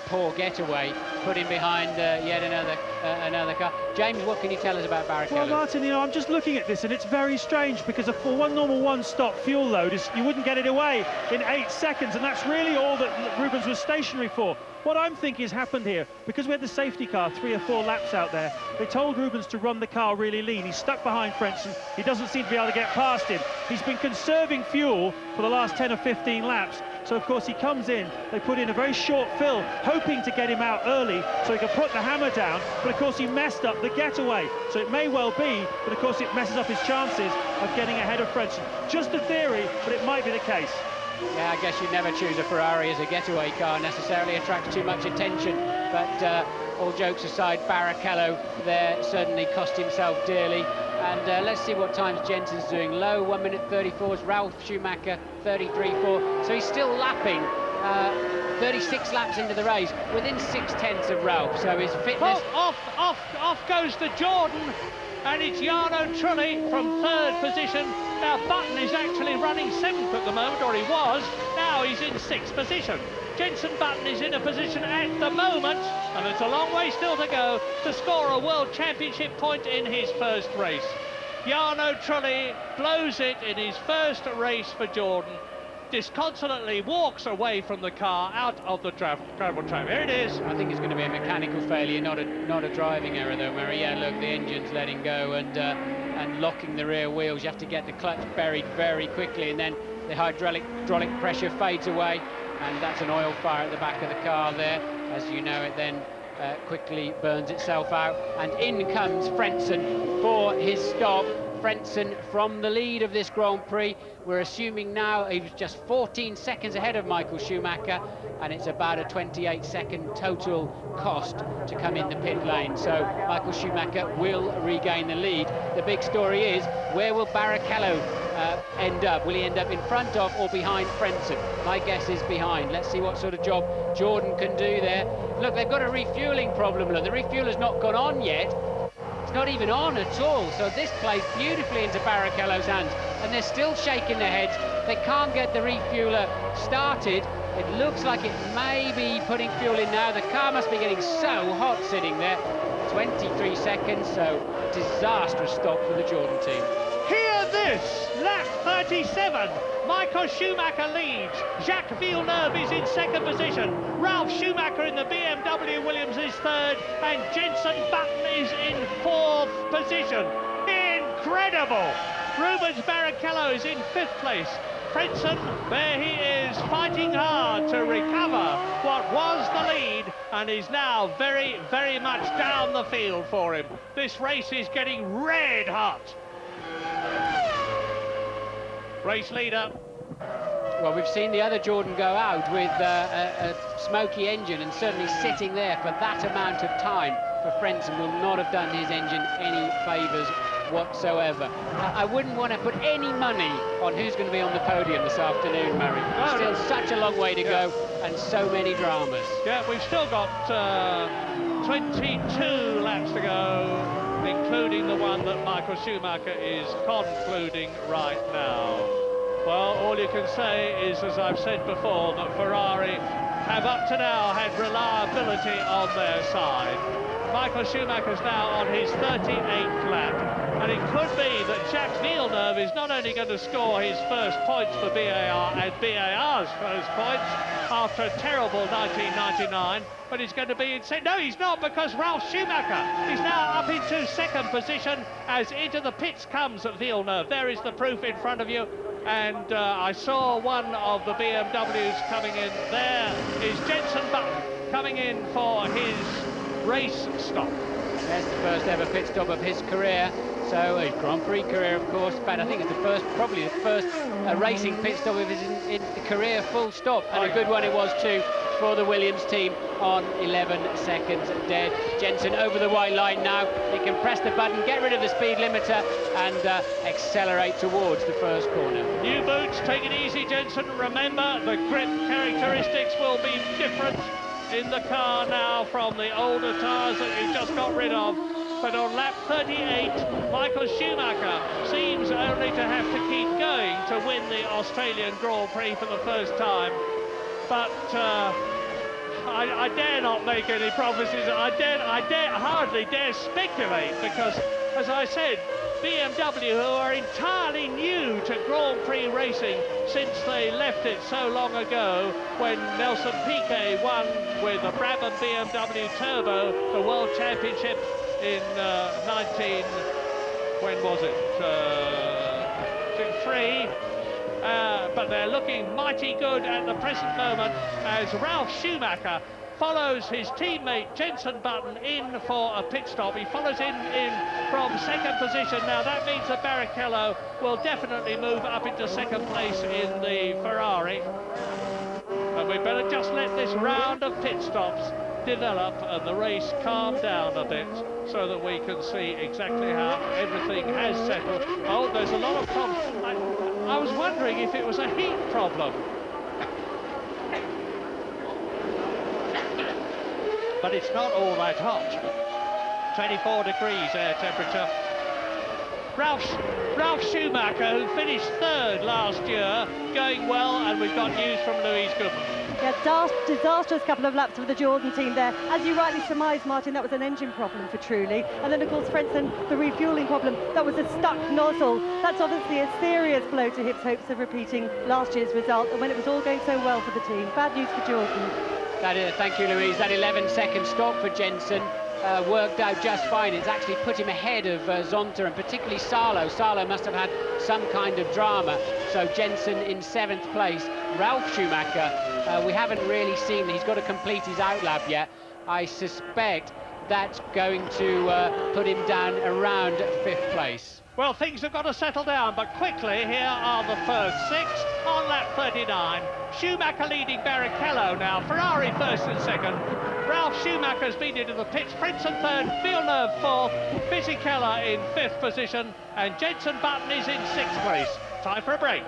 poor getaway put him behind yet another another car. James, what can you tell us about Barrichello? Well, Martin, you know, I'm just looking at this, and it's very strange because for one normal one-stop fuel load, you wouldn't get it away in 8 seconds, and that's really all that Rubens was stationary for. What I'm thinking has happened here, because we had the safety car 3 or 4 laps out there, they told Rubens to run the car really lean. He's stuck behind Frentzen. He doesn't seem to be able to get past him. He's been conserving fuel for the last 10 or 15 laps. So, of course, he comes in. They put in a very short fill, hoping to get him out early so he could put the hammer down. But, of course, he messed up the getaway. So it may well be, but, of course, it messes up his chances of getting ahead of Frentzen. Just a theory, but it might be the case. Yeah, I guess you'd never choose a Ferrari as a getaway car, necessarily attracts too much attention. But all jokes aside, Barrichello there certainly cost himself dearly. And let's see what times Jensen's doing. Low, 1 minute 34s. Ralf Schumacher, 33.4. So he's still lapping, 36 laps into the race, within 6/10 of Ralf. So his fitness... Oh, off goes the Jordan. And it's Jarno Trulli from 3rd position. Now Button is actually running 7th at the moment, or he was. Now he's in 6th position. Jenson Button is in a position at the moment, and it's a long way still to go, to score a World Championship point in his first race. Jarno Trulli blows it in his first race for Jordan. Disconsolately walks away from the car out of the gravel track. Here it is. I think it's going to be a mechanical failure, not a driving error though, Murray. Yeah, look, the engine's letting go and locking the rear wheels. You have to get the clutch buried very quickly, and then the hydraulic pressure fades away, and that's an oil fire at the back of the car there. As you know, it then quickly burns itself out, and in comes Frentzen for his stop. Frentzen from the lead of this Grand Prix. We're assuming now he was just 14 seconds ahead of Michael Schumacher, and it's about a 28-second total cost to come in the pit lane. So Michael Schumacher will regain the lead. The big story is, where will Barrichello end up? Will he end up in front of or behind Frentzen? My guess is behind. Let's see what sort of job Jordan can do there. Look, they've got a refueling problem. Look, the refueler's not gone on yet. It's not even on at all, so this plays beautifully into Barrichello's hands, and they're still shaking their heads. They can't get the refueler started. It looks like it may be putting fuel in now. The car must be getting so hot sitting there. 23 seconds, so disastrous stop for the Jordan team. Hear this! Lap 37. Michael Schumacher leads. Jacques Villeneuve is in 2nd position. Ralf Schumacher in the BMW Williams is 3rd, and Jenson Button is in 4th position. Incredible! Rubens Barrichello is in 5th place. Frentzen, there he is, fighting hard to recover what was the lead, and is now very, very much down the field for him. This race is getting red hot. Race leader. Well, we've seen the other Jordan go out with a smoky engine, and certainly sitting there for that amount of time for Frentzen will not have done his engine any favours whatsoever. I wouldn't want to put any money on who's going to be on the podium this afternoon, Murray. Still such a long way to go, and so many dramas. Yeah, we've still got 22 laps to go, including the one that Michael Schumacher is concluding right now. Well, all you can say is, as I've said before, that Ferrari have up to now had reliability on their side. Michael Schumacher's now on his 38th lap, and it could be that Jacques Villeneuve is not only going to score his first points for BAR and BAR's first points after a terrible 1999, but he's going to be in second. No, he's not, because Ralf Schumacher is now up into 2nd position as into the pits comes Villeneuve. There is the proof in front of you. And I saw one of the BMWs coming in. There is Jenson Button coming in for his race stop. There's the first ever pit stop of his career. So his Grand Prix career, of course, but I think it's the first, probably the first racing pit stop of his in career, full stop. And a good one it was too for the Williams team on 11 seconds dead. Jenson over the white line now. He can press the button, get rid of the speed limiter, and accelerate towards the first corner. New boots, take it easy, Jenson. Remember, the grip characteristics will be different in the car now from the older tyres that you just got rid of. But on lap 38, Michael Schumacher seems only to have to keep going to win the Australian Grand Prix for the first time. But I dare not make any prophecies. I hardly dare speculate, because, as I said, BMW, who are entirely new to Grand Prix racing since they left it so long ago when Nelson Piquet won with a Brabham BMW Turbo the World Championship in when was it? 3. But they're looking mighty good at the present moment as Ralf Schumacher follows his teammate Jenson Button in for a pit stop. He follows in from second position. Now that means that Barrichello will definitely move up into second place in the Ferrari. And we better just let this round of pit stops develop and the race calm down a bit so that we can see exactly how everything has settled. Oh, there's a lot of problems. I was wondering if it was a heat problem. But it's not all that hot. 24 degrees air temperature. Ralf Schumacher, who finished third last year, going well, and we've got news from Louise Goodman. Yeah, disastrous couple of laps for the Jordan team there. As you rightly surmised, Martin, that was an engine problem for Trulli. And then, of course, Frentzen, the refuelling problem, that was a stuck nozzle. That's obviously a serious blow to Hip's hopes of repeating last year's result, and when it was all going so well for the team. Bad news for Jordan. Thank you, Louise. That 11-second stop for Jenson worked out just fine. It's actually put him ahead of Zonta, and particularly Salo. Salo must have had some kind of drama. So Jenson in 7th place. Ralf Schumacher, we haven't really seen. He's got to complete his outlap yet. I suspect that's going to put him down around 5th place. Well, things have got to settle down, but quickly, here are the first 6 on lap 39. Schumacher leading Barrichello now. Ferrari first and second. Ralf Schumacher's been into the pits. Frentzen third, Villeneuve fourth, Fisichella in 5th position, and Jenson Button is in 6th place. Time for a break.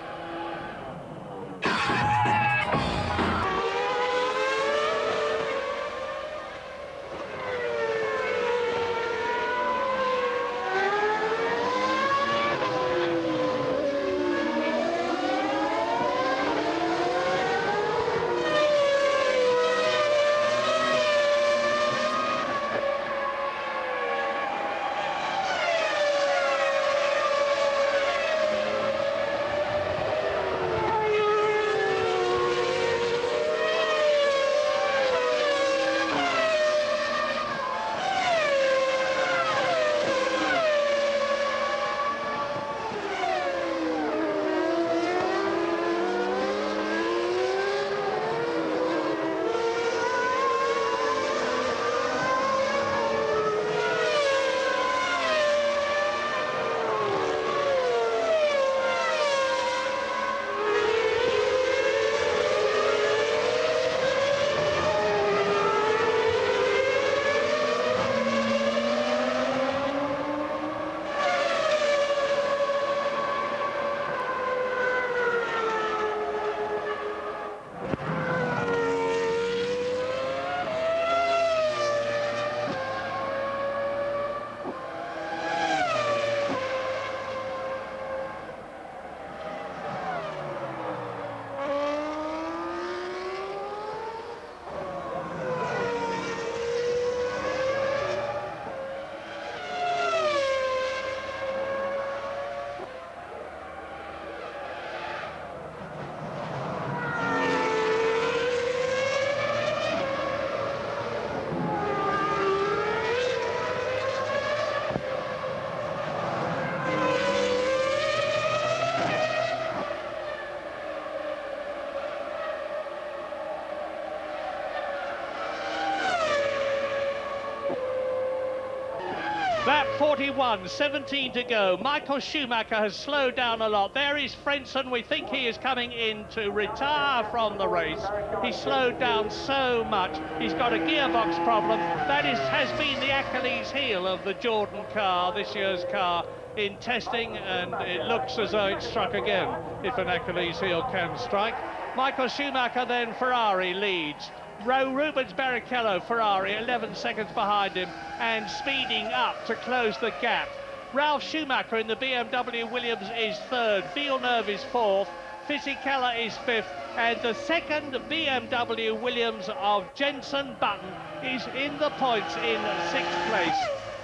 Lap 41, 17 to go. Michael Schumacher has slowed down a lot. There is Frentzen. We think he is coming in to retire from the race. He slowed down so much. He's got a gearbox problem. That has been the Achilles heel of the Jordan car, this year's car, in testing, and it looks as though it struck again, if an Achilles heel can strike. Michael Schumacher, then Ferrari leads. Rubens Barrichello, Ferrari, 11 seconds behind him and speeding up to close the gap. Ralf Schumacher in the BMW Williams is third. Villeneuve is fourth. Fisichella is fifth. And the second BMW Williams of Jenson Button is in the points in 6th place.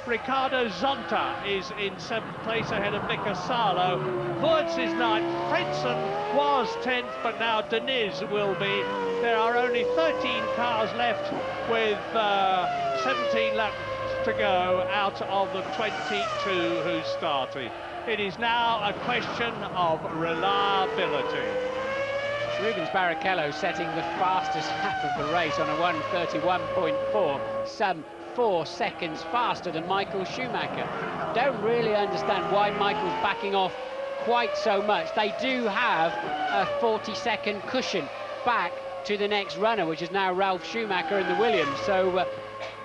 Ricardo Zonta is in 7th place ahead of Mika Salo. Wurtz is 9th. Frentzen was 10th, but now Deniz will be. There are only 13 cars left with 17 laps to go out of the 22 who started. It is now a question of reliability. Rubens Barrichello setting the fastest lap of the race on a 1:31.4, some 4 seconds faster than Michael Schumacher. Don't really understand why Michael's backing off quite so much. They do have a 40-second cushion back to the next runner, which is now Ralf Schumacher in the Williams. So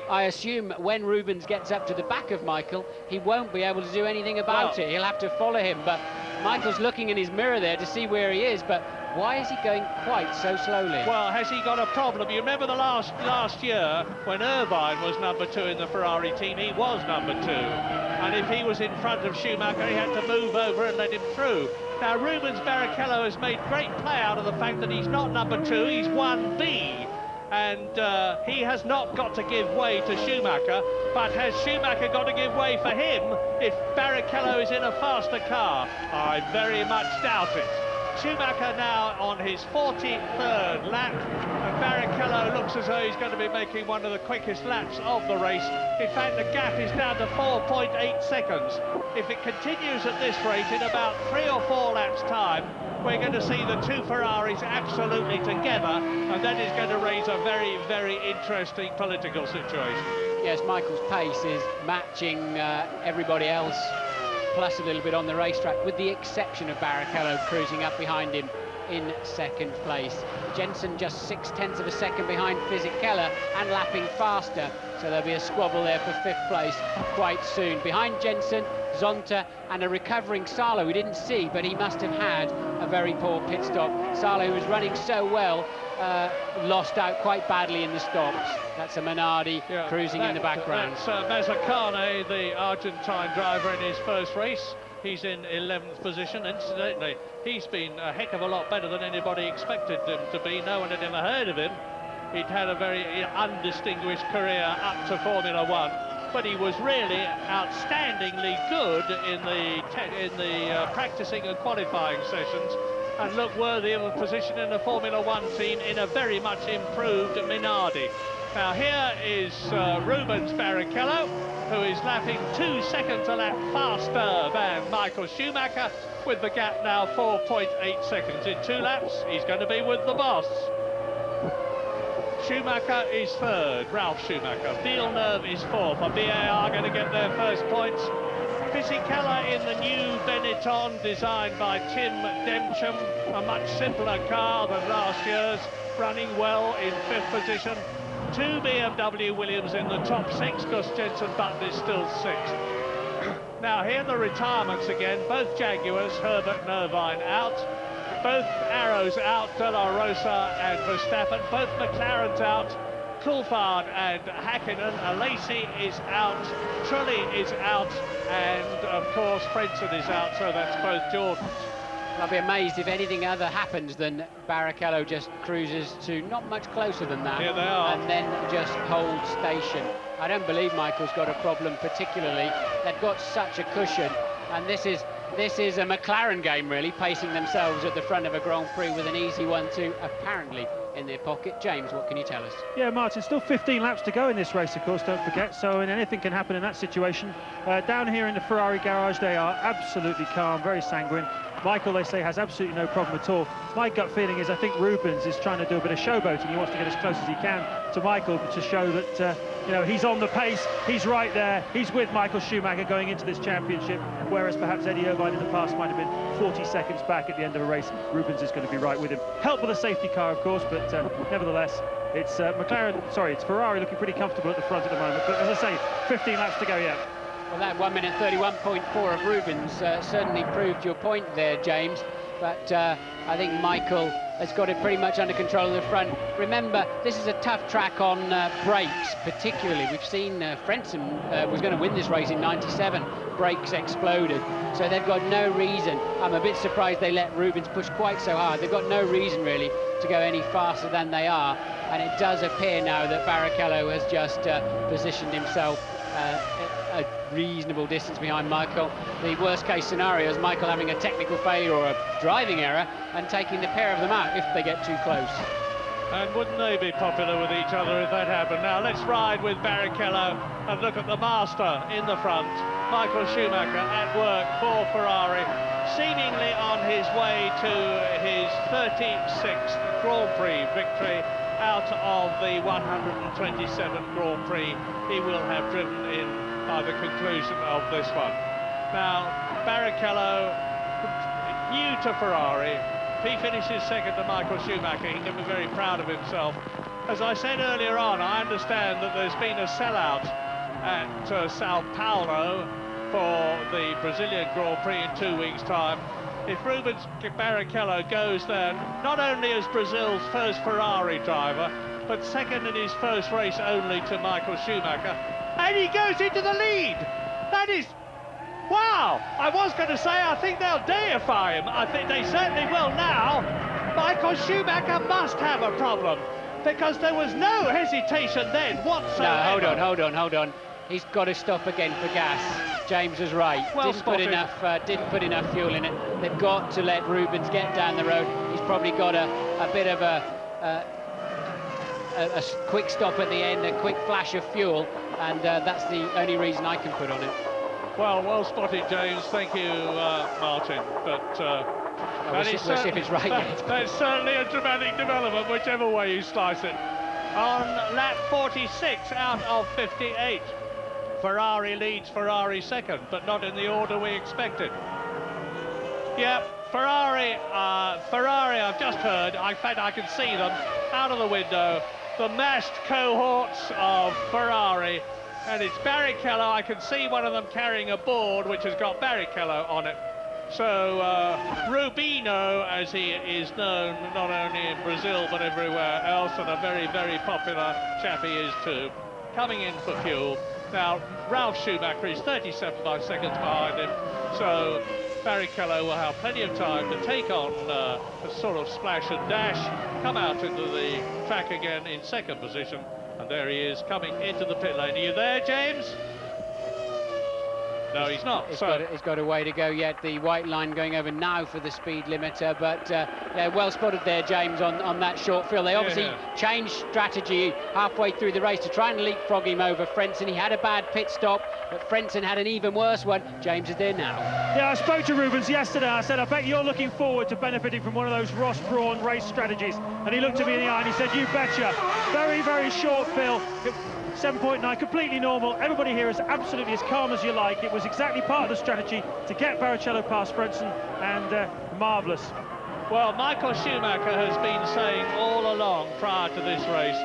I assume when Rubens gets up to the back of Michael, he won't be able to do anything about it. He'll have to follow him. But Michael's looking in his mirror there to see where he is. But why is he going quite so slowly? Well, has he got a problem? You remember the last year when Irvine was number 2 in the Ferrari team, he was number 2. And if he was in front of Schumacher, he had to move over and let him through. Now, Rubens Barrichello has made great play out of the fact that he's not number 2, he's 1B. And he has not got to give way to Schumacher, but has Schumacher got to give way for him if Barrichello is in a faster car? I very much doubt it. Schumacher now on his 43rd lap, and Barrichello looks as though he's going to be making one of the quickest laps of the race. In fact, the gap is down to 4.8 seconds. If it continues at this rate, in about 3 or 4 laps' time, we're going to see the 2 Ferraris absolutely together, and that is going to raise a very, very interesting political situation. Yes, Michael's pace is matching everybody else, plus a little bit on the racetrack, with the exception of Barrichello cruising up behind him in 2nd place. Jenson just 0.6 of a second behind Fisichella and lapping faster, so there'll be a squabble there for 5th place quite soon. Behind Jenson, Zonta and a recovering Salo we didn't see, but he must have had a very poor pit stop. Salo, who was running so well, lost out quite badly in the stops. That's a Minardi cruising in the background. That's Mazzacane, the Argentine driver, in his first race. He's in 11th position. Incidentally, he's been a heck of a lot better than anybody expected him to be. No one had ever heard of him. He'd had a very undistinguished career up to Formula One, but he was really outstandingly good in the practicing and qualifying sessions, and looked worthy of a position in the Formula One team in a very much improved Minardi. Now here is Rubens Barrichello, who is lapping 2 seconds a lap faster than Michael Schumacher, with the gap now 4.8 seconds. In 2 laps, he's going to be with the boss. Schumacher is 3rd, Ralf Schumacher. Villeneuve is 4th, and BAR going to get their first points. Fisichella in the new Benetton, designed by Tim Demcham, a much simpler car than last year's, running well in 5th position. 2 BMW Williams in the top 6, because Jenson Button is still 6th. Now here are the retirements again. Both Jaguars, Herbert and Irvine, out. Both Arrows out, De La Rosa and Verstappen. Both McLarens out. Coulthard and Hakkinen. Lacey is out. Trulli is out. And, of course, Frentzen is out, so that's both Jordans. I'll be amazed if anything other happens than Barrichello just cruises to not much closer than that. Here they are. And then just holds station. I don't believe Michael's got a problem particularly. They've got such a cushion, and this is a McLaren game really, pacing themselves at the front of a Grand Prix with an easy 1-2 apparently in their pocket. James, what can you tell us? Yeah, Martin, still 15 laps to go in this race, of course, don't forget, so anything can happen in that situation. Down here in the Ferrari garage, they are absolutely calm, very sanguine. Michael, they say, has absolutely no problem at all. My gut feeling is I think Rubens is trying to do a bit of showboating. He wants to get as close as he can to Michael to show that, you know, he's on the pace, he's right there, he's with Michael Schumacher going into this championship, whereas perhaps Eddie Irvine in the past might have been 40 seconds back at the end of a race. Rubens is going to be right with him. Help with a safety car, of course, but nevertheless, it's it's Ferrari looking pretty comfortable at the front at the moment. But as I say, 15 laps to go yet. Well, that 1:31.4 of Rubens certainly proved your point there, James. but I think Michael has got it pretty much under control in the front. Remember, this is a tough track on brakes, particularly. We've seen Frentzen was going to win this race in '97. Brakes exploded, so they've got no reason. I'm a bit surprised they let Rubens push quite so hard. They've got no reason, really, to go any faster than they are. And it does appear now that Barrichello has just positioned himself a reasonable distance behind Michael. The worst case scenario is Michael having a technical failure or a driving error and taking the pair of them out if they get too close. And wouldn't they be popular with each other if that happened? Now let's ride with Barrichello and look at the master in the front, Michael Schumacher, at work for Ferrari, seemingly on his way to his 36th Grand Prix victory out of the 127 Grand Prix he will have driven in by the conclusion of this one. Now, Barrichello, new to Ferrari, if he finishes second to Michael Schumacher, he can be very proud of himself. As I said earlier on, I understand that there's been a sellout at Sao Paulo for the Brazilian Grand Prix in 2 weeks' time. If Rubens Barrichello goes there, not only as Brazil's first Ferrari driver, but second in his first race only to Michael Schumacher, and he goes into the lead. That is, wow! I was going to say, I think they'll deify him. I think they certainly will now. Michael Schumacher must have a problem, because there was no hesitation then whatsoever. No, hold on. He's got to stop again for gas. James was right. Well didn't put enough fuel in it. They've got to let Rubens get down the road. He's probably got a bit of a quick stop at the end, a quick flash of fuel, and that's the only reason I can put on it. Well spotted, James. Thank you, Martin. But we'll see if it's right yet. That's certainly a dramatic development, whichever way you slice it. On lap 46 out of 58. Ferrari leads, Ferrari second, but not in the order we expected. Yeah, Ferrari, I've just heard, in fact I can see them out of the window, the massed cohorts of Ferrari, and it's Barrichello. I can see one of them carrying a board which has got Barrichello on it. So Rubino, as he is known not only in Brazil but everywhere else, and a very, very popular chap he is too, coming in for fuel. Now, Ralf Schumacher is 37 seconds behind him, so Barrichello will have plenty of time to take on a sort of splash and dash, come out into the track again in second position, and there he is coming into the pit lane. Are you there, James? No, he's not. He's got a way to go yet. The white line going over now for the speed limiter, but yeah, well spotted there, James, on that short fill. They obviously changed strategy halfway through the race to try and leapfrog him over Frentzen. He had a bad pit stop, but Frentzen had an even worse one. James is there now. Yeah, I spoke to Rubens yesterday. I said, I bet you're looking forward to benefiting from one of those Ross Brawn race strategies. And he looked at me in the eye and he said, you betcha. Very, very short fill. 7.9, completely normal. Everybody here is absolutely as calm as you like. It was exactly part of the strategy to get Barrichello past Frentzen, and marvellous. Well, Michael Schumacher has been saying all along prior to this race,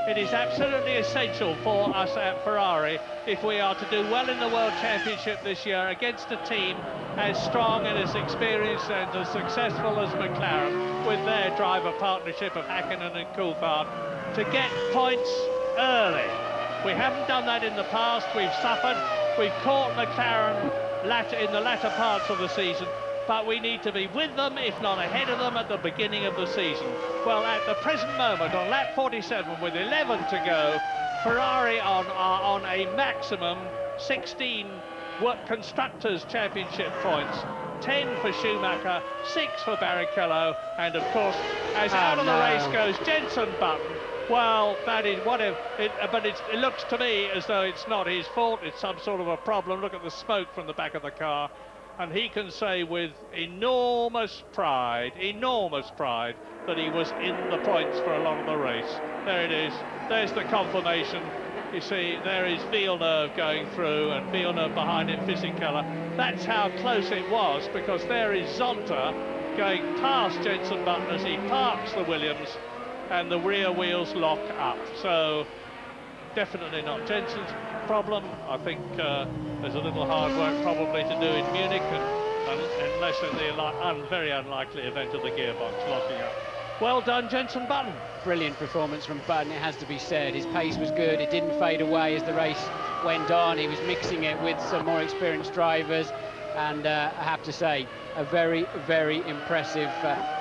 it is absolutely essential for us at Ferrari if we are to do well in the World Championship this year against a team as strong and as experienced and as successful as McLaren, with their driver partnership of Hakkinen and Coulthard, to get points early. We haven't done that in the past. We've suffered. We've caught McLaren in the latter parts of the season, but we need to be with them, if not ahead of them, at the beginning of the season. Well, at the present moment, on lap 47, with 11 to go, Ferrari are on a maximum 16 Constructors' Championship points. 10 for Schumacher, 6 for Barrichello, and of course, as out of the race goes Jenson Button. Well, that is but it looks to me as though it's not his fault. It's some sort of a problem. Look at the smoke from the back of the car, and he can say with enormous pride that he was in the points for a lot of the race. There it is. There's the confirmation. You see, there is Villeneuve going through, and Villeneuve behind him, Fisichella. That's how close it was, because there is Zonta going past Jenson Button as he parks the Williams, and the rear wheels lock up. So definitely not Jenson's problem. I think there's a little hard work probably to do in Munich, and unless in the very unlikely event of the gearbox locking up. Well done, Jenson Button. Brilliant performance from Button, it has to be said. His pace was good, it didn't fade away as the race went on. He was mixing it with some more experienced drivers, and I have to say, a very, very impressive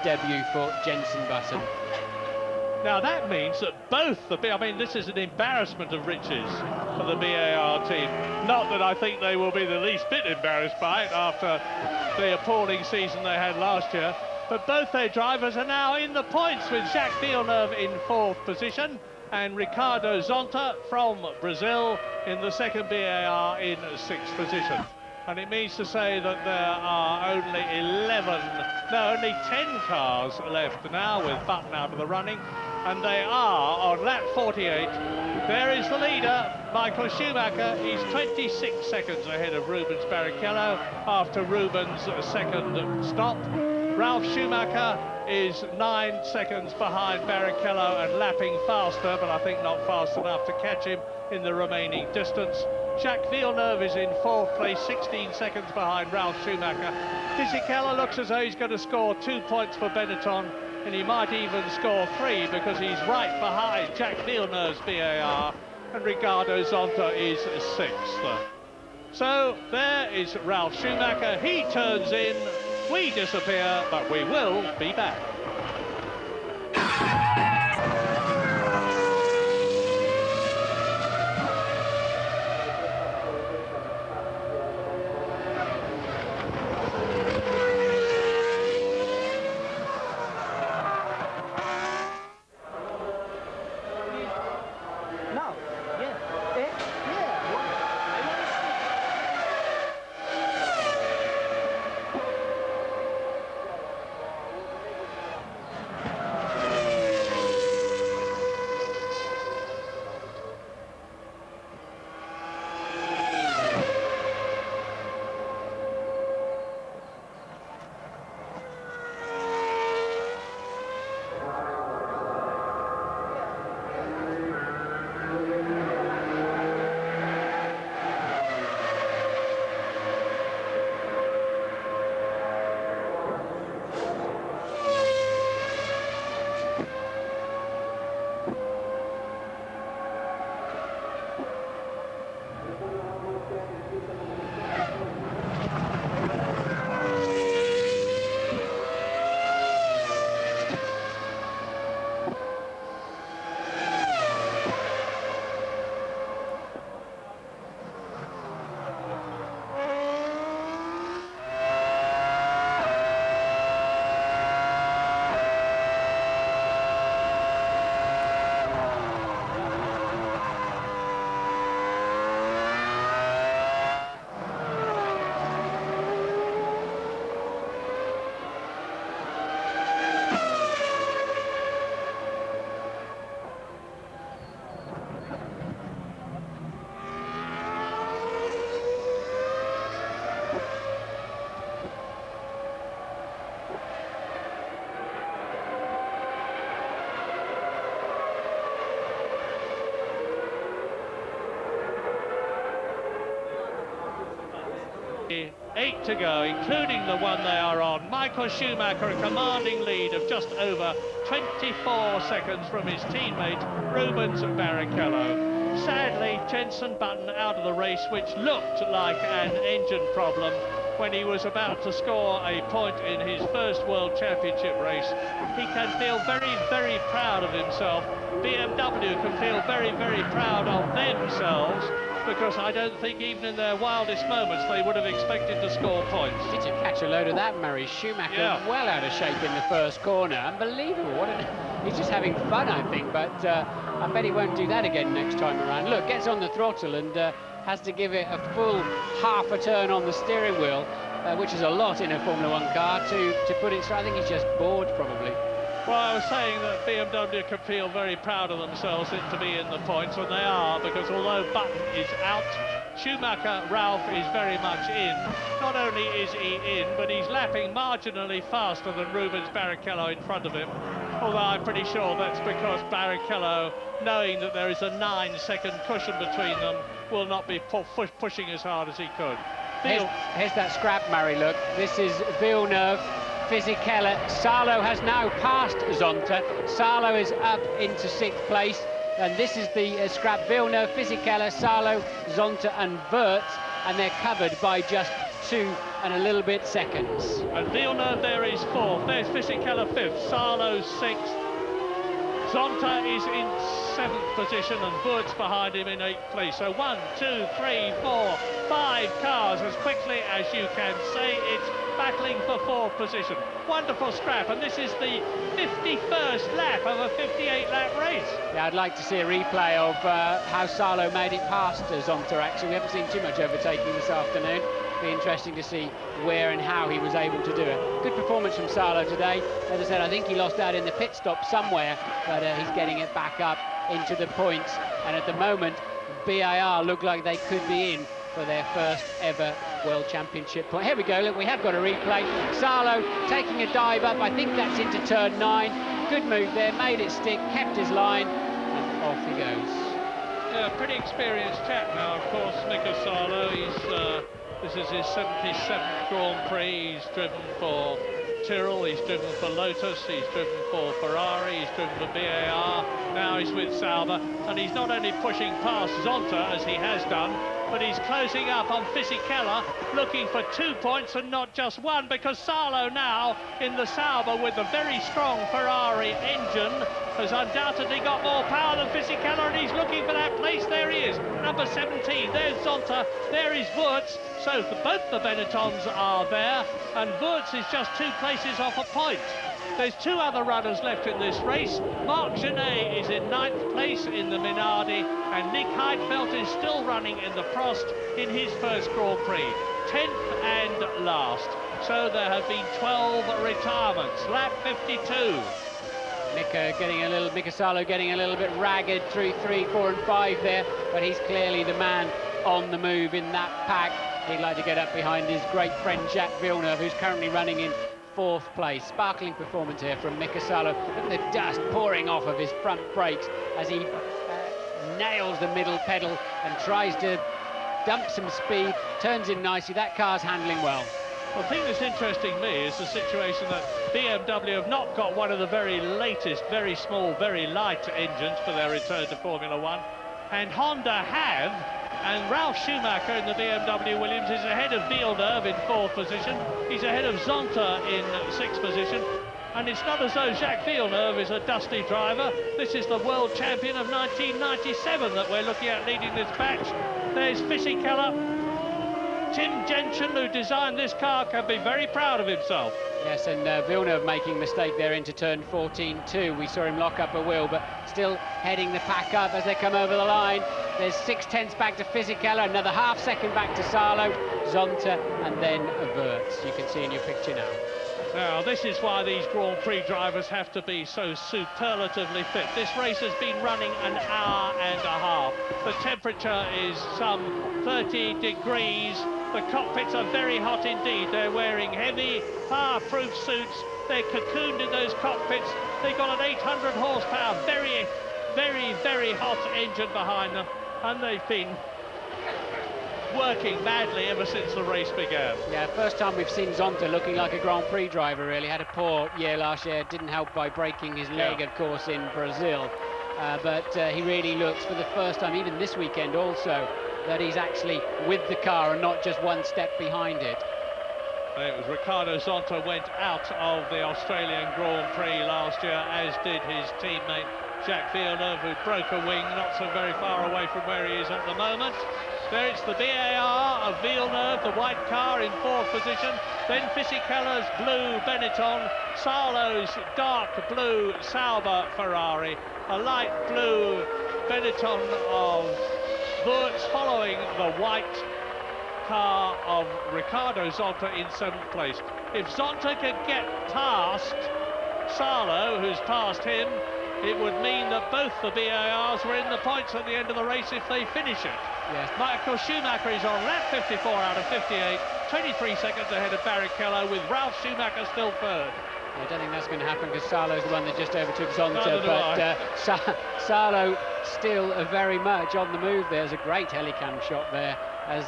debut for Jenson Button. Now that means that I mean, this is an embarrassment of riches for the BAR team. Not that I think they will be the least bit embarrassed by it after the appalling season they had last year. But both their drivers are now in the points, with Jacques Villeneuve in 4th position and Ricardo Zonta from Brazil in the second BAR in 6th position. And it means to say that there are only 10 cars left now with Button out of the running, and they are on lap 48. There is the leader, Michael Schumacher. He's 26 seconds ahead of Rubens Barrichello after Rubens' second stop. Ralf Schumacher is 9 seconds behind Barrichello and lapping faster, but I think not fast enough to catch him in the remaining distance. Jacques Villeneuve is in 4th place, 16 seconds behind Ralf Schumacher. Fisichella looks as though he's going to score 2 points for Benetton, and he might even score 3 because he's right behind Jacques Villeneuve's BAR, and Ricardo Zonta is 6th. So there is Ralf Schumacher. He turns in, we disappear, but we will be back. Eight to go, including the one they are on. Michael Schumacher, a commanding lead of just over 24 seconds from his teammate Rubens Barrichello. Sadly, Jenson Button out of the race, which looked like an engine problem when he was about to score a point in his first World Championship race. He can feel very, very proud of himself. BMW can feel very, very proud of themselves, because I don't think even in their wildest moments they would have expected to score points. Did you catch a load of that, Murray? Schumacher well out of shape in the first corner. Unbelievable. He's just having fun, I think, but I bet he won't do that again next time around. Look, gets on the throttle and has to give it a full half a turn on the steering wheel, which is a lot in a Formula 1 car, to put it through. I think he's just bored, probably. Well, I was saying that BMW can feel very proud of themselves to be in the points, and they are, because although Button is out, Schumacher, Ralf is very much in. Not only is he in, but he's lapping marginally faster than Rubens Barrichello in front of him. Although I'm pretty sure that's because Barrichello, knowing that there is a 9-second cushion between them, will not be pushing as hard as he could. Here's that scrap, Murray, look. This is Villeneuve, Fisichella. Salo has now passed Zonta. Salo is up into 6th place. And this is the scrap. Villeneuve, Fisichella, Salo, Zonta and Wirtz. And they're covered by just 2 and a little bit seconds. And Villeneuve there is 4th. There's Fisichella 5th. Salo 6th. Zonta is in 7th position and Wirtz behind him in 8th place. So 1, 2, 3, 4, 5 cars as quickly as you can say. It's battling for 4th position. Wonderful scrap, and this is the 51st lap of a 58-lap race. Yeah, I'd like to see a replay of how Salo made it past Zonta, actually. We haven't seen too much overtaking this afternoon. Be interesting to see where and how he was able to do it. Good performance from Salo today. As I said, I think he lost out in the pit stop somewhere, but he's getting it back up into the points. And at the moment, BAR look like they could be in for their first ever World Championship point. Here we go, look, we have got a replay. Salo taking a dive up, I think that's into turn 9. Good move there, made it stick, kept his line, and off he goes. Yeah, pretty experienced chap now, of course, Mika Salo. This is his 77th Grand Prix. He's driven for Tyrrell, he's driven for Lotus, he's driven for Ferrari, he's driven for BAR, now he's with Sauber, and he's not only pushing past Zonta as he has done, but he's closing up on Fisichella, looking for 2 points and not just 1, because Salo now in the Sauber with a very strong Ferrari engine has undoubtedly got more power than Fisichella, and he's looking for that place. There he is, number 17. There's Zonta, there is Wirtz. So both the Benettons are there, and Wirtz is just 2 places off a point. There's 2 other runners left in this race. Marc Genet is in 9th place in the Minardi, and Nick Heidfeld is still running in the Prost in his first Grand Prix, 10th and last. So there have been 12 retirements. Lap 52. Mika Salo getting a little bit ragged through 3, 4 and 5 there, but he's clearly the man on the move in that pack. He'd like to get up behind his great friend Jacques Villeneuve, who's currently running in 4th place. Sparkling performance here from Mika Salo. Look at the dust pouring off of his front brakes as he nails the middle pedal and tries to dump some speed, turns in nicely. That car's handling well. Well, the thing that's interesting me is the situation that BMW have not got one of the very latest, very small, very light engines for their return to Formula 1, and Honda have, and Ralf Schumacher in the BMW Williams is ahead of Villeneuve in 4th position. He's ahead of Zonta in 6th position. And it's not as though Jacques Villeneuve is a dusty driver. This is the world champion of 1997 that we're looking at leading this batch. There's Fisichella. Tim Gentian, who designed this car, can be very proud of himself. Yes, and Villeneuve making a mistake there into turn 14 too. We saw him lock up a wheel, but still heading the pack up as they come over the line. There's 6/10 back to Fisichella, another half second back to Salo, Zonta, and then Wirtz. You can see in your picture now. Now, this is why these Grand Prix drivers have to be so superlatively fit. This race has been running an hour and a half. The temperature is some 30 degrees. The cockpits are very hot indeed. They're wearing heavy, fireproof suits. They're cocooned in those cockpits. They've got an 800 horsepower, very, very, very hot engine behind them. And they've been working badly ever since the race began. Yeah, first time we've seen Zonta looking like a Grand Prix driver, really. Had a poor year last year, didn't help by breaking his leg, of course, in Brazil. But he really looks, for the first time, even this weekend also, that he's actually with the car and not just one step behind it. It was Ricardo Zonta went out of the Australian Grand Prix last year, as did his teammate Jacques Villeneuve, who broke a wing not so very far away from where he is at the moment. There it's the BAR of Villeneuve, the white car in 4th position. Then Fisichella's blue Benetton, Salo's dark blue Sauber Ferrari, a light blue Benetton of Wirtz, following the white car of Ricardo Zonta in 7th place. If Zonta could get past Salo, who's passed him, it would mean that both the BARs were in the points at the end of the race if they finish it. Yes. Michael Schumacher is on lap 54 out of 58, 23 seconds ahead of Barrichello, with Ralf Schumacher still 3rd. I don't think that's going to happen because Salo's the one that just overtook Zonta, but Salo still very much on the move. There's a great helicam shot there as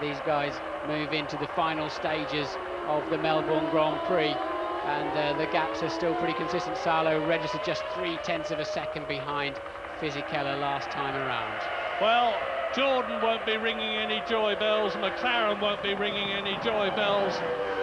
these guys move into the final stages of the Melbourne Grand Prix. And the gaps are still pretty consistent. Salo registered just 0.3 of a second behind Fisichella last time around. Well, Jordan won't be ringing any joy bells, McLaren won't be ringing any joy bells,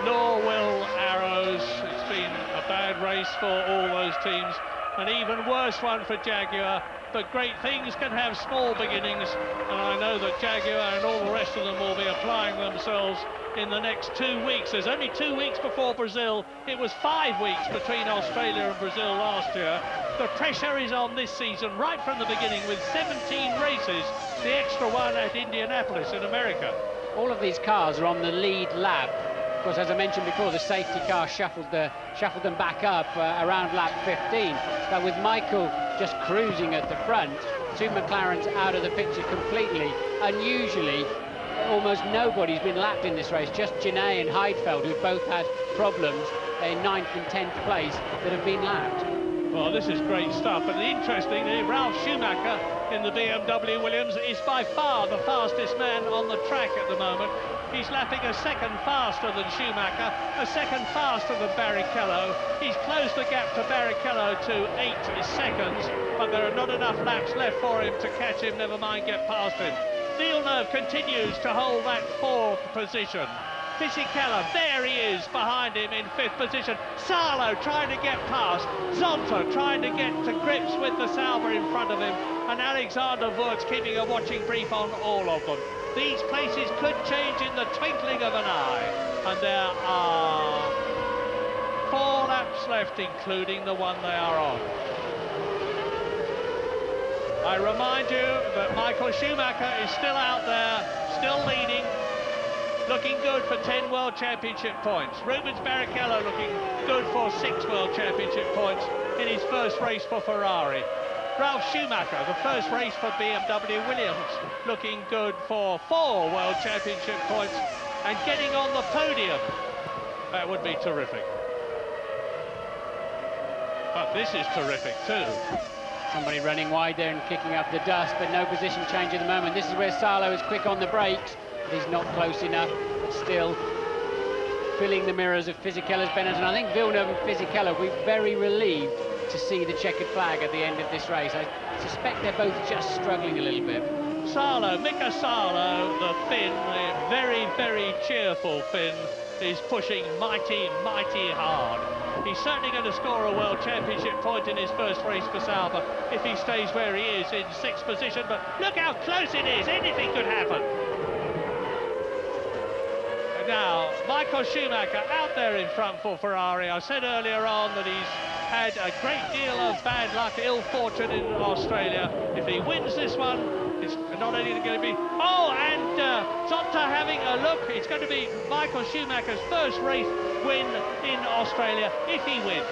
nor will Arrows. It's been a bad race for all those teams, an even worse one for Jaguar, but great things can have small beginnings, and I know that Jaguar and all the rest of them will be applying themselves in the next 2 weeks. There's only 2 weeks before Brazil. It was 5 weeks between Australia and Brazil last year. The pressure is on this season right from the beginning with 17 races, the extra one at Indianapolis in America. All of these cars are on the lead lap. Of course, as I mentioned before, the safety car shuffled them back up around lap 15. But with Michael just cruising at the front, 2 McLarens out of the picture completely. Unusually, almost nobody's been lapped in this race, just Genet and Heidfeld, who've both had problems in 9th and 10th place, that have been lapped. Well, this is great stuff, and interestingly, Ralf Schumacher in the BMW Williams is by far the fastest man on the track at the moment. He's lapping a second faster than Schumacher, a second faster than Barrichello. He's closed the gap to Barrichello to 8 seconds, but there are not enough laps left for him to catch him, never mind get past him. Villeneuve continues to hold that 4th position. Fisichella, there he is behind him in 5th position. Salo trying to get past. Zonta trying to get to grips with the Sauber in front of him. And Alexander Wurz keeping a watching brief on all of them. These places could change in the twinkling of an eye. And there are 4 laps left, including the one they are on. I remind you that Michael Schumacher is still out there, still leading, looking good for 10 World Championship points. Rubens Barrichello looking good for 6 World Championship points in his first race for Ferrari. Ralf Schumacher, the first race for BMW Williams, looking good for 4 World Championship points and getting on the podium. That would be terrific. But this is terrific too. Somebody running wide there and kicking up the dust, but no position change at the moment. This is where Salo is quick on the brakes. He's not close enough, but still filling the mirrors of Fisichella's Benetton. And I think Villeneuve and Fisichella will be very relieved to see the checkered flag at the end of this race. I suspect they're both just struggling a little bit. Salo, Mika Salo, the Finn, the very, very cheerful Finn, is pushing mighty, mighty hard. He's certainly going to score a World Championship point in his first race for Sauber if he stays where he is in 6th position, but look how close it is, anything could happen. Now, Michael Schumacher out there in front for Ferrari. I said earlier on that he's had a great deal of bad luck, ill fortune in Australia. If he wins this one, it's not only going to be... Oh, and Zonta having a look. It's going to be Michael Schumacher's first race win in Australia if he wins.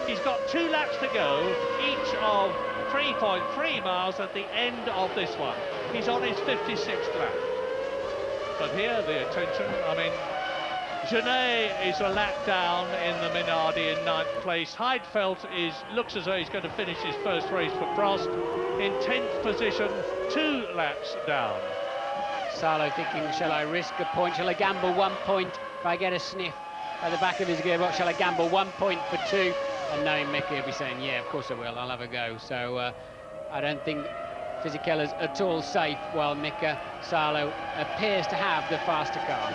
He's got 2 laps to go, each of 3.3 miles at the end of this one. He's on his 56th lap. But here, the attention, I mean, Genet is a lap down in the Minardi in 9th place. Heidfeld looks as though he's going to finish his first race for Prost in 10th position, 2 laps down. Salo thinking, shall I risk a point? Shall I gamble 1 point if I get a sniff at the back of his gearbox? Shall I gamble 1 point for 2? And knowing Mickey will be saying, yeah, of course I will, I'll have a go. So I don't think Fisichella's at all safe, while Mika Salo appears to have the faster car.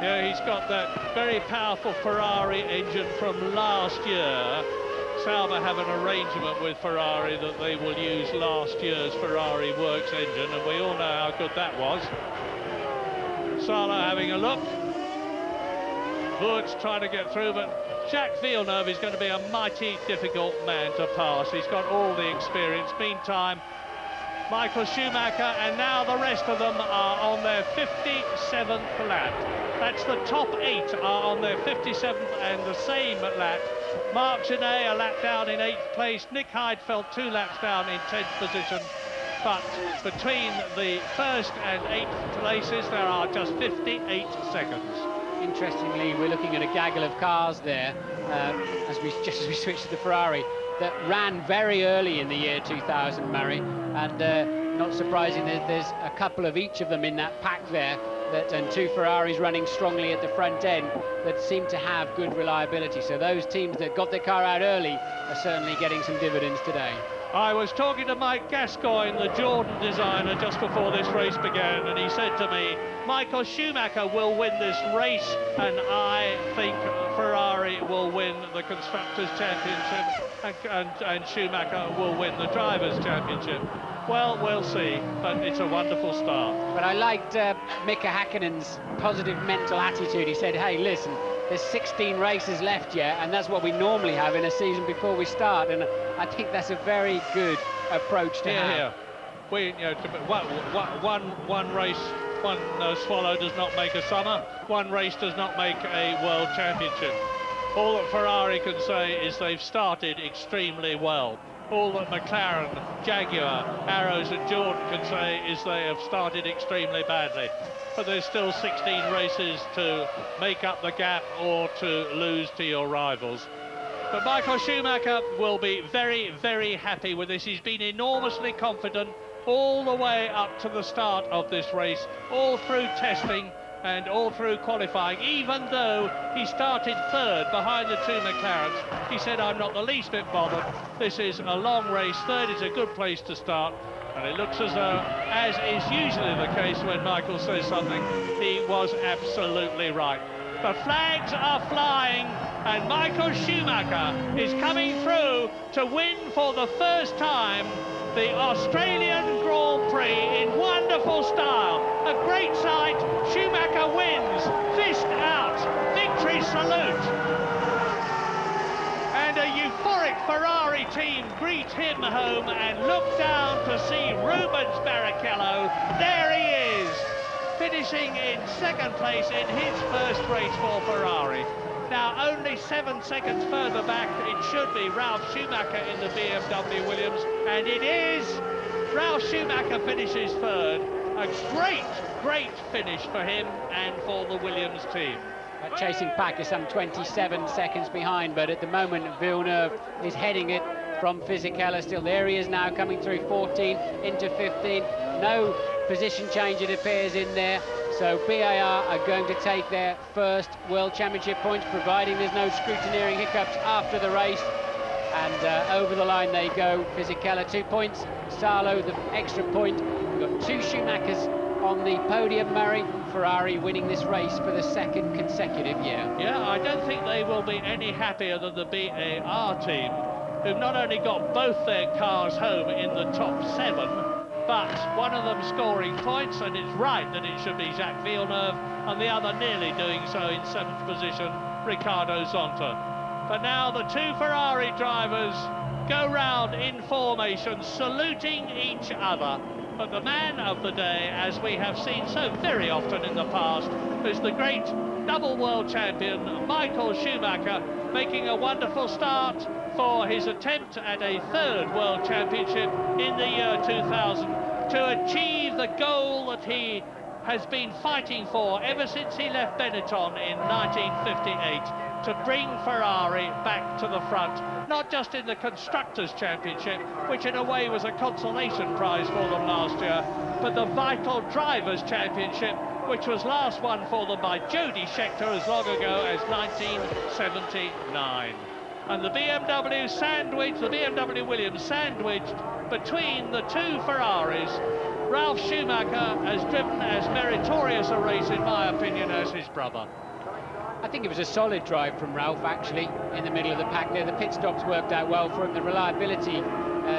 Yeah, he's got that very powerful Ferrari engine from last year. Sauber have an arrangement with Ferrari that they will use last year's Ferrari Works engine, and we all know how good that was. Salo having a look. Wurz trying to get through, but Jacques Villeneuve is going to be a mighty difficult man to pass. He's got all the experience. Meantime, Michael Schumacher, and now the rest of them are on their 57th lap. That's the top 8 are on their 57th and the same lap. Marc Genet a lap down in 8th place. Nick Heidfeld 2 laps down in 10th position. But between the 1st and 8th places, there are just 58 seconds. Interestingly, we're looking at a gaggle of cars there, as we switch to the Ferrari, that ran very early in the year 2000, Murray, and not surprising, there's a couple of each of them in that pack there. and two Ferraris running strongly at the front end that seem to have good reliability. So those teams that got their car out early are certainly getting some dividends today. I was talking to Mike Gascoigne, the Jordan designer, just before this race began, and he said to me, Michael Schumacher will win this race, and I think Ferrari will win the Constructors' Championship, and Schumacher will win the Drivers' Championship. Well, we'll see, but it's a wonderful start. But I liked Mika Häkkinen's positive mental attitude. He said, hey, listen, there's 16 races left yet, and that's what we normally have in a season before we start, and I think that's a very good approach to have. Here. We, you know, one race, one swallow does not make a summer. One race does not make a world championship. All that Ferrari can say is they've started extremely well. All that McLaren, Jaguar, Arrows and Jordan can say is they have started extremely badly. But there's still 16 races to make up the gap or to lose to your rivals. But Michael Schumacher will be very, very happy with this. He's been enormously confident all the way up to the start of this race, all through testing and all through qualifying, even though he started third behind the two McLarens. He said, I'm not the least bit bothered. This is a long race. Third is a good place to start. And it looks as though, as is usually the case when Michael says something, he was absolutely right. The flags are flying, and Michael Schumacher is coming through to win for the first time the Australian Grand Prix in wonderful style. A great sight. Schumacher wins. Fist out. Victory salute. And a euphoric Ferrari team greet him home and look down to see Rubens Barrichello. There he is, finishing in second place in his first race for Ferrari. Now, only 7 seconds further back, it should be Ralf Schumacher in the BMW Williams, and it is. Ralf Schumacher finishes third. A great, great finish for him and for the Williams team. That chasing pack is some 27 seconds behind, but at the moment Villeneuve is heading it from Fisichella still. There he is now, coming through 14 into 15. No position change, it appears, in there. So BAR are going to take their first World Championship points, providing there's no scrutineering hiccups after the race. And over the line they go. Fisichella 2 points, Salo the extra point. We've got two Schumachers on the podium, Murray. Ferrari winning this race for the second consecutive year. Yeah, I don't think they will be any happier than the BAR team, who've not only got both their cars home in the top 7, but one of them scoring points, and it's right that it should be Jacques Villeneuve, and the other nearly doing so in 7th position, Riccardo Zonta. But now the two Ferrari drivers go round in formation, saluting each other. But the man of the day, as we have seen so very often in the past, is the great double world champion, Michael Schumacher, making a wonderful start for his attempt at a third world championship in the year 2000 to achieve the goal that he has been fighting for ever since he left Benetton in 1958, to bring Ferrari back to the front, not just in the Constructors' Championship, which in a way was a consolation prize for them last year, but the vital Drivers' Championship, which was last won for them by Jody Scheckter as long ago as 1979. And the BMW sandwich, the BMW Williams sandwiched between the two Ferraris. Ralf Schumacher has driven as meritorious a race, in my opinion, as his brother. I think it was a solid drive from Ralf, actually, in the middle of the pack there. The pit stops worked out well for him, the reliability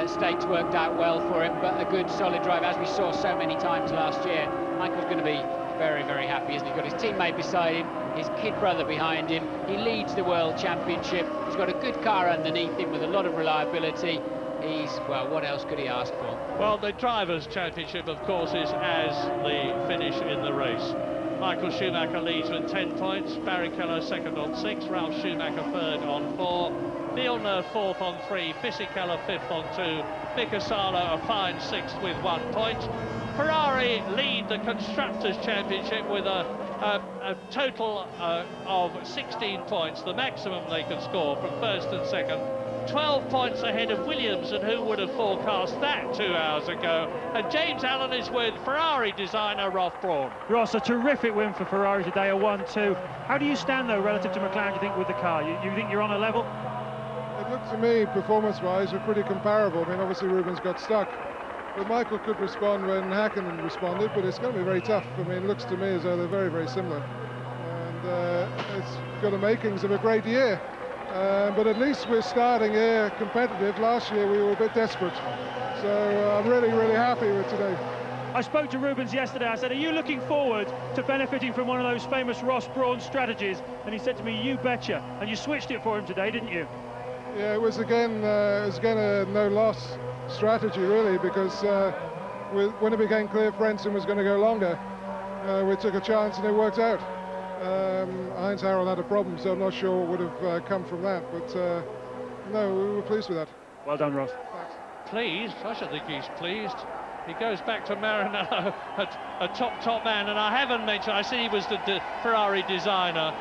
stakes worked out well for him, but a good, solid drive, as we saw so many times last year. Michael's going to be very, very happy, isn't he? He's got his teammate beside him, his kid brother behind him. He leads the World Championship. He's got a good car underneath him with a lot of reliability. He's, well, what else could he ask for? Well, the Drivers' Championship, of course, is as the finish in the race. Michael Schumacher leads with 10 points, Barrichello second on 6, Ralf Schumacher third on 4, Villeneuve fourth on 3, Fisichella fifth on 2, Mika Salo a fine 6th with 1 point. Ferrari lead the Constructors' Championship with a total of 16 points, the maximum they can score from first and second. 12 points ahead of Williams, and who would have forecast that 2 hours ago? And James Allen is with Ferrari designer Rolf Braun. Ross, a terrific win for Ferrari today, a 1-2. How do you stand, though, relative to McLaren, do you think, with the car? You think you're on a level? It looks to me, performance-wise, we're pretty comparable. I mean, obviously Rubens got stuck, but Michael could respond when Hakkinen responded, but it's going to be very tough. I mean, it looks to me as though they're very, very similar. And it's got the makings of a great year. But at least we're starting here competitive. Last year we were a bit desperate. So I'm really, really happy with today. I spoke to Rubens yesterday. I said, are you looking forward to benefiting from one of those famous Ross Braun strategies? And he said to me, you betcha. And you switched it for him today, didn't you? Yeah, it was again a no-loss strategy, really, because when it became clear Frentzen was going to go longer, we took a chance and it worked out. Heinz Harrell had a problem, so I'm not sure what would have come from that, but no, we were pleased with that. Well done, Ross. Thanks. Pleased? I should think he's pleased. He goes back to Maranello, a top man, and I haven't mentioned, I see he was the Ferrari designer.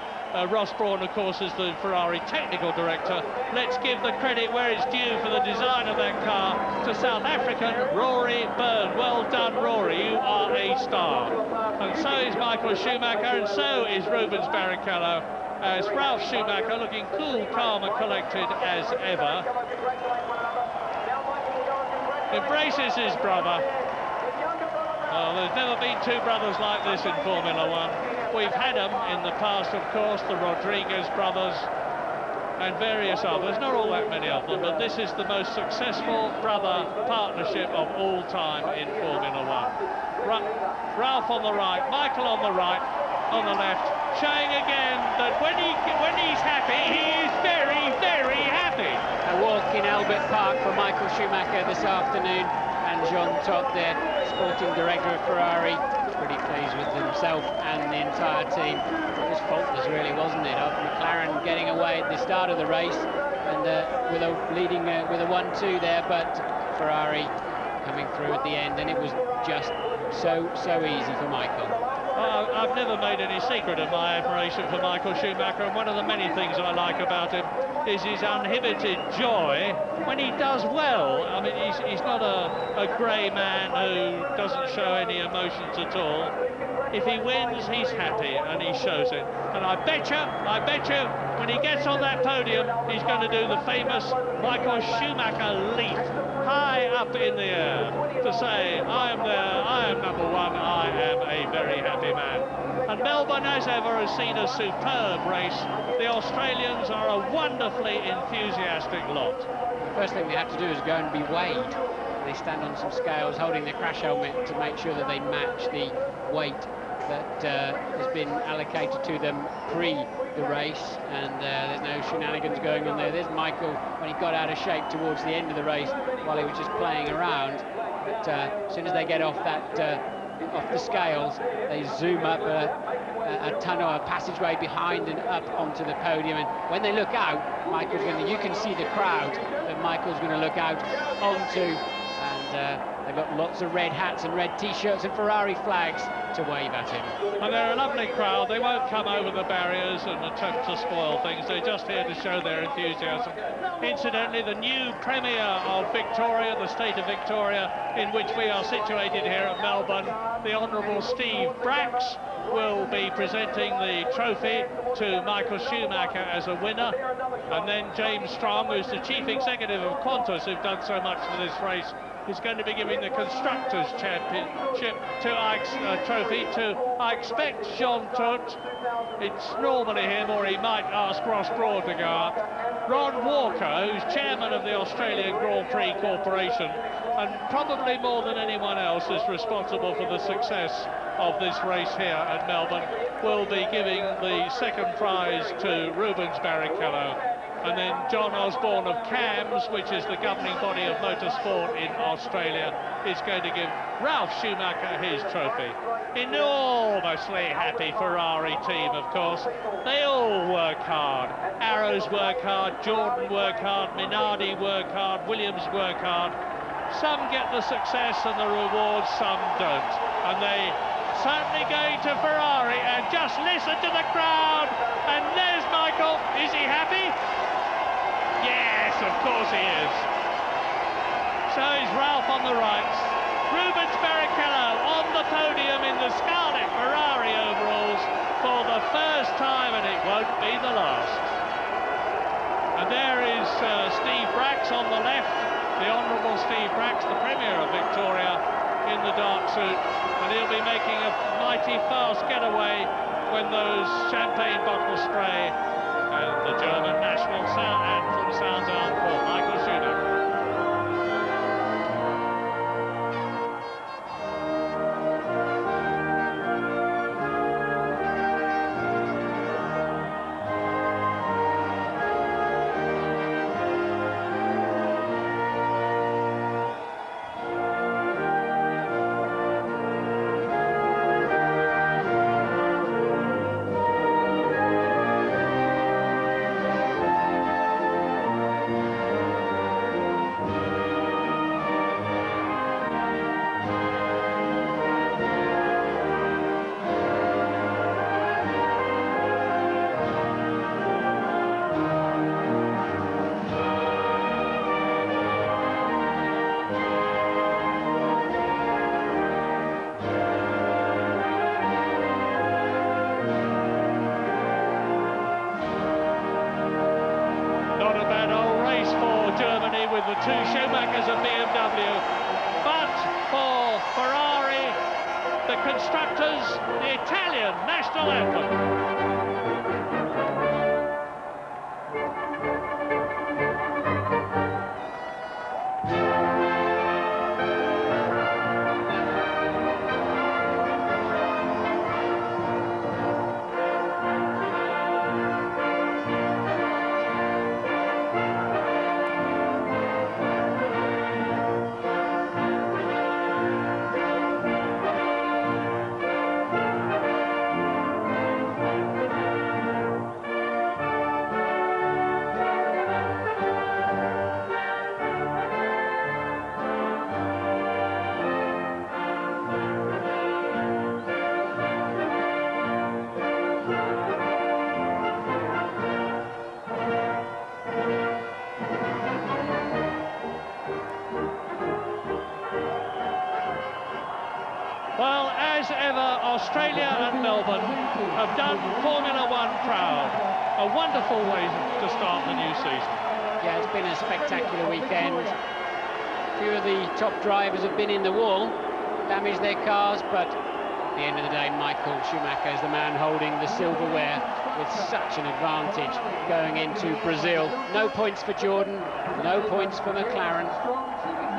Ross Braun, of course, is the Ferrari technical director. Let's give the credit where it's due for the design of that car to South African Rory Byrne. Well done, Rory, you are a star. And so is Michael Schumacher, and so is Rubens Barrichello, as Ralf Schumacher, looking cool, calm and collected as ever, embraces his brother. Oh, there's never been two brothers like this in Formula One. We've had them in the past, of course, the Rodriguez brothers and various others, not all that many of them, but this is the most successful brother partnership of all time in Formula One. Ralph on the right, Michael on the right, on the left, showing again that when he's happy, he is very, very happy. A walk in Albert Park for Michael Schumacher this afternoon, and Jean Todt, the sporting director of Ferrari, pretty pleased with himself and the entire team. It was faultless, really, wasn't it? Of McLaren getting away at the start of the race and with a leading with a 1-2 there, but Ferrari coming through at the end, and it was just so easy for Michael. I've never made any secret of my admiration for Michael Schumacher, and one of the many things I like about him is his uninhibited joy when he does well. I mean, he's not a grey man who doesn't show any emotions at all. If he wins, he's happy, and he shows it. And I bet you, when he gets on that podium, he's going to do the famous Michael Schumacher leap high up in the air to say, I am there, I am number one, I am a very happy man. And Melbourne, as ever, has seen a superb race. The Australians are a wonderfully enthusiastic lot. The first thing they have to do is go and be weighed. They stand on some scales holding their crash helmet to make sure that they match the weight that has been allocated to them pre the race, and there's no shenanigans going on there. There's Michael when he got out of shape towards the end of the race while he was just playing around, but as soon as they get off off the scales, they zoom up a tunnel, a passageway behind and up onto the podium, and when they look out, Michael's going to, you can see the crowd that Michael's going to look out onto, and they've got lots of red hats and red t-shirts and Ferrari flags to wave at him. And they're a lovely crowd. They won't come over the barriers and attempt to spoil things. They're just here to show their enthusiasm. Incidentally, the new Premier of Victoria, the state of Victoria, in which we are situated here at Melbourne, the Honourable Steve Bracks, will be presenting the trophy to Michael Schumacher as a winner, and then James Strong, who's the chief executive of Qantas, who've done so much for this race, is going to be giving the Constructors' Championship trophy to, I expect, Jean Todt. It's normally him, or he might ask Ross Braun to go up. Ron Walker, who's chairman of the Australian Grand Prix Corporation, and probably more than anyone else is responsible for the success of this race here at Melbourne, will be giving the second prize to Rubens Barrichello. And then John Osborne of CAMS, which is the governing body of motorsport in Australia, is going to give Ralf Schumacher his trophy. Enormously happy Ferrari team, of course. They all work hard. Arrows work hard, Jordan work hard, Minardi work hard, Williams work hard. Some get the success and the rewards, some don't. And they certainly going to Ferrari, and just listen to the crowd. And there's Michael. Is he happy? Yes, of course he is. So is Ralph on the right. Rubens Barrichello on the podium in the scarlet Ferrari overalls for the first time, and it won't be the last. And there is Steve Brax on the left, the Honourable Steve Brax, the Premier of Victoria, in the dark suit, and he'll be making a mighty fast getaway when those champagne bottles spray and the German national anthem sounds out for Michael Schumacher. With the two Schumachers of BMW, but for Ferrari, the constructors, the Italian national anthem. Well, as ever, Australia and Melbourne have done Formula One proud. A wonderful way to start the new season. Yeah, it's been a spectacular weekend. A few of the top drivers have been in the wall, damaged their cars, but at the end of the day, Michael Schumacher is the man holding the silverware with such an advantage going into Brazil. No points for Jordan, no points for McLaren.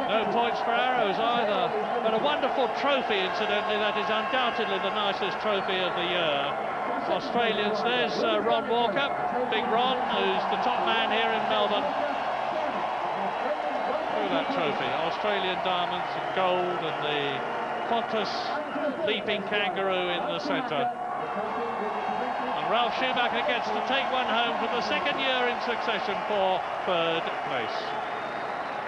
No points for Arrows either, but a wonderful trophy, incidentally. That is undoubtedly the nicest trophy of the year. Australians, there's Ron Walker, Big Ron, who's the top man here in Melbourne. Look at that trophy, Australian diamonds and gold, and the Qantas leaping kangaroo in the centre. And Ralf Schumacher gets to take one home for the second year in succession for third place.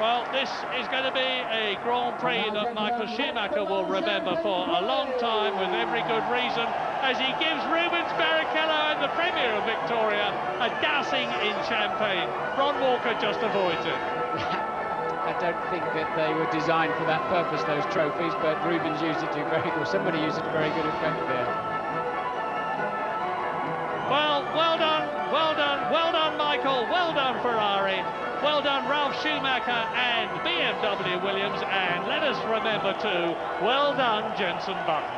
Well, this is going to be a Grand Prix that Michael Schumacher will remember for a long time, with every good reason, as he gives Rubens Barrichello and the Premier of Victoria a dousing in champagne. Ron Walker just avoids it. I don't think that they were designed for that purpose, those trophies, but Rubens used it to very good, somebody used it to very good effect there. Well, well done, Michael, well done, Ferrari. Well done, Ralf Schumacher and BMW Williams, and let us remember too, well done, Jenson Button.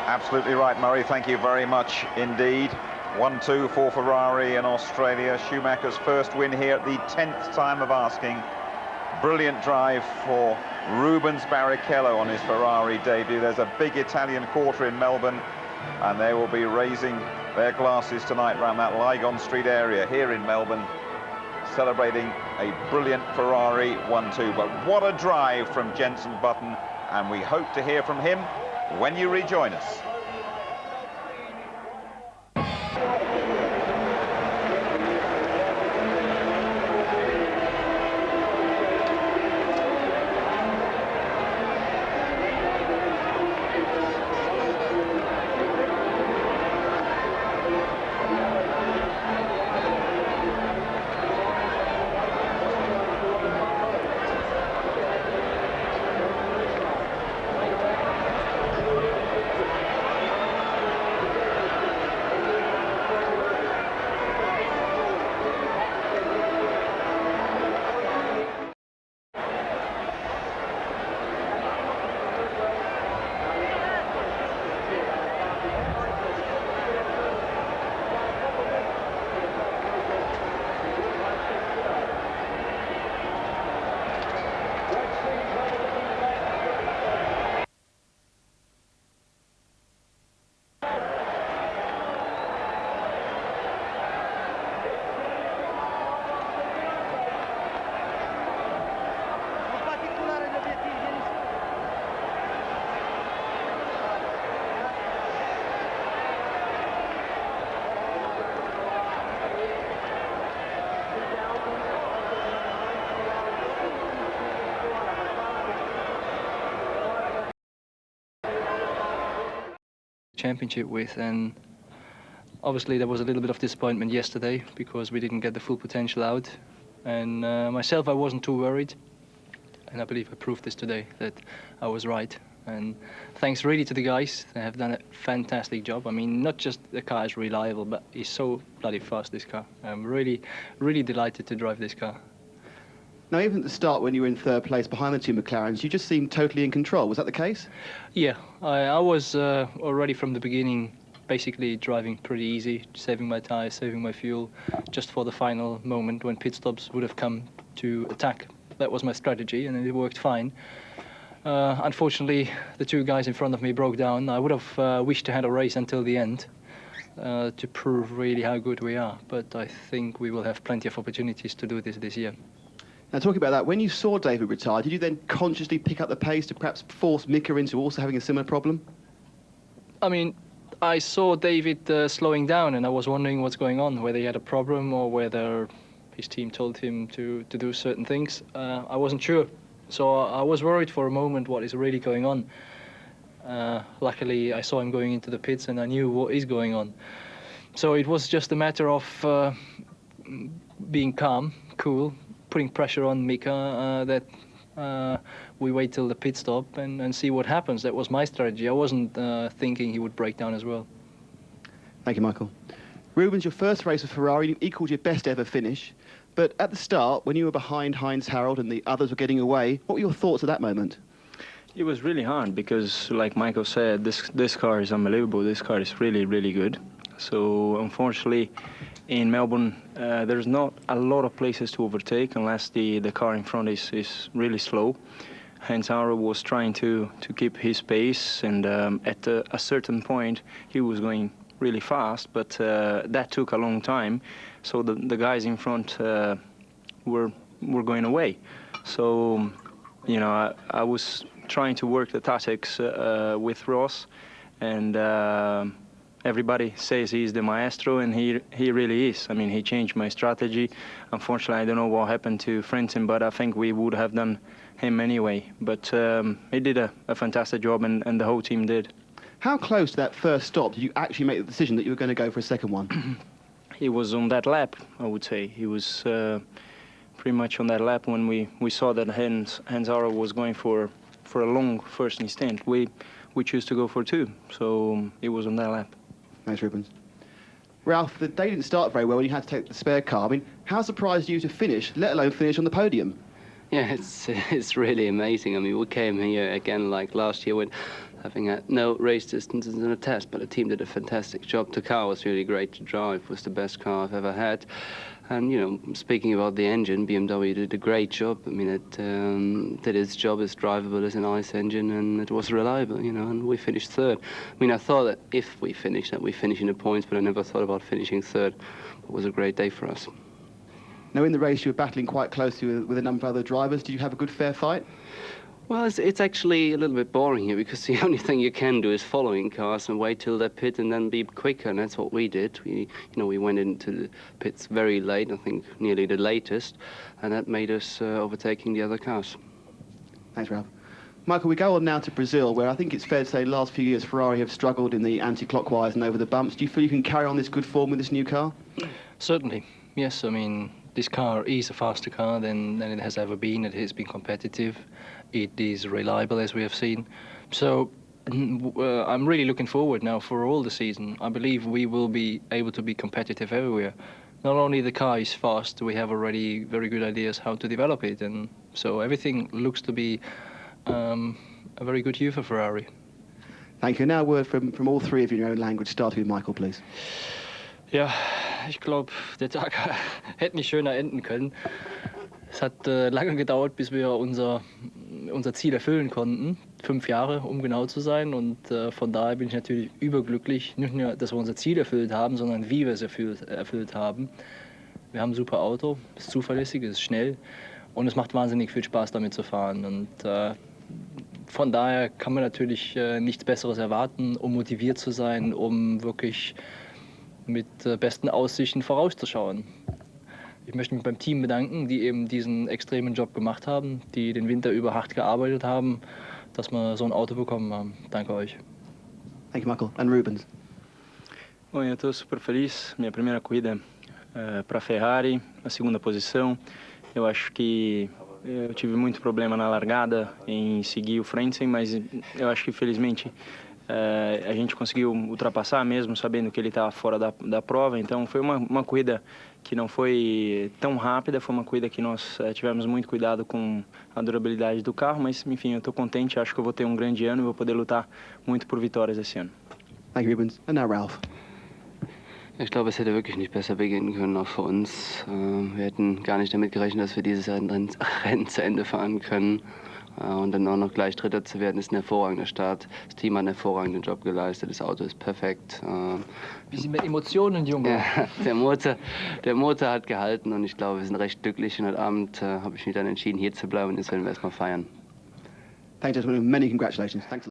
Absolutely right, Murray. Thank you very much indeed. 1-2 for Ferrari in Australia. Schumacher's first win here at the 10th time of asking. Brilliant drive for Rubens Barrichello on his Ferrari debut. There's a big Italian quarter in Melbourne, and they will be raising their glasses tonight around that Lygon Street area here in Melbourne, celebrating a brilliant Ferrari 1-2. But what a drive from Jenson Button, and we hope to hear from him when you rejoin us. championship with, and obviously there was a little bit of disappointment yesterday because we didn't get the full potential out. And myself, I wasn't too worried, and I believe I proved this today that I was right. And thanks really to the guys, they have done a fantastic job. I mean, not just the car is reliable, but it's so bloody fast, this car. I'm really, really delighted to drive this car. Now, even at the start, when you were in third place behind the two McLarens, you just seemed totally in control. Was that the case? Yeah, I was already from the beginning basically driving pretty easy, saving my tyres, saving my fuel, just for the final moment when pit stops would have come to attack. That was my strategy, and it worked fine. Unfortunately, the two guys in front of me broke down. I would have wished to have a race until the end to prove really how good we are. But I think we will have plenty of opportunities to do this year. Now, talking about that, when you saw David retire, did you then consciously pick up the pace to perhaps force Mika into also having a similar problem? I mean, I saw David slowing down, and I was wondering what's going on, whether he had a problem or whether his team told him to do certain things. I wasn't sure. So I was worried for a moment what is really going on. Luckily, I saw him going into the pits and I knew what is going on. So it was just a matter of being calm, cool, putting pressure on Mika that we wait till the pit stop and see what happens. That was my strategy. I wasn't thinking he would break down as well. Thank you, Michael. Rubens, your first race with Ferrari, you equalled your best ever finish. But at the start, when you were behind Heinz Harald and the others were getting away, what were your thoughts at that moment? It was really hard because, like Michael said, this car is unbelievable. This car is really, really good. So, unfortunately, in Melbourne, there's not a lot of places to overtake unless the car in front is really slow. Heinz Harald was trying to keep his pace, and at a certain point, he was going really fast, but that took a long time. So the guys in front were going away. So, you know, I was trying to work the tactics with Ross, and everybody says he's the maestro, and he really is. I mean, he changed my strategy. Unfortunately, I don't know what happened to Frentzen, but I think we would have done him anyway. But he did a fantastic job, and the whole team did. How close to that first stop did you actually make the decision that you were going to go for a second one? He was on that lap, I would say. He was pretty much on that lap when we saw that Heinz Harald was going for a long first stint. We chose to go for two, so it was on that lap. Thanks, Rubens. Ralph, the day didn't start very well when you had to take the spare car. I mean, how surprised you to finish, let alone finish on the podium? Yeah, it's really amazing. I mean, we came here again like last year with having had no race distances in a test, but the team did a fantastic job. The car was really great to drive. It was the best car I've ever had. And, you know, speaking about the engine, BMW did a great job. I mean, it did its job as drivable as an ICE engine, and it was reliable, you know, and we finished third. I mean, I thought that if we finished, that we finish in the points, but I never thought about finishing third. It was a great day for us. Now, in the race, you were battling quite closely with a number of other drivers. Did you have a good, fair fight? Well, it's actually a little bit boring here because the only thing you can do is following cars and wait till they pit and then be quicker, and that's what we did. We went into the pits very late, I think nearly the latest, and that made us overtaking the other cars. Thanks, Ralph. Michael, we go on now to Brazil, where I think it's fair to say the last few years Ferrari have struggled in the anti-clockwise and over the bumps. Do you feel you can carry on this good form with this new car? Certainly, yes. I mean, this car is a faster car than it has ever been. It has been competitive. It is reliable, as we have seen. So I'm really looking forward now for all the season. I believe we will be able to be competitive everywhere. Not only the car is fast, we have already very good ideas how to develop it. And so everything looks to be a very good year for Ferrari. Thank you. Now a word from all three of you in your own language, starting with Michael, please. Ja, ich glaube, der Tag hätte nicht schöner enden können. Es hat lange gedauert, bis wir unser Ziel erfüllen konnten. 5 Jahre, um genau zu sein. Und von daher bin ich natürlich überglücklich, nicht nur, dass wir unser Ziel erfüllt haben, sondern wie wir es erfüllt haben. Wir haben ein super Auto, es ist zuverlässig, es ist schnell und es macht wahnsinnig viel Spaß, damit zu fahren. Und von daher kann man natürlich nichts Besseres erwarten, um motiviert zu sein, um wirklich mit besten Aussichten vorauszuschauen. Ich möchte mich beim Team bedanken, die eben diesen extremen Job gemacht haben, die den Winter über hart gearbeitet haben, dass wir so ein Auto bekommen haben. Danke euch. Thank you, Michael. And Rubens. Bom, eu estou super feliz. Minha primeira corrida para a Ferrari, na segunda posição. Eu acho que eu tive muito problema na largada em seguir o Frentzen, mas eu acho que felizmente a gente conseguiu ultrapassar mesmo sabendo que ele estava fora da prova. Então foi uma corrida que não foi tão rápida, foi uma corrida que nós tivemos muito cuidado com a durabilidade do carro, mas enfim, eu estou contente, acho que eu vou ter um grande ano e vou poder lutar muito por vitórias esse ano. Thank you, Rubens. And now Ralph. Ich glaube, es hätte wirklich nicht besser beginnen können, auch für uns. Wir hätten gar nicht damit gerechnet, dass wir dieses Rennen zu Ende fahren können. Und dann auch noch gleich Dritter zu werden, ist ein hervorragender Start. Das Team hat einen hervorragenden Job geleistet, das Auto ist perfekt. Wie sind mit Emotionen, Junge? Ja, der Motor hat gehalten und ich glaube, wir sind recht glücklich. Und heute Abend habe ich mich dann entschieden, hier zu bleiben und jetzt werden wir erstmal feiern. Thank you, gentlemen. Many congratulations. Thanks.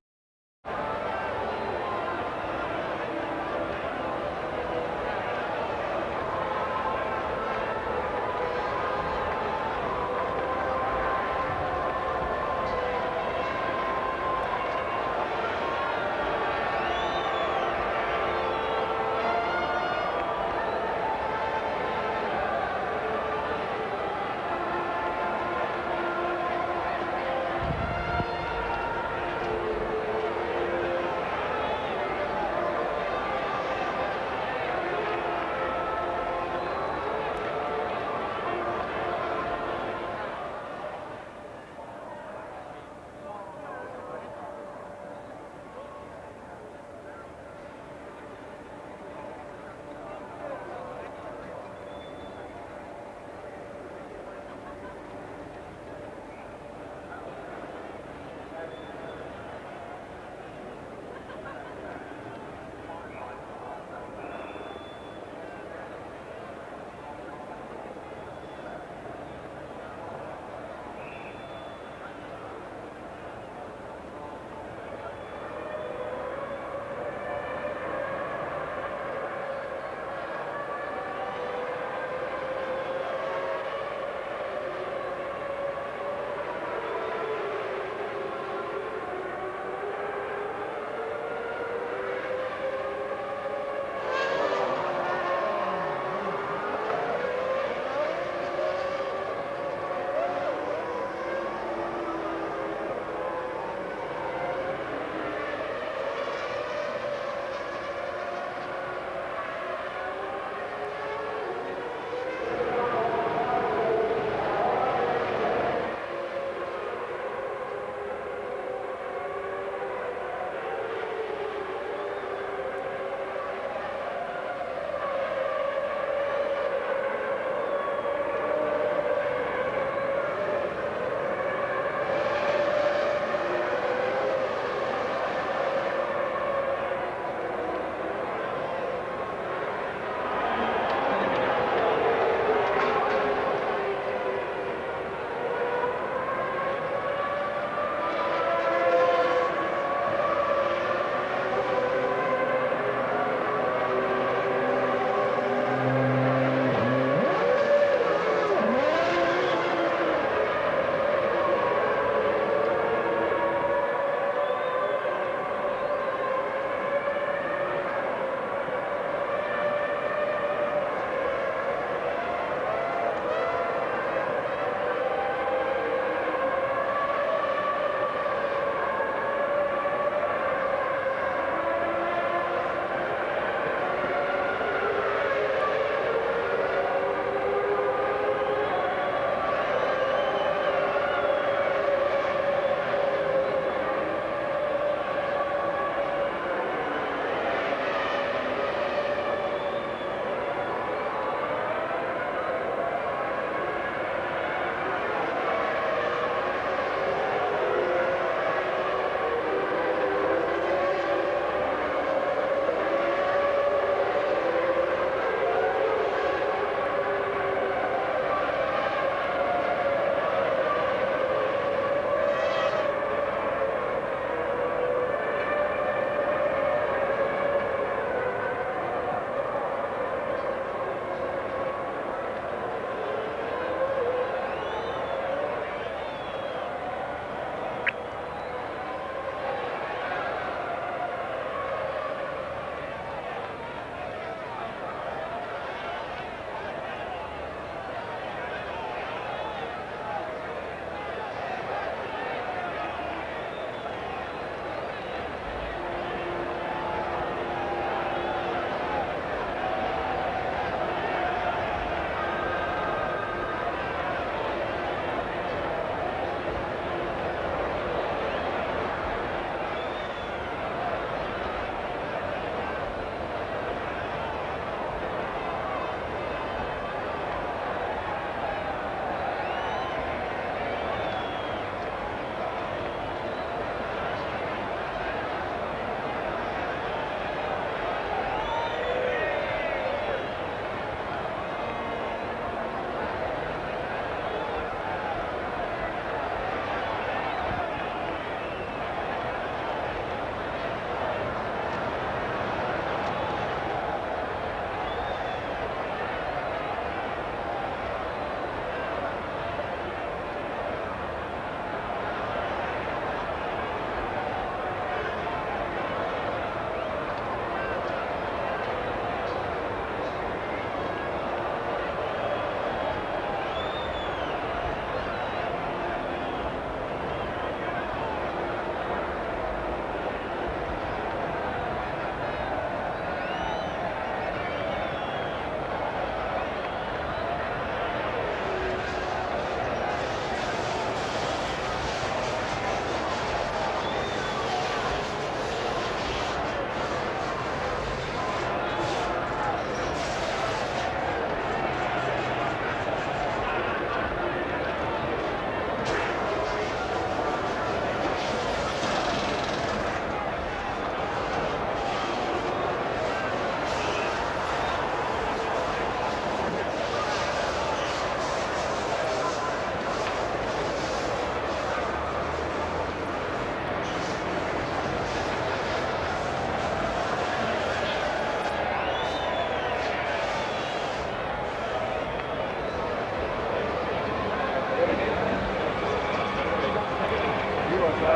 Ik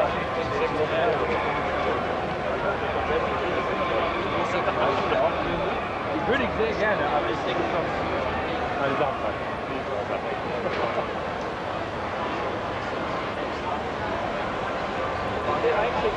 würde ich sehr gerne, aber ich denke schon, meine Samstag. Eigentlich,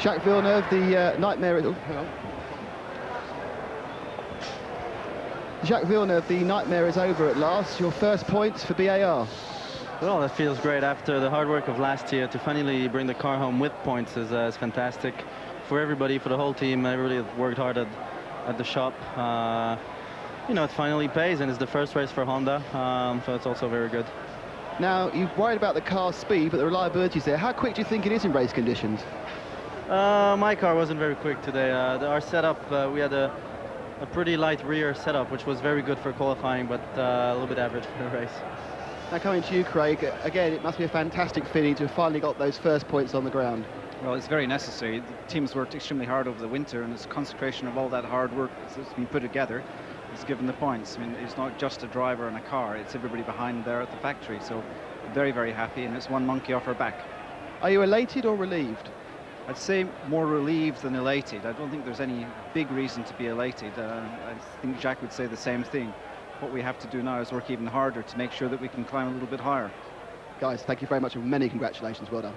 Jacques Villeneuve, the nightmare. Oh, hang on. Jacques Villeneuve, the nightmare is over at last. Your first points for BAR. Well, that feels great after the hard work of last year. To finally bring the car home with points is fantastic for everybody, for the whole team. Everybody that worked hard at the shop. You know, it finally pays, and it's the first race for Honda, so it's also very good. Now, you've worried about the car's speed, but the reliability is there. How quick do you think it is in race conditions? My car wasn't very quick today. Our setup, we had a pretty light rear setup, which was very good for qualifying, but a little bit average for the race. Now coming to you, Craig, again, it must be a fantastic feeling to have finally got those first points on the ground. Well, it's very necessary. The team's worked extremely hard over the winter, and it's a consecration of all that hard work that's been put together. It's given the points. I mean, it's not just a driver and a car, it's everybody behind there at the factory. So very, very happy, and it's one monkey off our back. Are you elated or relieved? I'd say more relieved than elated. I don't think there's any big reason to be elated. I think Jacques would say the same thing. What we have to do now is work even harder to make sure that we can climb a little bit higher. Guys, thank you very much and many congratulations. Well done.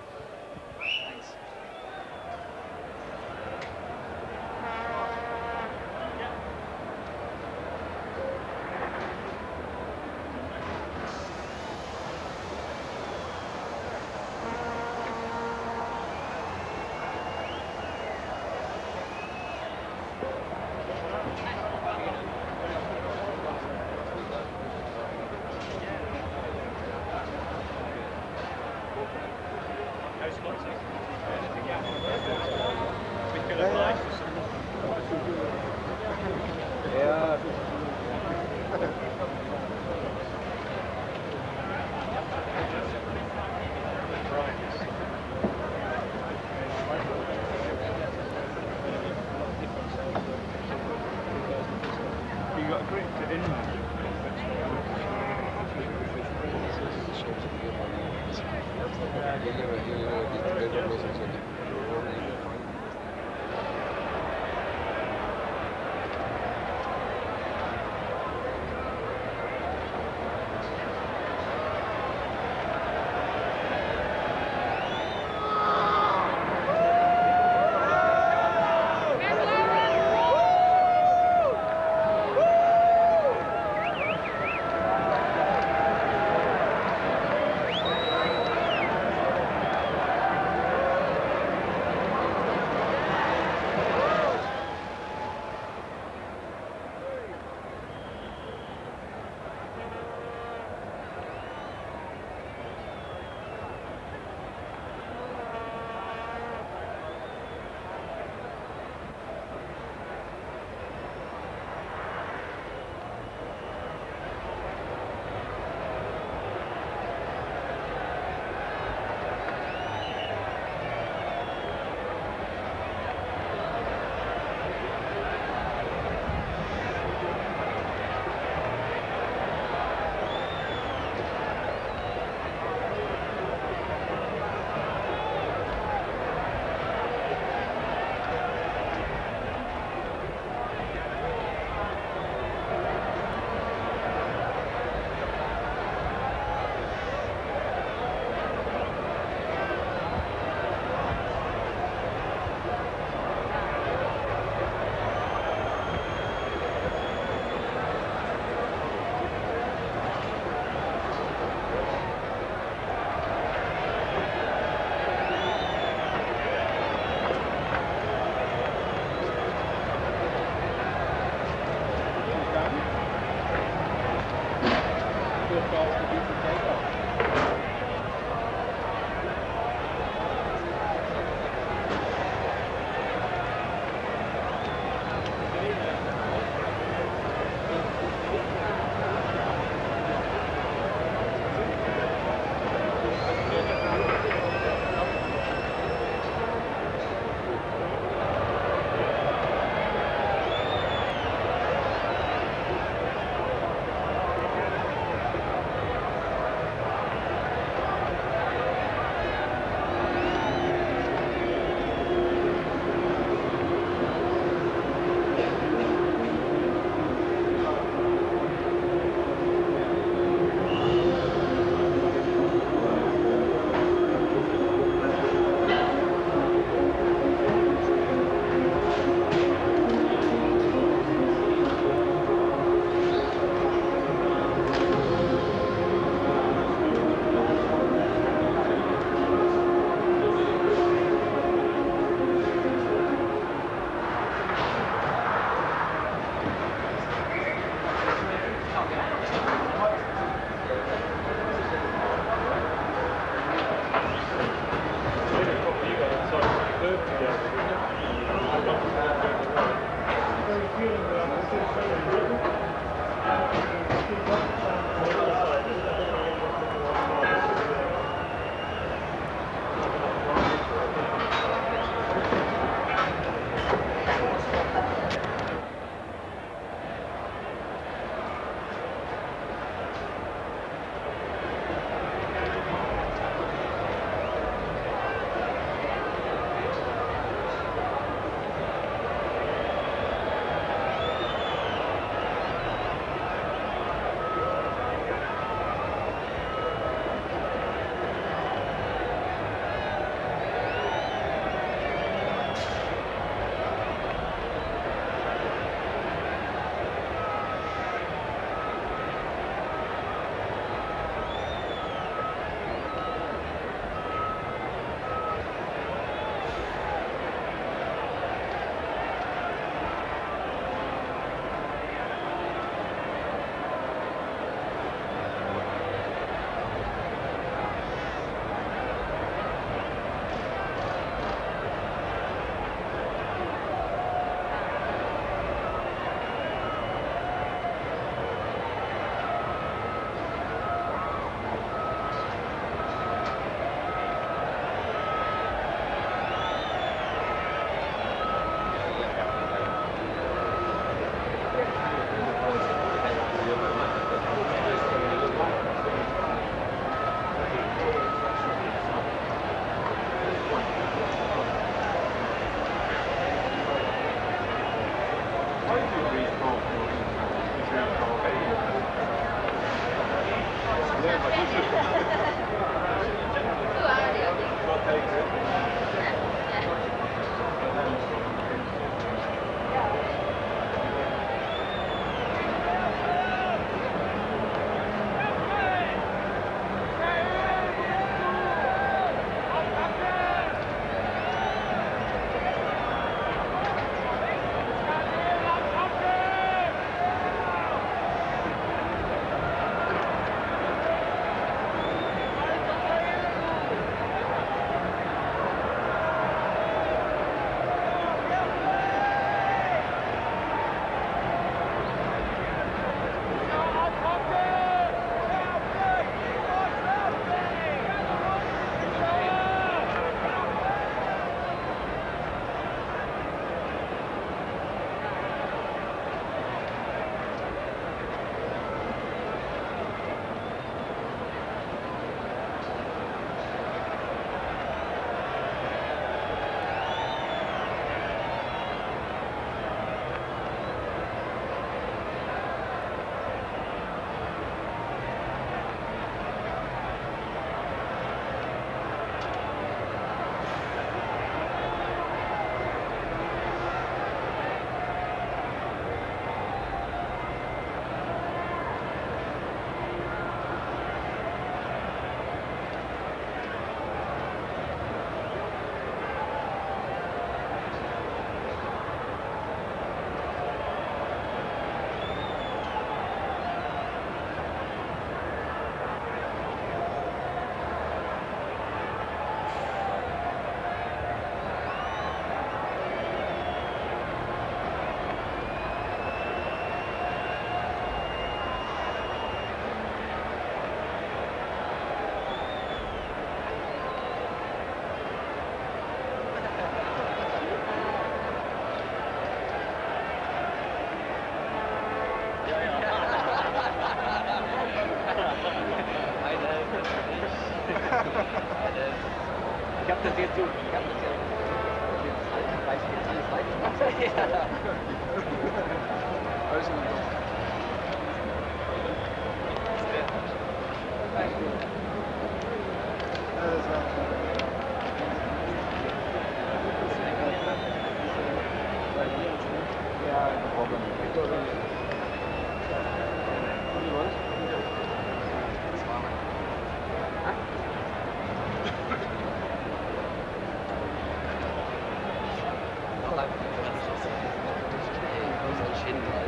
Ich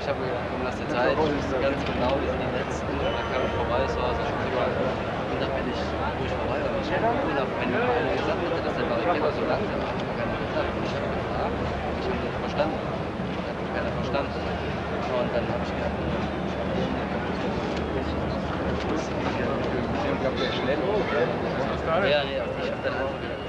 habe mir gedacht, komm, lass dir Zeit, ich wusste ganz genau, wir sind die Letzten, da kam ich vorbei, es war so schon überall. Und dann bin ich ruhig vorbei, aber ich bin auf wenn einer gesagt hätte, dass der Barrikade so langsam ist, hat keiner gesagt. Und ich habe gefragt, ich habe nicht verstanden. Hat keiner verstanden. Und dann habe ich gedacht, ja, nee, ich habe dann auch wieder.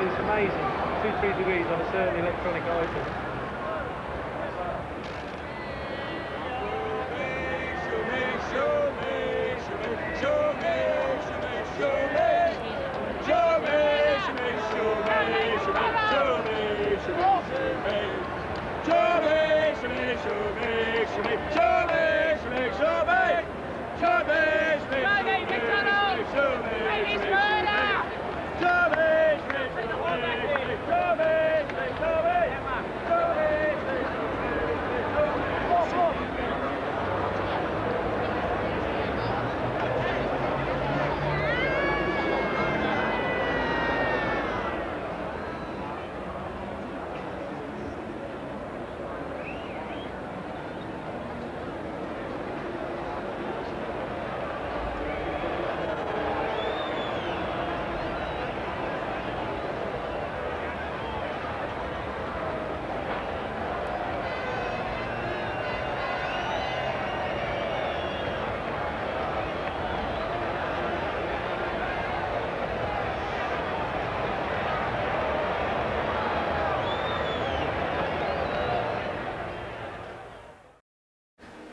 It's amazing. 2-3 degrees on a certain electronic item.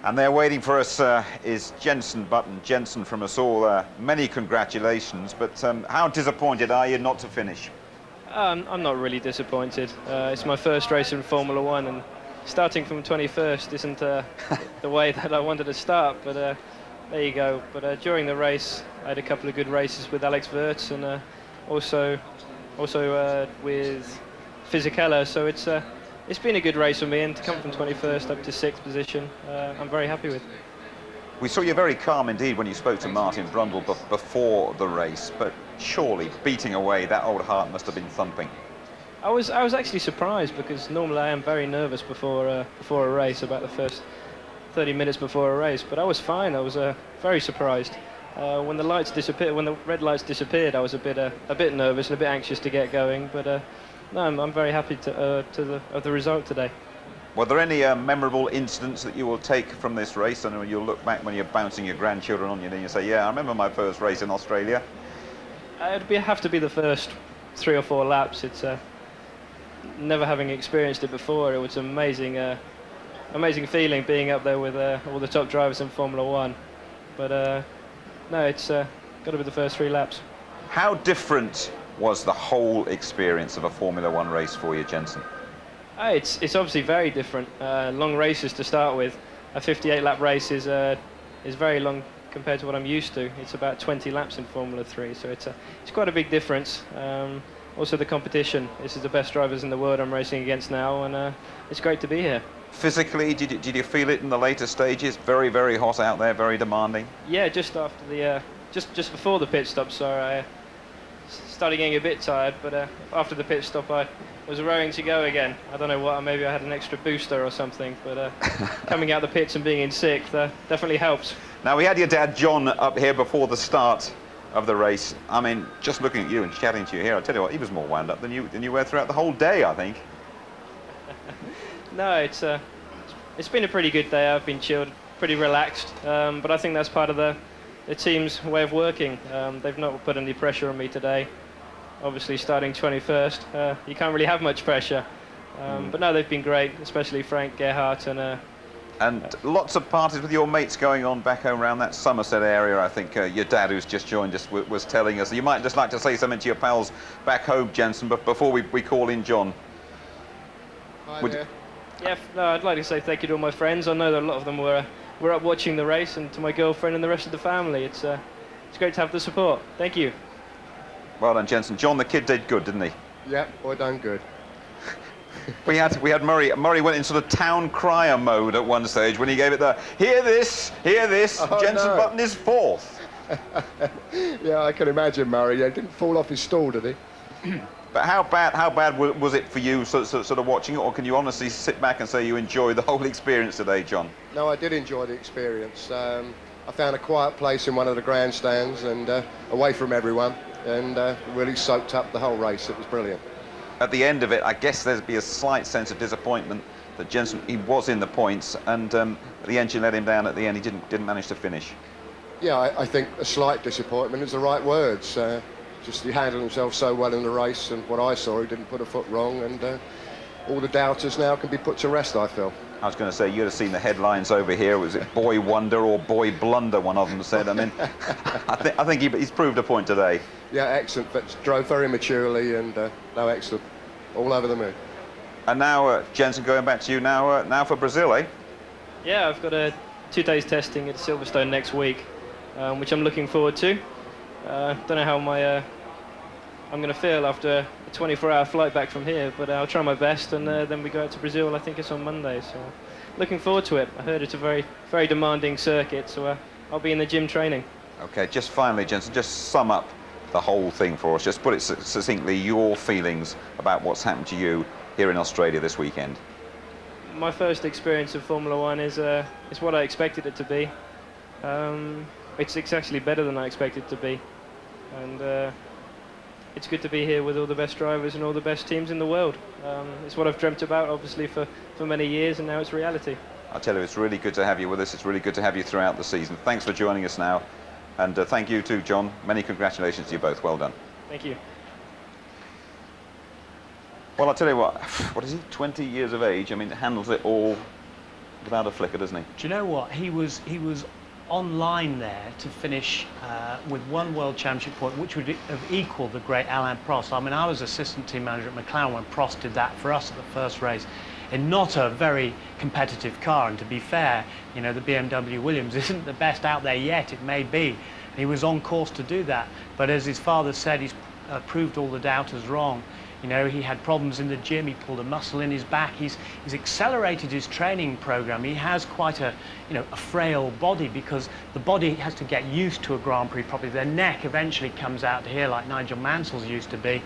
And there waiting for us is Jensen Button. Jensen, from us all, many congratulations, but how disappointed are you not to finish? I'm not really disappointed. It's my first race in Formula One, and starting from 21st isn't the way that I wanted to start, but there you go. But during the race, I had a couple of good races with Alex Wirtz and also with Fisichella, so it's been a good race for me, and to come from 21st up to 6th position, I'm very happy with. We saw you very calm indeed when you spoke to Martin Brundle before the race, but surely beating away, that old heart must have been thumping. I was actually surprised, because normally I am very nervous before a race, about the first 30 minutes before a race, but I was fine. I was very surprised. When the lights disappeared, when the red lights disappeared, I was a bit nervous and a bit anxious to get going, but no, I'm very happy of the result today. Were there any memorable incidents that you will take from this race, and you'll look back when you're bouncing your grandchildren on your knee and say, yeah, I remember my first race in Australia? It'd have to be the first 3 or 4 laps. It's never having experienced it before. It was amazing feeling being up there with all the top drivers in Formula One. But no, it's got to be the first 3 laps. How different was the whole experience of a Formula One race for you, Jensen? It's obviously very different. Long races to start with. A 58-lap race is very long compared to what I'm used to. It's about 20 laps in Formula 3, so it's quite a big difference. Also the competition. This is the best drivers in the world I'm racing against now, and it's great to be here. Physically, did you feel it in the later stages? Very, very hot out there, very demanding? Yeah, just after the just before the pit stop, so I started getting a bit tired, but after the pit stop I was raring to go again. I don't know what, maybe I had an extra booster or something, but coming out the pits and being in 6th definitely helps. Now, we had your dad John up here before the start of the race. I mean, just looking at you and chatting to you here, I tell you what, he was more wound up than you were throughout the whole day, I think. No, it's been a pretty good day. I've been chilled, pretty relaxed, but I think that's part of the team's way of working. They've not put any pressure on me today. Obviously, starting 21st, you can't really have much pressure. But no, they've been great, especially Frank, Gerhardt, and lots of parties with your mates going on back home around that Somerset area. I think your dad, who's just joined us, was telling us. You might just like to say something to your pals back home, Jensen, but before we call in John. Hi there. Yeah, no, I'd like to say thank you to all my friends. I know that a lot of them were up watching the race, and to my girlfriend and the rest of the family. It's great to have the support. Thank you. Well done, Jensen. John, the kid did good, didn't he? Yep, well done, good. We had Murray. Murray went in sort of town crier mode at one stage when he gave it the hear this, Oh, Jensen no. Button is fourth. Yeah, I can imagine Murray. He didn't fall off his stool, did he? But how bad was it for you sort of watching it, or can you honestly sit back and say you enjoyed the whole experience today, John? No, I did enjoy the experience. I found a quiet place in one of the grandstands and away from everyone, and really soaked up the whole race. It was brilliant. At the end of it, I guess there'd be a slight sense of disappointment that Jensen, he was in the points, and the engine let him down at the end. He didn't manage to finish. Yeah, I think a slight disappointment is the right words. Just he handled himself so well in the race, and what I saw, he didn't put a foot wrong, and all the doubters now can be put to rest, I feel. I was going to say, you'd have seen the headlines over here. Was it boy wonder or boy blunder, one of them said. I mean, I think he's proved a point today. Yeah, excellent, but drove very maturely, and no, excellent. All over the moon. And now, Jensen, going back to you now for Brazil, eh? Yeah, I've got 2 days testing at Silverstone next week, which I'm looking forward to. Don't know how I'm going to feel after a 24-hour flight back from here, but I'll try my best, and then we go out to Brazil. I think it's on Monday, so looking forward to it. I heard it's a very, very demanding circuit, so I'll be in the gym training. Okay, just finally, Jensen, just sum up the whole thing for us. Just put it succinctly, your feelings about what's happened to you here in Australia this weekend. My first experience of Formula One is what I expected it to be. It's actually better than I expected it to be, and it's good to be here with all the best drivers and all the best teams in the world. It's what I've dreamt about, obviously, for many years, and now it's reality. I tell you, it's really good to have you with us. It's really good to have you throughout the season. Thanks for joining us now. And thank you too, John. Many congratulations to you both. Well done. Thank you. Well, I'll tell you what is he, 20 years of age? I mean, handles it all without a flicker, doesn't he? Do you know what? He was online there to finish with 1 World Championship point, which would have equalled the great Alain Prost. I mean, I was assistant team manager at McLaren when Prost did that for us at the first race, in not a very competitive car. And to be fair, you know, the BMW Williams isn't the best out there yet. It may be. He was on course to do that, but as his father said, he's proved all the doubters wrong. You know, he had problems in the gym, he pulled a muscle in his back, he's accelerated his training program. He has quite a frail body, because the body has to get used to a Grand Prix properly. Their neck eventually comes out to here, like Nigel Mansell's used to be.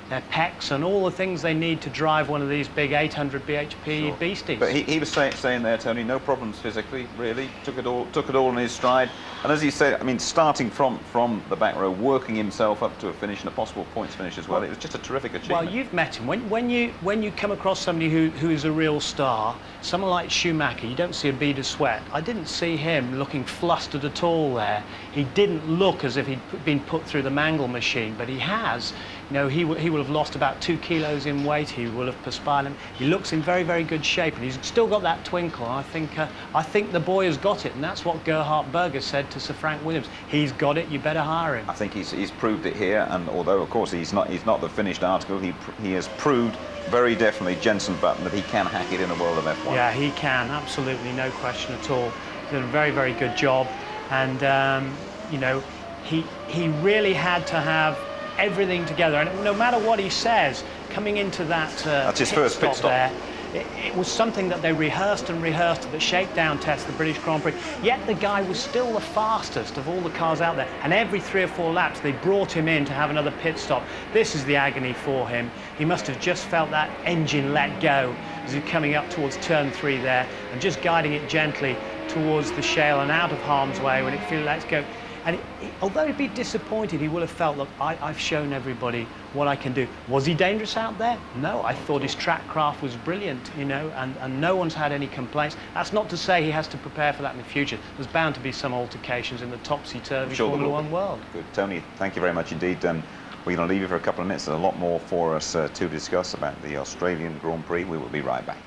Their pecs and all the things they need to drive one of these big 800 bhp beasties. But he was saying there, Tony, no problems physically, really. Took it all in his stride. And as he said, I mean, starting from the back row, working himself up to a finish and a possible points finish as well. It was just a terrific achievement. Well, you've met him. When you come across somebody who is a real star, someone like Schumacher, you don't see a bead of sweat. I didn't see him looking flustered at all there. He didn't look as if he'd been put through the mangle machine, but he has. You know, he will have lost about 2 kilos in weight. He will have perspired. He looks in very, very good shape, and he's still got that twinkle. I think the boy has got it, and that's what Gerhard Berger said to Sir Frank Williams. He's got it. You better hire him. I think he's proved it here, and although of course he's not the finished article, he has proved very definitely, Jensen Button, that he can hack it in the world of F1. Yeah, he can, absolutely, no question at all. He's done a very, very good job, and you know, he really had to have everything together, and no matter what he says, coming into that that's his first pit stop there, it was something that they rehearsed and rehearsed at the shakedown test, the British Grand Prix, yet the guy was still the fastest of all the cars out there, and every 3 or 4 laps they brought him in to have another pit stop. This is the agony for him. He must have just felt that engine let go as he's coming up towards turn 3 there, and just guiding it gently towards the shale and out of harm's way when it feels let go. And although he'd be disappointed, he would have felt, look, I've shown everybody what I can do. Was he dangerous out there? No, I thought his track craft was brilliant, you know, and no one's had any complaints. That's not to say he has to prepare for that in the future. There's bound to be some altercations in the topsy-turvy Formula One world. Good. Tony, thank you very much indeed. We're going to leave you for a couple of minutes. There's a lot more for us to discuss about the Australian Grand Prix. We will be right back.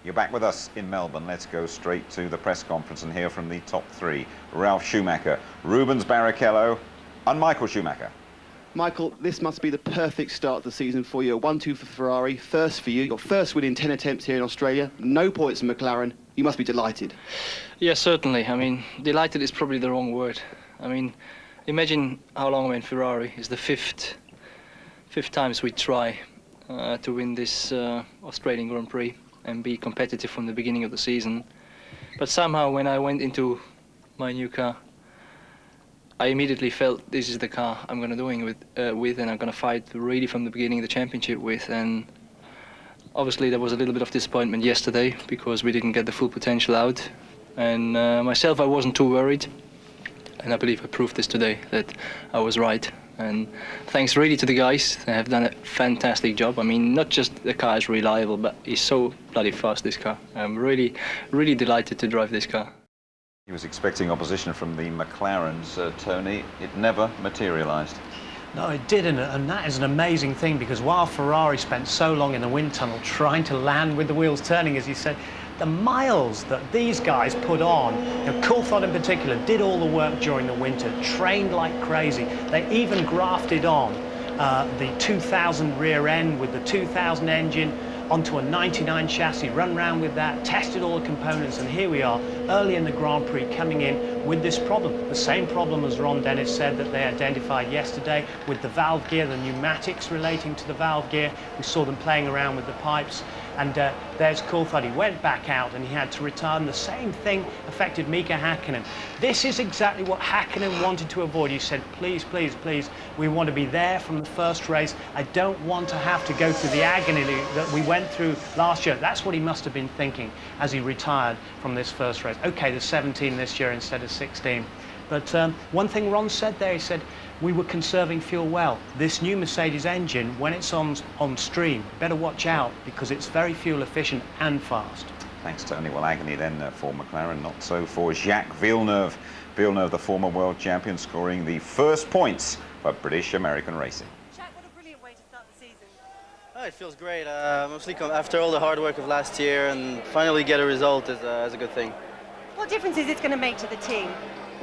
You're back with us in Melbourne. Let's go straight to the press conference and hear from the top three. Ralf Schumacher, Rubens Barrichello and Michael Schumacher. Michael, this must be the perfect start to the season for you. 1-2 for Ferrari, first for you. Your first win in 10 attempts here in Australia. No points in McLaren. You must be delighted. Yeah, certainly. I mean, delighted is probably the wrong word. I mean, imagine how long I'm in Ferrari. It's the fifth times we try to win this Australian Grand Prix and be competitive from the beginning of the season. But somehow when I went into my new car, I immediately felt this is the car I'm going to doing with and I'm going to fight really from the beginning of the championship with. And obviously there was a little bit of disappointment yesterday because we didn't get the full potential out. And myself, I wasn't too worried. And I believe I proved this today, that I was right. And thanks really to the guys. They have done a fantastic job. I mean, not just the car is reliable, but it's so bloody fast, this car. I'm really, really delighted to drive this car. He was expecting opposition from the McLarens, Tony. It never materialised. No, it didn't, and that is an amazing thing, because while Ferrari spent so long in the wind tunnel trying to land with the wheels turning, as you said, the miles that these guys put on, you know, Coulthard in particular, did all the work during the winter, trained like crazy. They even grafted on the 2000 rear end with the 2000 engine onto a 99 chassis, run around with that, tested all the components, and here we are, early in the Grand Prix, coming in with this problem. The same problem as Ron Dennis said that they identified yesterday with the valve gear, the pneumatics relating to the valve gear. We saw them playing around with the pipes. And there's Coulthard. He went back out and he had to return. The same thing affected Mika Häkkinen. This is exactly what Häkkinen wanted to avoid. He said, please, please, please, we want to be there from the first race. I don't want to have to go through the agony that we went through last year. That's what he must have been thinking as he retired from this first race. Okay, there's 17 this year instead of 16. But one thing Ron said there, he said, we were conserving fuel well. This new Mercedes engine, when it's on stream, better watch out because it's very fuel efficient and fast. Thanks, Tony. Well, agony then for McLaren, not so for Jacques Villeneuve. Villeneuve, the former world champion, scoring the first points for British-American racing. Jacques, what a brilliant way to start the season. Oh, it feels great. Mostly after all the hard work of last year, and finally get a result is a good thing. What difference is it going to make to the team?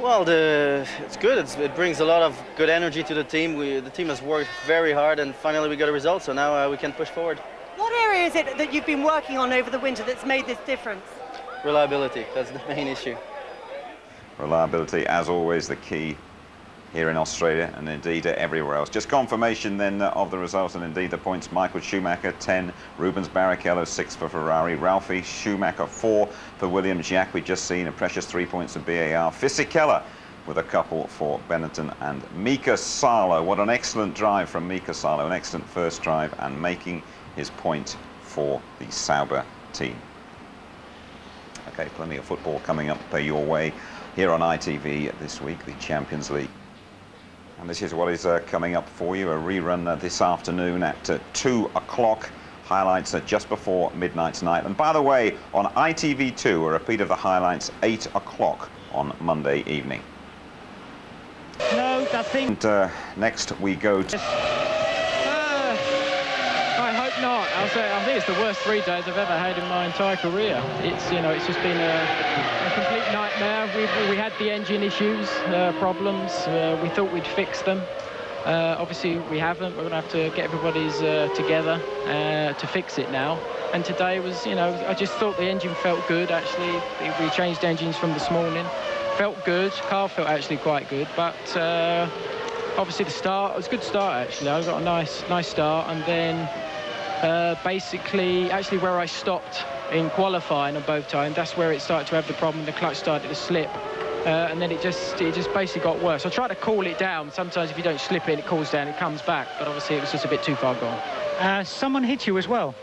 Well, it's good. It brings a lot of good energy to the team. The team has worked very hard, and finally we got a result, so now we can push forward. What area is it that you've been working on over the winter that's made this difference? Reliability, that's the main issue. Reliability, as always, the key here in Australia and indeed everywhere else. Just confirmation then of the results and indeed the points. Michael Schumacher 10, Rubens Barrichello 6 for Ferrari, Ralphie Schumacher 4 for Williams, Jacques we just seen a precious 3 points of BAR, Fisichella with a couple for Benetton, and Mika Salo. What an excellent drive from Mika Salo, an excellent first drive and making his point for the Sauber team. Okay, plenty of football coming up your way here on ITV this week, the Champions League. And this is what is coming up for you, a rerun this afternoon at 2 o'clock. Highlights just before midnight tonight. And by the way, on ITV2, a repeat of the highlights 8 o'clock on Monday evening. No, nothing. And next we go to... I hope not. I think it's the worst 3 days I've ever had in my entire career. It's, you know, it's just been a complete nightmare. We had the engine issues, problems. We thought we'd fix them. Obviously, we haven't. We're going to have to get everybody's together to fix it now. And today was, you know, I just thought the engine felt good, actually. We changed engines from this morning. Felt good. Car felt actually quite good. But obviously the start, it was a good start, actually. I got a nice start. And then basically, actually where I stopped in qualifying on both times, that's where it started to have the problem. The clutch started to slip. And then it just basically got worse. I tried to cool it down. Sometimes if you don't slip it, it cools down, it comes back. But obviously it was just a bit too far gone. Someone hit you as well?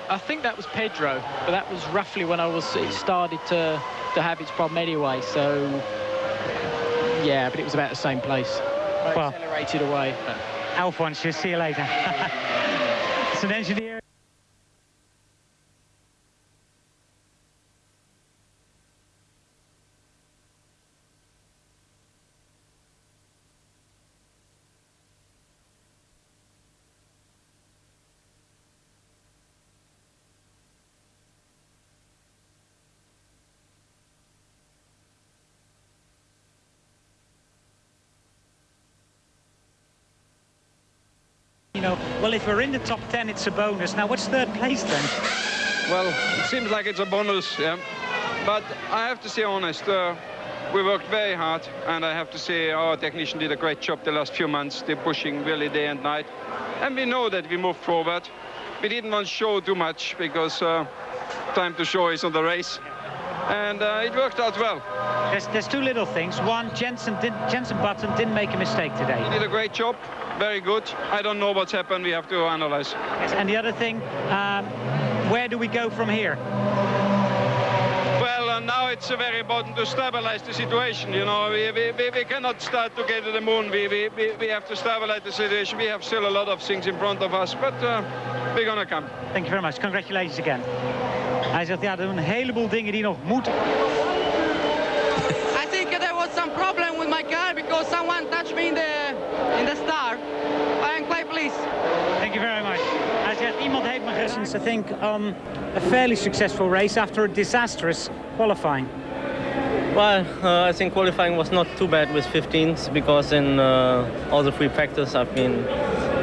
I think that was Pedro, but that was roughly when it started to have its problem anyway. So Yeah, but it was about the same place. I Well, accelerated away. Alphonse, see you later. It's an engineer. You know, well, if we're in the top 10, it's a bonus. Now, what's third place then? Well, it seems like it's a bonus, yeah. But I have to say honest, we worked very hard, and I have to say our technician did a great job the last few months. They're pushing really day and night. And we know that we moved forward. We didn't want to show too much because time to show is on the race. And it worked out well. There's two little things. One, Jensen Button didn't make a mistake today. He did a great job, very good. I don't know what's happened, we have to analyze. Yes, and the other thing, where do we go from here? Well, now it's very important to stabilize the situation. You know, we cannot start to get to the moon. We have to stabilize the situation. We have still a lot of things in front of us, but we're gonna come. Thank you very much. Congratulations again. Hij zegt, ja, er zijn een heleboel dingen die nog moeten. I think there was some problem with my car because someone touched me in the start. I am quite pleased. Thank you very much. Hij zegt, iemand heeft me geraakt. I think on a fairly successful race after a disastrous qualifying. Well, I think qualifying was not too bad with 15s because in all the 3 practice I've been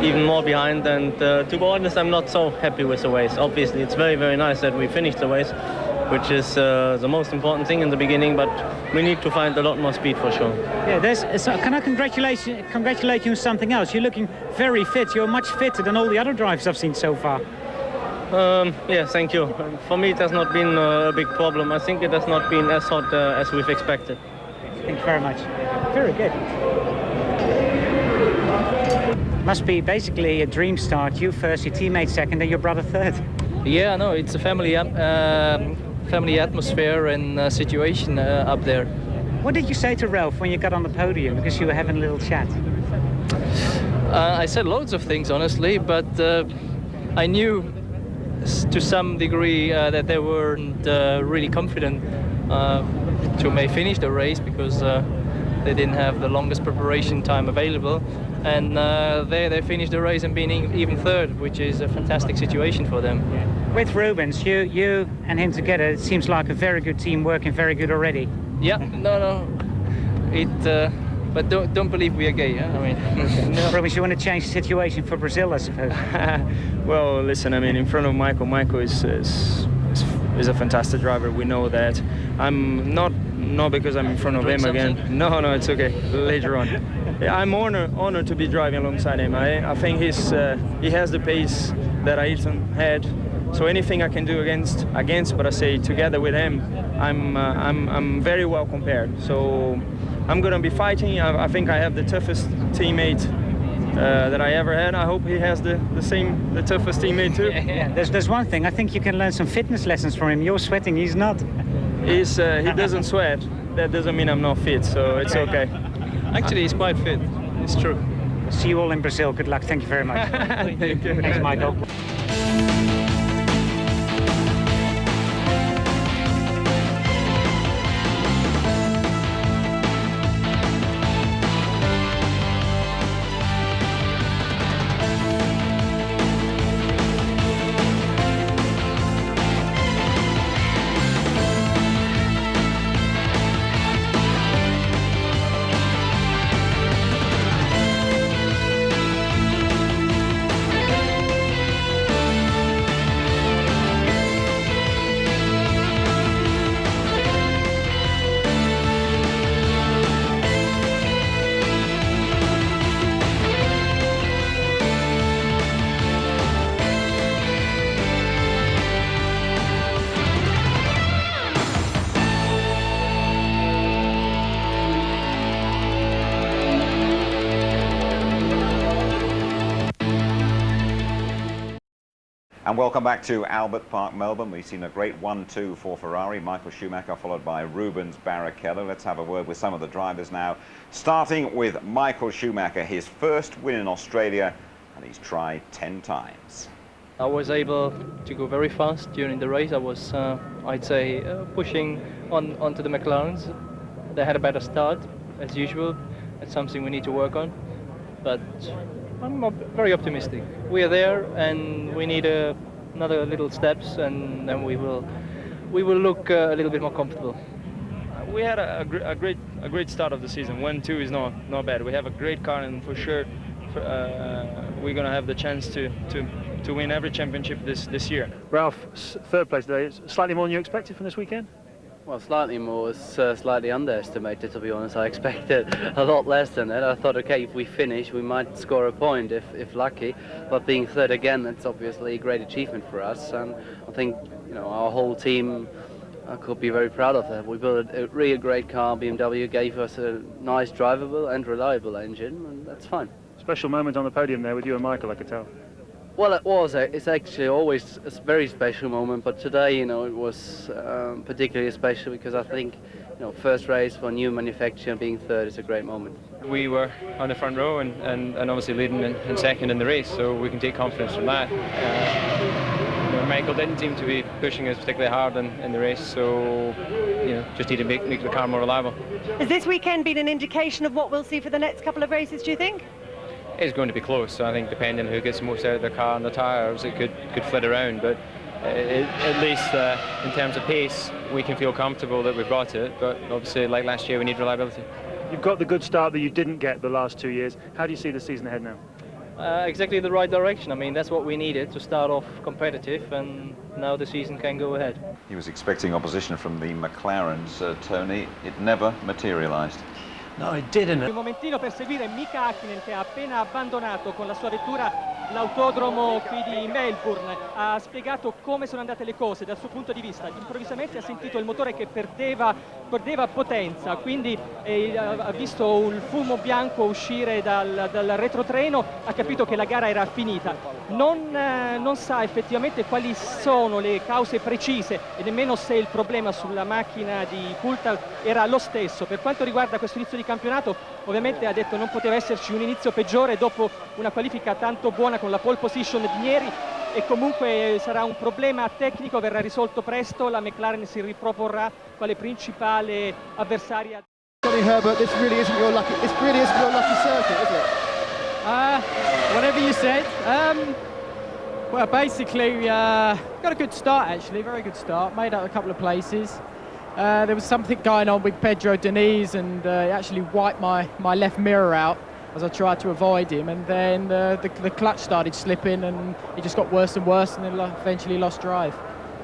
even more behind, and to be honest, I'm not so happy with the race. Obviously, it's very, very nice that we finished the race, which is the most important thing in the beginning, but we need to find a lot more speed for sure. Yeah, can I congratulate you on something else? You're looking very fit. You're much fitter than all the other drivers I've seen so far. Yeah, thank you. For me, it has not been a big problem. I think it has not been as hot as we've expected. Thank you very much. Very good. Must be basically a dream start. You first, your teammate second, and your brother third. Yeah, no, it's a family atmosphere and situation up there. What did you say to Ralph when you got on the podium? Because you were having a little chat. I said loads of things, honestly, but I knew to some degree that they weren't really confident to may finish the race because they didn't have the longest preparation time available, and they finished the race and being even third, which is a fantastic situation for them. With Rubens, you and him together, it seems like a very good team working very good already. Yeah, no, but don't believe we are gay. Yeah? I mean, no. Rubens, you want to change the situation for Brazil, I suppose. Well, listen, I mean, in front of Michael is a fantastic driver. We know that. I'm not because I'm in front of him again. No, it's okay. Later on. I'm honored to be driving alongside him. I think he has the pace that Ayrton had. So anything I can do against, but I say together with him, I'm very well compared. So I'm gonna be fighting. I think I have the toughest teammate that I ever had. I hope he has the toughest teammate too. Yeah. There's one thing. I think you can learn some fitness lessons from him. You're sweating, he's not. He doesn't sweat. That doesn't mean I'm not fit, so it's okay. Actually, he's quite fit. It's true. See you all in Brazil. Good luck. Thank you very much. Thank you. Thanks, Michael. And welcome back to Albert Park, Melbourne. We've seen a great 1-2 for Ferrari. Michael Schumacher followed by Rubens Barrichello. Let's have a word with some of the drivers now. Starting with Michael Schumacher, his first win in Australia, and he's tried 10 times. I was able to go very fast during the race. I was, I'd say, pushing onto the McLarens. They had a better start, as usual. That's something we need to work on. But I'm very optimistic. We are there, and we need another little steps, and then we will look a little bit more comfortable. We had a great start of the season. 1-2 is not bad. We have a great car, and for sure we're going to have the chance to win every championship this year. Ralph, third place today. Slightly more than you expected from this weekend? Well, slightly more was slightly underestimated, to be honest. I expected a lot less than that. I thought, okay, if we finish, we might score a point if lucky. But being third again, that's obviously a great achievement for us. And I think, you know, our whole team could be very proud of that. We built a really great car. BMW gave us a nice, drivable and reliable engine, and that's fine. Special moment on the podium there with you and Michael, I could tell. Well, it was. It's actually always a very special moment, but today, you know, it was particularly special because I think, you know, first race for a new manufacturer being third is a great moment. We were on the front row and obviously leading and second in the race, so we can take confidence from that. You know, Michael didn't seem to be pushing us particularly hard in the race, so you know, just need to make the car more reliable. Has this weekend been an indication of what we'll see for the next couple of races, do you think? It's going to be close, so I think depending on who gets the most out of the car and the tyres, it could flit around, but at least in terms of pace, we can feel comfortable that we've brought it, but obviously, like last year, we need reliability. You've got the good start that you didn't get the last 2 years. How do you see the season ahead now? Exactly the right direction. I mean, that's what we needed to start off competitive, and now the season can go ahead. He was expecting opposition from the McLarens, Tony. It never materialised. No, it didn't. Un momentino per seguire Mika Hakkinen, che ha appena abbandonato con la sua vettura l'autodromo qui di Melbourne. Ha spiegato come sono andate le cose dal suo punto di vista. Improvvisamente ha sentito il motore che perdeva potenza, quindi ha visto il fumo bianco uscire dal retrotreno, ha capito che la gara era finita. Non sa effettivamente quali sono le cause precise e nemmeno se il problema sulla macchina di Coulthard era lo stesso. Per quanto riguarda questo inizio di campionato, ovviamente ha detto non poteva esserci un inizio peggiore dopo una qualifica tanto buona con la pole position di ieri, e comunque sarà un problema tecnico, verrà risolto presto, la McLaren si riproporrà quale principale avversaria. Johnny Herbert, this really isn't your lucky circuit, is it? Whatever you said. Well, basically, got a good start actually, very good start. Made out a couple of places. There was something going on with Pedro Diniz, and he actually wiped my left mirror out as I tried to avoid him, and then the clutch started slipping, and it just got worse and worse, and then eventually lost drive.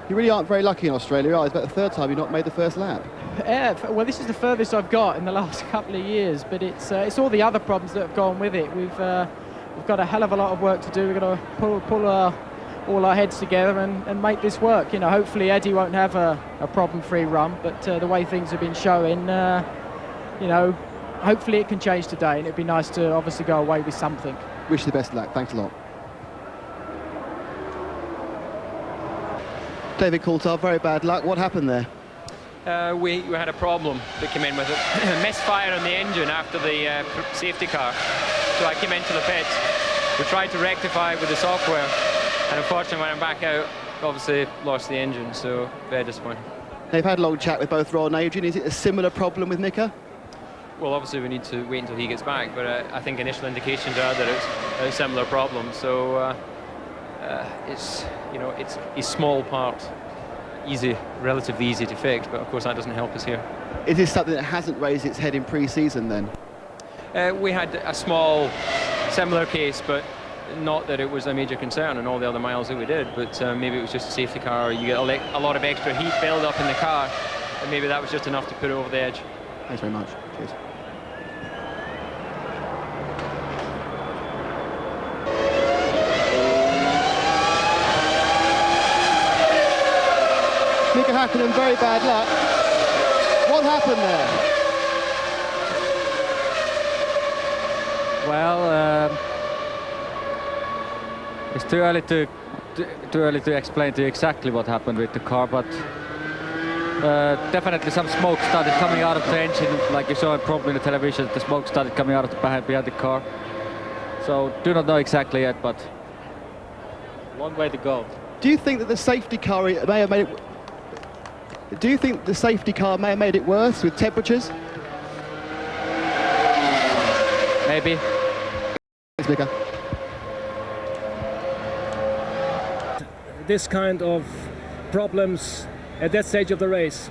You really aren't very lucky in Australia, are you? It's about the third time you've not made the first lap. Yeah, well, this is the furthest I've got in the last couple of years, but it's all the other problems that have gone with it. We've got a hell of a lot of work to do. We've got to pull all our heads together and make this work. You know, hopefully Eddie won't have a problem-free run, but the way things have been showing, you know, hopefully it can change today, and it'd be nice to obviously go away with something. Wish you the best of luck. Thanks a lot. David Coulthard, very bad luck. What happened there? We had a problem that came in with it. Misfire on the engine after the safety car. So I came into the pits. We tried to rectify with the software, and unfortunately when I'm back out, obviously lost the engine, so very disappointing. They've had a long chat with both Ron and Adrian. Is it a similar problem with Mika? Well, obviously we need to wait until he gets back, but I think initial indications are that it's a similar problem. So it's, you know, it's a small part, relatively easy to fix, but of course that doesn't help us here. Is this something that hasn't raised its head in pre-season then? We had a small similar case, but not that it was a major concern in all the other miles that we did, but maybe it was just a safety car, or you get a lot of extra heat build up in the car, and maybe that was just enough to put it over the edge. Thanks very much. Cheers. Mika Hakkinen, very bad luck. What happened there? Well, it's too early to too early to explain to you exactly what happened with the car, but definitely some smoke started coming out of the engine, like you saw probably in the television. The smoke started coming out of the behind the car. So do not know exactly yet, but long way to go. Do you think that the safety car may have made it? Do you think the safety car may have made it worse with temperatures? Maybe. This kind of problems at that stage of the race?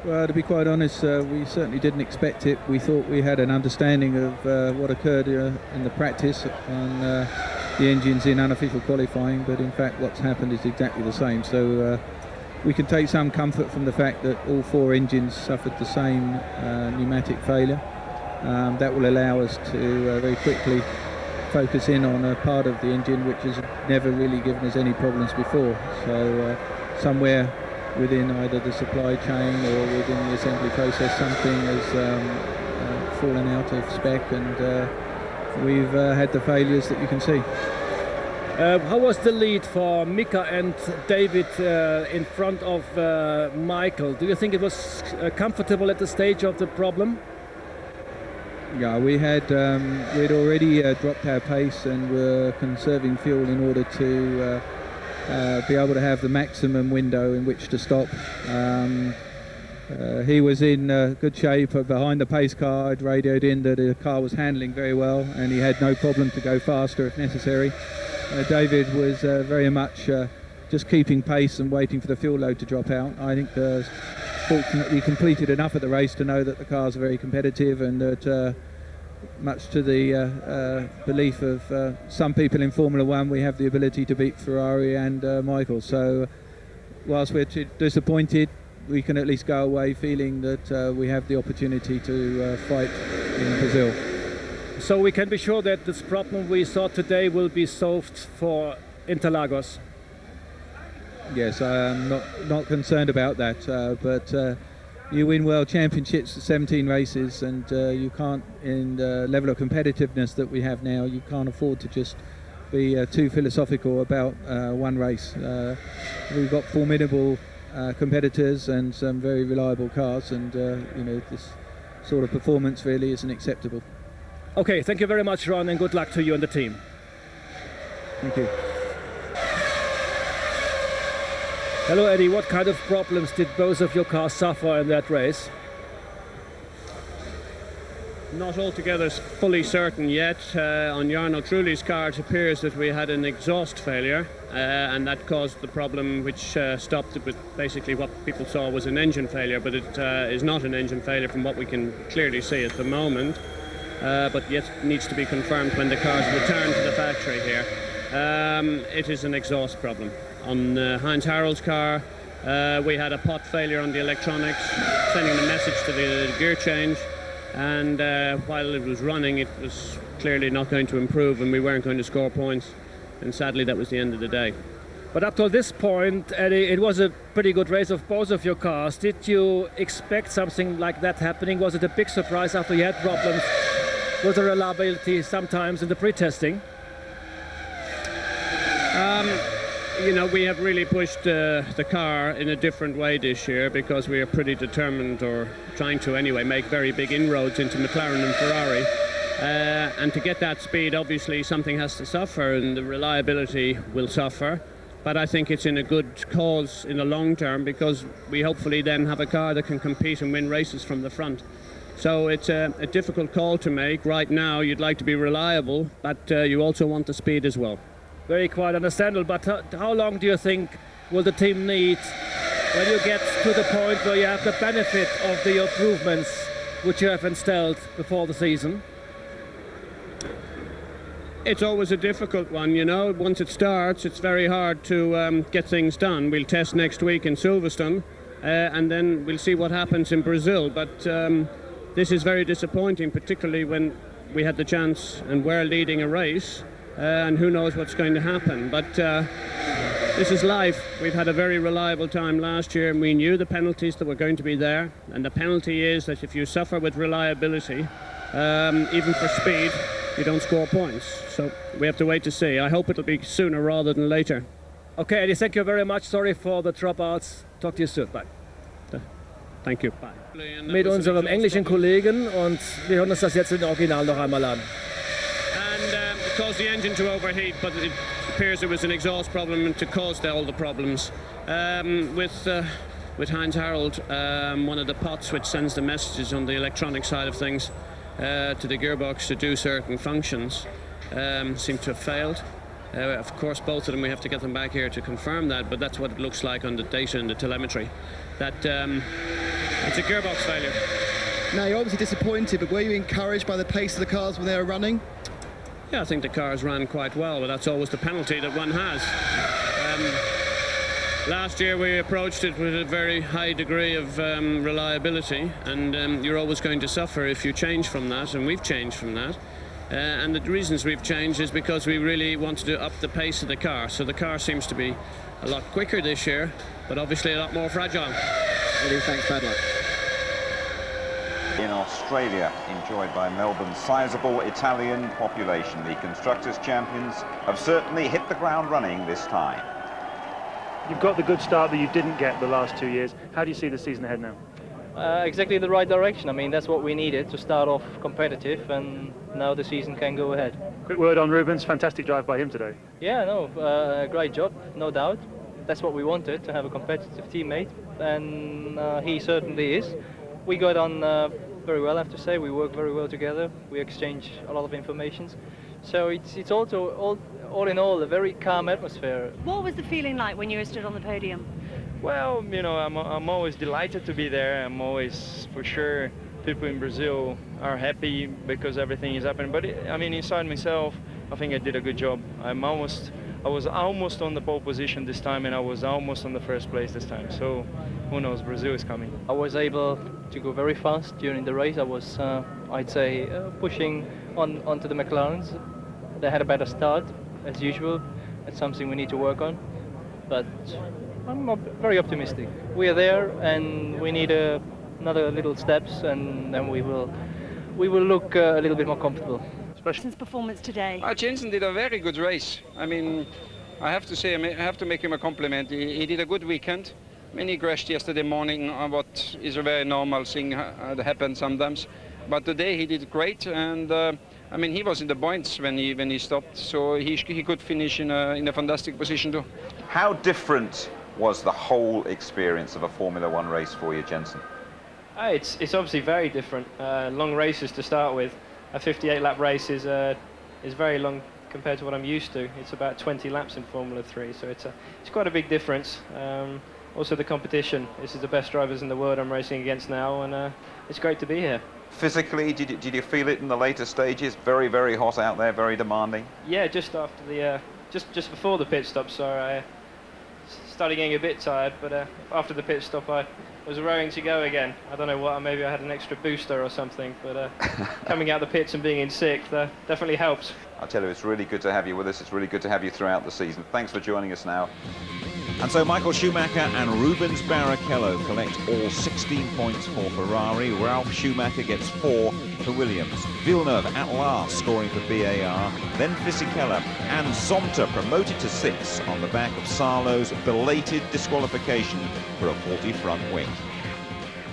Well, to be quite honest, we certainly didn't expect it. We thought we had an understanding of what occurred in the practice on the engines in unofficial qualifying, but in fact what's happened is exactly the same. So we can take some comfort from the fact that all 4 engines suffered the same pneumatic failure. That will allow us to very quickly focus in on a part of the engine which has never really given us any problems before. So somewhere within either the supply chain or within the assembly process, something has fallen out of spec, and we've had the failures that you can see. How was the lead for Mika and David in front of Michael? Do you think it was comfortable at the stage of the problem? Yeah, we had we'd already dropped our pace and were conserving fuel in order to be able to have the maximum window in which to stop. He was in good shape behind the pace car. I'd radioed in that the car was handling very well and he had no problem to go faster if necessary. David was very much just keeping pace and waiting for the fuel load to drop out. I think fortunately completed enough of the race to know that the cars are very competitive, and that much to the belief of some people in Formula One, we have the ability to beat Ferrari and Michael. So whilst we're disappointed, we can at least go away feeling that we have the opportunity to fight in Brazil. So we can be sure that this problem we saw today will be solved for Interlagos? Yes, I'm not concerned about that, but you win world championships at 17 races, and you can't, in the level of competitiveness that we have now, you can't afford to just be too philosophical about one race. We've got formidable competitors and some very reliable cars, and you know, this sort of performance really isn't acceptable. Okay, thank you very much, Ron, and good luck to you and the team. Thank you. Hello, Eddie. What kind of problems did both of your cars suffer in that race? Not altogether fully certain yet. On Jarno Trulli's car, it appears that we had an exhaust failure, and that caused the problem which stopped it with basically what people saw was an engine failure, but it is not an engine failure from what we can clearly see at the moment, but yet needs to be confirmed when the cars return to the factory here. It is an exhaust problem. On Heinz Harald's car, we had a pot failure on the electronics, sending the message to the gear change, and while it was running, it was clearly not going to improve and we weren't going to score points, and sadly that was the end of the day. But up to this point, Eddie, it was a pretty good race of both of your cars. Did you expect something like that happening? Was it a big surprise after you had problems with the reliability sometimes in the pre-testing? You know, we have really pushed the car in a different way this year because we are pretty determined, or trying to anyway, make very big inroads into McLaren and Ferrari. And to get that speed, obviously something has to suffer and the reliability will suffer. But I think it's in a good cause in the long term, because we hopefully then have a car that can compete and win races from the front. So it's a difficult call to make. Right now you'd like to be reliable, but you also want the speed as well. Very quite understandable, but how long do you think will the team need when you get to the point where you have the benefit of the improvements which you have installed before the season? It's always a difficult one, you know. Once it starts, it's very hard to get things done. We'll test next week in Silverstone, and then we'll see what happens in Brazil. But this is very disappointing, particularly when we had the chance and were leading a race. And who knows what's going to happen, but this is life. We've had a very reliable time last year, and we knew the penalties that were going to be there, and the penalty is that if you suffer with reliability, even for speed, you don't score points. So we have to wait to see. I hope it'll be sooner rather than later. Okay, Eddie, thank you very much. Sorry for the dropouts. Talk to you soon. Bye. Thank you. Bye. Mit unserem englischen Kollegen, und wir hören uns das jetzt im Original noch einmal an. And it caused the engine to overheat, but it appears it was an exhaust problem to cause all the problems. With Heinz Harald, one of the pots which sends the messages on the electronic side of things to the gearbox to do certain functions seem to have failed. Of course, both of them, we have to get them back here to confirm that, but that's what it looks like on the data and the telemetry. That it's a gearbox failure. Now, you're obviously disappointed, but were you encouraged by the pace of the cars when they were running? Yeah, I think the cars ran quite well, but that's always the penalty that one has. Last year we approached it with a very high degree of reliability, and you're always going to suffer if you change from that, and we've changed from that. And the reasons we've changed is because we really wanted to up the pace of the car. So the car seems to be a lot quicker this year, but obviously a lot more fragile. Really, thanks, bad luck. In Australia, enjoyed by Melbourne's sizable Italian population, the Constructors' Champions have certainly hit the ground running this time. You've got the good start that you didn't get the last 2 years. How do you see the season ahead now? Exactly the right direction. I mean, that's what we needed to start off competitive, and now the season can go ahead. Quick word on Rubens, fantastic drive by him today. Yeah, no, great job, no doubt. That's what we wanted, to have a competitive teammate, and he certainly is. We got on very well, I have to say. We work very well together. We exchange a lot of information. So it's also, all in all, a very calm atmosphere. What was the feeling like when you were stood on the podium? Well, you know, I'm always delighted to be there. I'm always, for sure, people in Brazil are happy because everything is happening. But I mean, inside myself, I think I did a good job. I was almost on the pole position this time, and I was almost on the first place this time. So who knows? Brazil is coming. I was able to go very fast during the race. I was, I'd say, pushing onto the McLarens. They had a better start, as usual. It's something we need to work on. But I'm very optimistic. We are there, and we need another little steps, and then we will look a little bit more comfortable. Jensen's performance today. Jensen did a very good race. I mean, I have to say, I have to make him a compliment. He did a good weekend. I mean, he crashed yesterday morning on what is a very normal thing that happens sometimes. But today he did great, and I mean, he was in the points when he stopped, so he could finish in a fantastic position too. How different was the whole experience of a Formula One race for you, Jensen? It's obviously very different. Long races to start with. A 58-lap race is very long compared to what I'm used to. It's about 20 laps in Formula 3, so it's quite a big difference. Also the competition. This is the best drivers in the world I'm racing against now, and it's great to be here. Physically, did you feel it in the later stages? Very, very hot out there, very demanding? Yeah, just after the just before the pit stop, so I started getting a bit tired, but after the pit stop I was raring to go again. I don't know what, maybe I had an extra booster or something, but coming out the pits and being in sixth definitely helps. I'll tell you, it's really good to have you with us. It's really good to have you throughout the season. Thanks for joining us now. And so Michael Schumacher and Rubens Barrichello collect all 16 points for Ferrari. Ralf Schumacher gets 4 for Williams. Villeneuve at last scoring for BAR. Then Fisichella and Zonta promoted to 6 on the back of Sarlo's belated disqualification for a faulty front wing.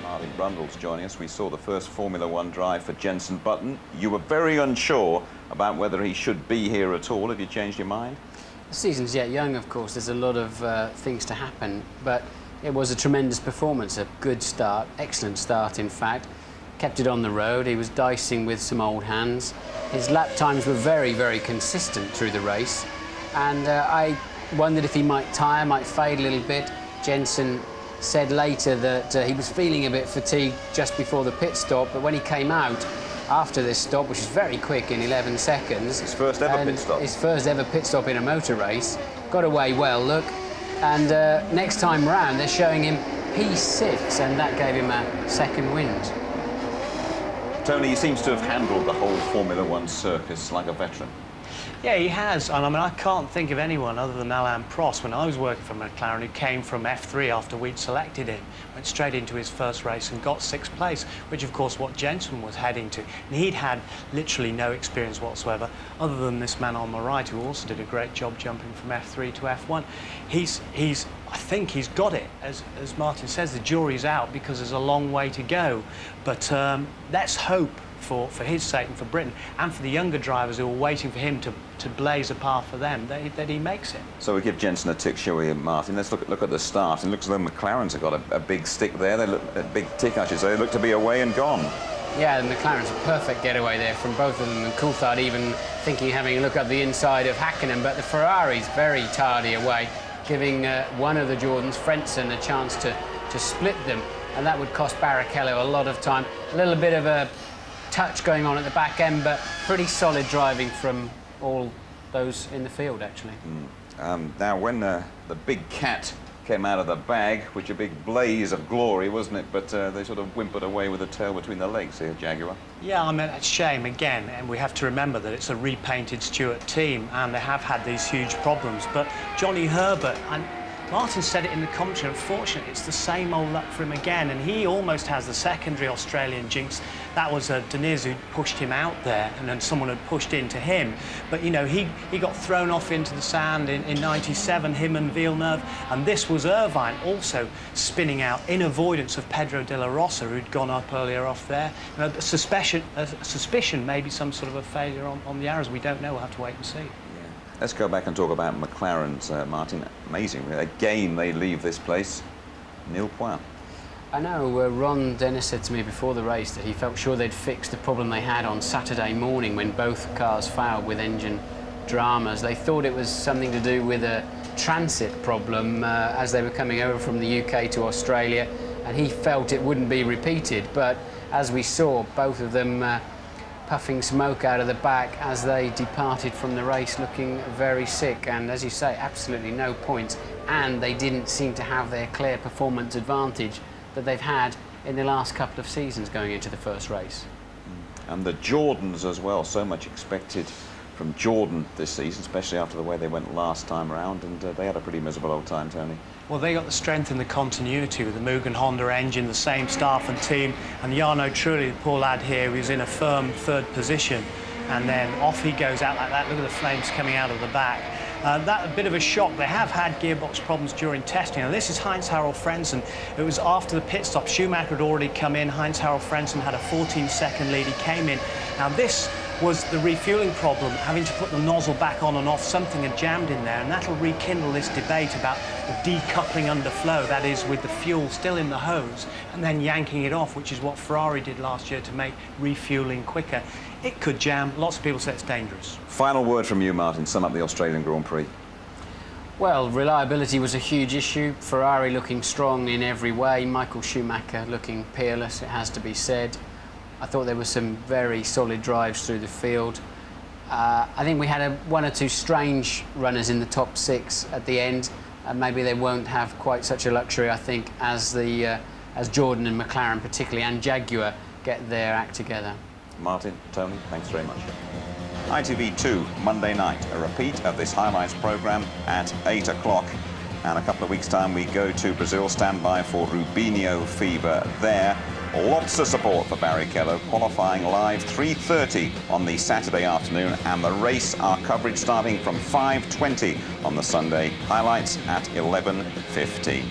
Marty Brundle's joining us. We saw the first Formula One drive for Jenson Button. You were very unsure about whether he should be here at all. Have you changed your mind? The season's yet young, of course. There's a lot of things to happen, but it was a tremendous performance, a good start, excellent start, in fact. Kept it on the road. He was dicing with some old hands. His lap times were very, very consistent through the race, and I wondered if he might tire, might fade a little bit. Jenson said later that he was feeling a bit fatigued just before the pit stop, but when he came out after this stop, which is very quick in 11 seconds. His first ever pit stop. His first ever pit stop in a motor race. Got away well, look. And next time round, they're showing him P6, and that gave him a second wind. Tony, he seems to have handled the whole Formula One circus like a veteran. Yeah, he has, and I mean, I can't think of anyone other than Alain Prost, when I was working for McLaren, who came from F3 after we'd selected him, went straight into his first race and got 6th place, which of course what Jensen was heading to. And he'd had literally no experience whatsoever, other than this man on the right, who also did a great job jumping from F3 to F1. I think he's got it. As Martin says, the jury's out because there's a long way to go. But let's hope for his sake and for Britain and for the younger drivers who are waiting for him to blaze a path for them, that he makes it. So we give Jensen a tick, shall we, Martin? Let's look at the start. It looks as though McLaren's have got a big stick there. They look a big tick, I should say. They look to be away and gone. Yeah, the McLaren's a perfect getaway there from both of them, and Coulthard even thinking of having a look up the inside of Hakkinen, but the Ferrari's very tardy away, giving one of the Jordans, Frentzen, a chance to split them, and that would cost Barrichello a lot of time. A little bit of a touch going on at the back end, but pretty solid driving from all those in the field, actually. Now, when the big cat came out of the bag, which a big blaze of glory, wasn't it? But they sort of whimpered away with the tail between the legs here, Jaguar. Yeah, I mean, it's a shame, again, and we have to remember that it's a repainted Stewart team, and they have had these huge problems. But Johnny Herbert, and Martin said it in the commentary, unfortunately, it's the same old luck for him again, and he almost has the secondary Australian jinx. That was Deniz who pushed him out there, and then someone had pushed into him. But, you know, he got thrown off into the sand in '97, him and Villeneuve, and this was Irvine also spinning out in avoidance of Pedro de la Rosa, who'd gone up earlier off there. You know, a suspicion, maybe some sort of a failure on the arrows. We don't know, we'll have to wait and see. Let's go back and talk about McLaren's, Martin. Amazing. Again, they leave this place nil point. I know Ron Dennis said to me before the race that he felt sure they'd fixed the problem they had on Saturday morning when both cars failed with engine dramas. They thought it was something to do with a transit problem as they were coming over from the UK to Australia, and he felt it wouldn't be repeated. But as we saw, both of them puffing smoke out of the back as they departed from the race, looking very sick, and as you say, absolutely no points, and they didn't seem to have their clear performance advantage that they've had in the last couple of seasons going into the first race. And the Jordans as well, so much expected from Jordan this season, especially after the way they went last time around, and they had a pretty miserable old time, Tony. Well, they got the strength and the continuity with the Mugen Honda engine, the same staff and team, and Jarno Trulli, the poor lad here, who's in a firm 3rd position, and then off he goes out like that. Look at the flames coming out of the back. That a bit of a shock. They have had gearbox problems during testing. Now, this is Heinz-Harald Frentzen. It was after the pit stop. Schumacher had already come in. Heinz-Harald Frentzen had a 14-second lead. He came in. Now, this was the refueling problem, having to put the nozzle back on and off. Something had jammed in there, and that'll rekindle this debate about the decoupling under flow, that is, with the fuel still in the hose, and then yanking it off, which is what Ferrari did last year to make refueling quicker. It could jam. Lots of people say it's dangerous. Final word from you, Martin. Sum up the Australian Grand Prix. Well, reliability was a huge issue. Ferrari looking strong in every way. Michael Schumacher looking peerless, it has to be said. I thought there were some very solid drives through the field. I think we had one or two strange runners in the top 6 at the end. Maybe they won't have quite such a luxury, I think, as Jordan and McLaren particularly, and Jaguar get their act together. Martin, Tony, thanks very much. ITV2, Monday night, a repeat of this highlights programme at 8 o'clock. And a couple of weeks' time, we go to Brazil, stand by for Rubinho fever there. Lots of support for Barrichello, qualifying live 3:30 on the Saturday afternoon, and the race, our coverage starting from 5:20 on the Sunday, highlights at 11:50.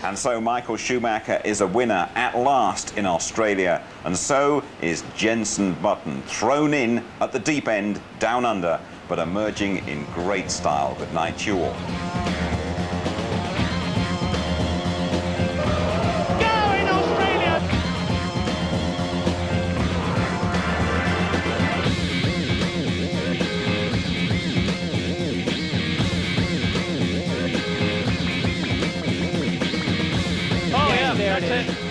And so Michael Schumacher is a winner at last in Australia, and so is Jenson Button, thrown in at the deep end, down under, but emerging in great style. Good night to you all.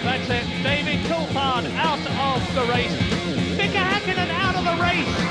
That's it. David Coulthard out of the race. Mika Hakkinen out of the race.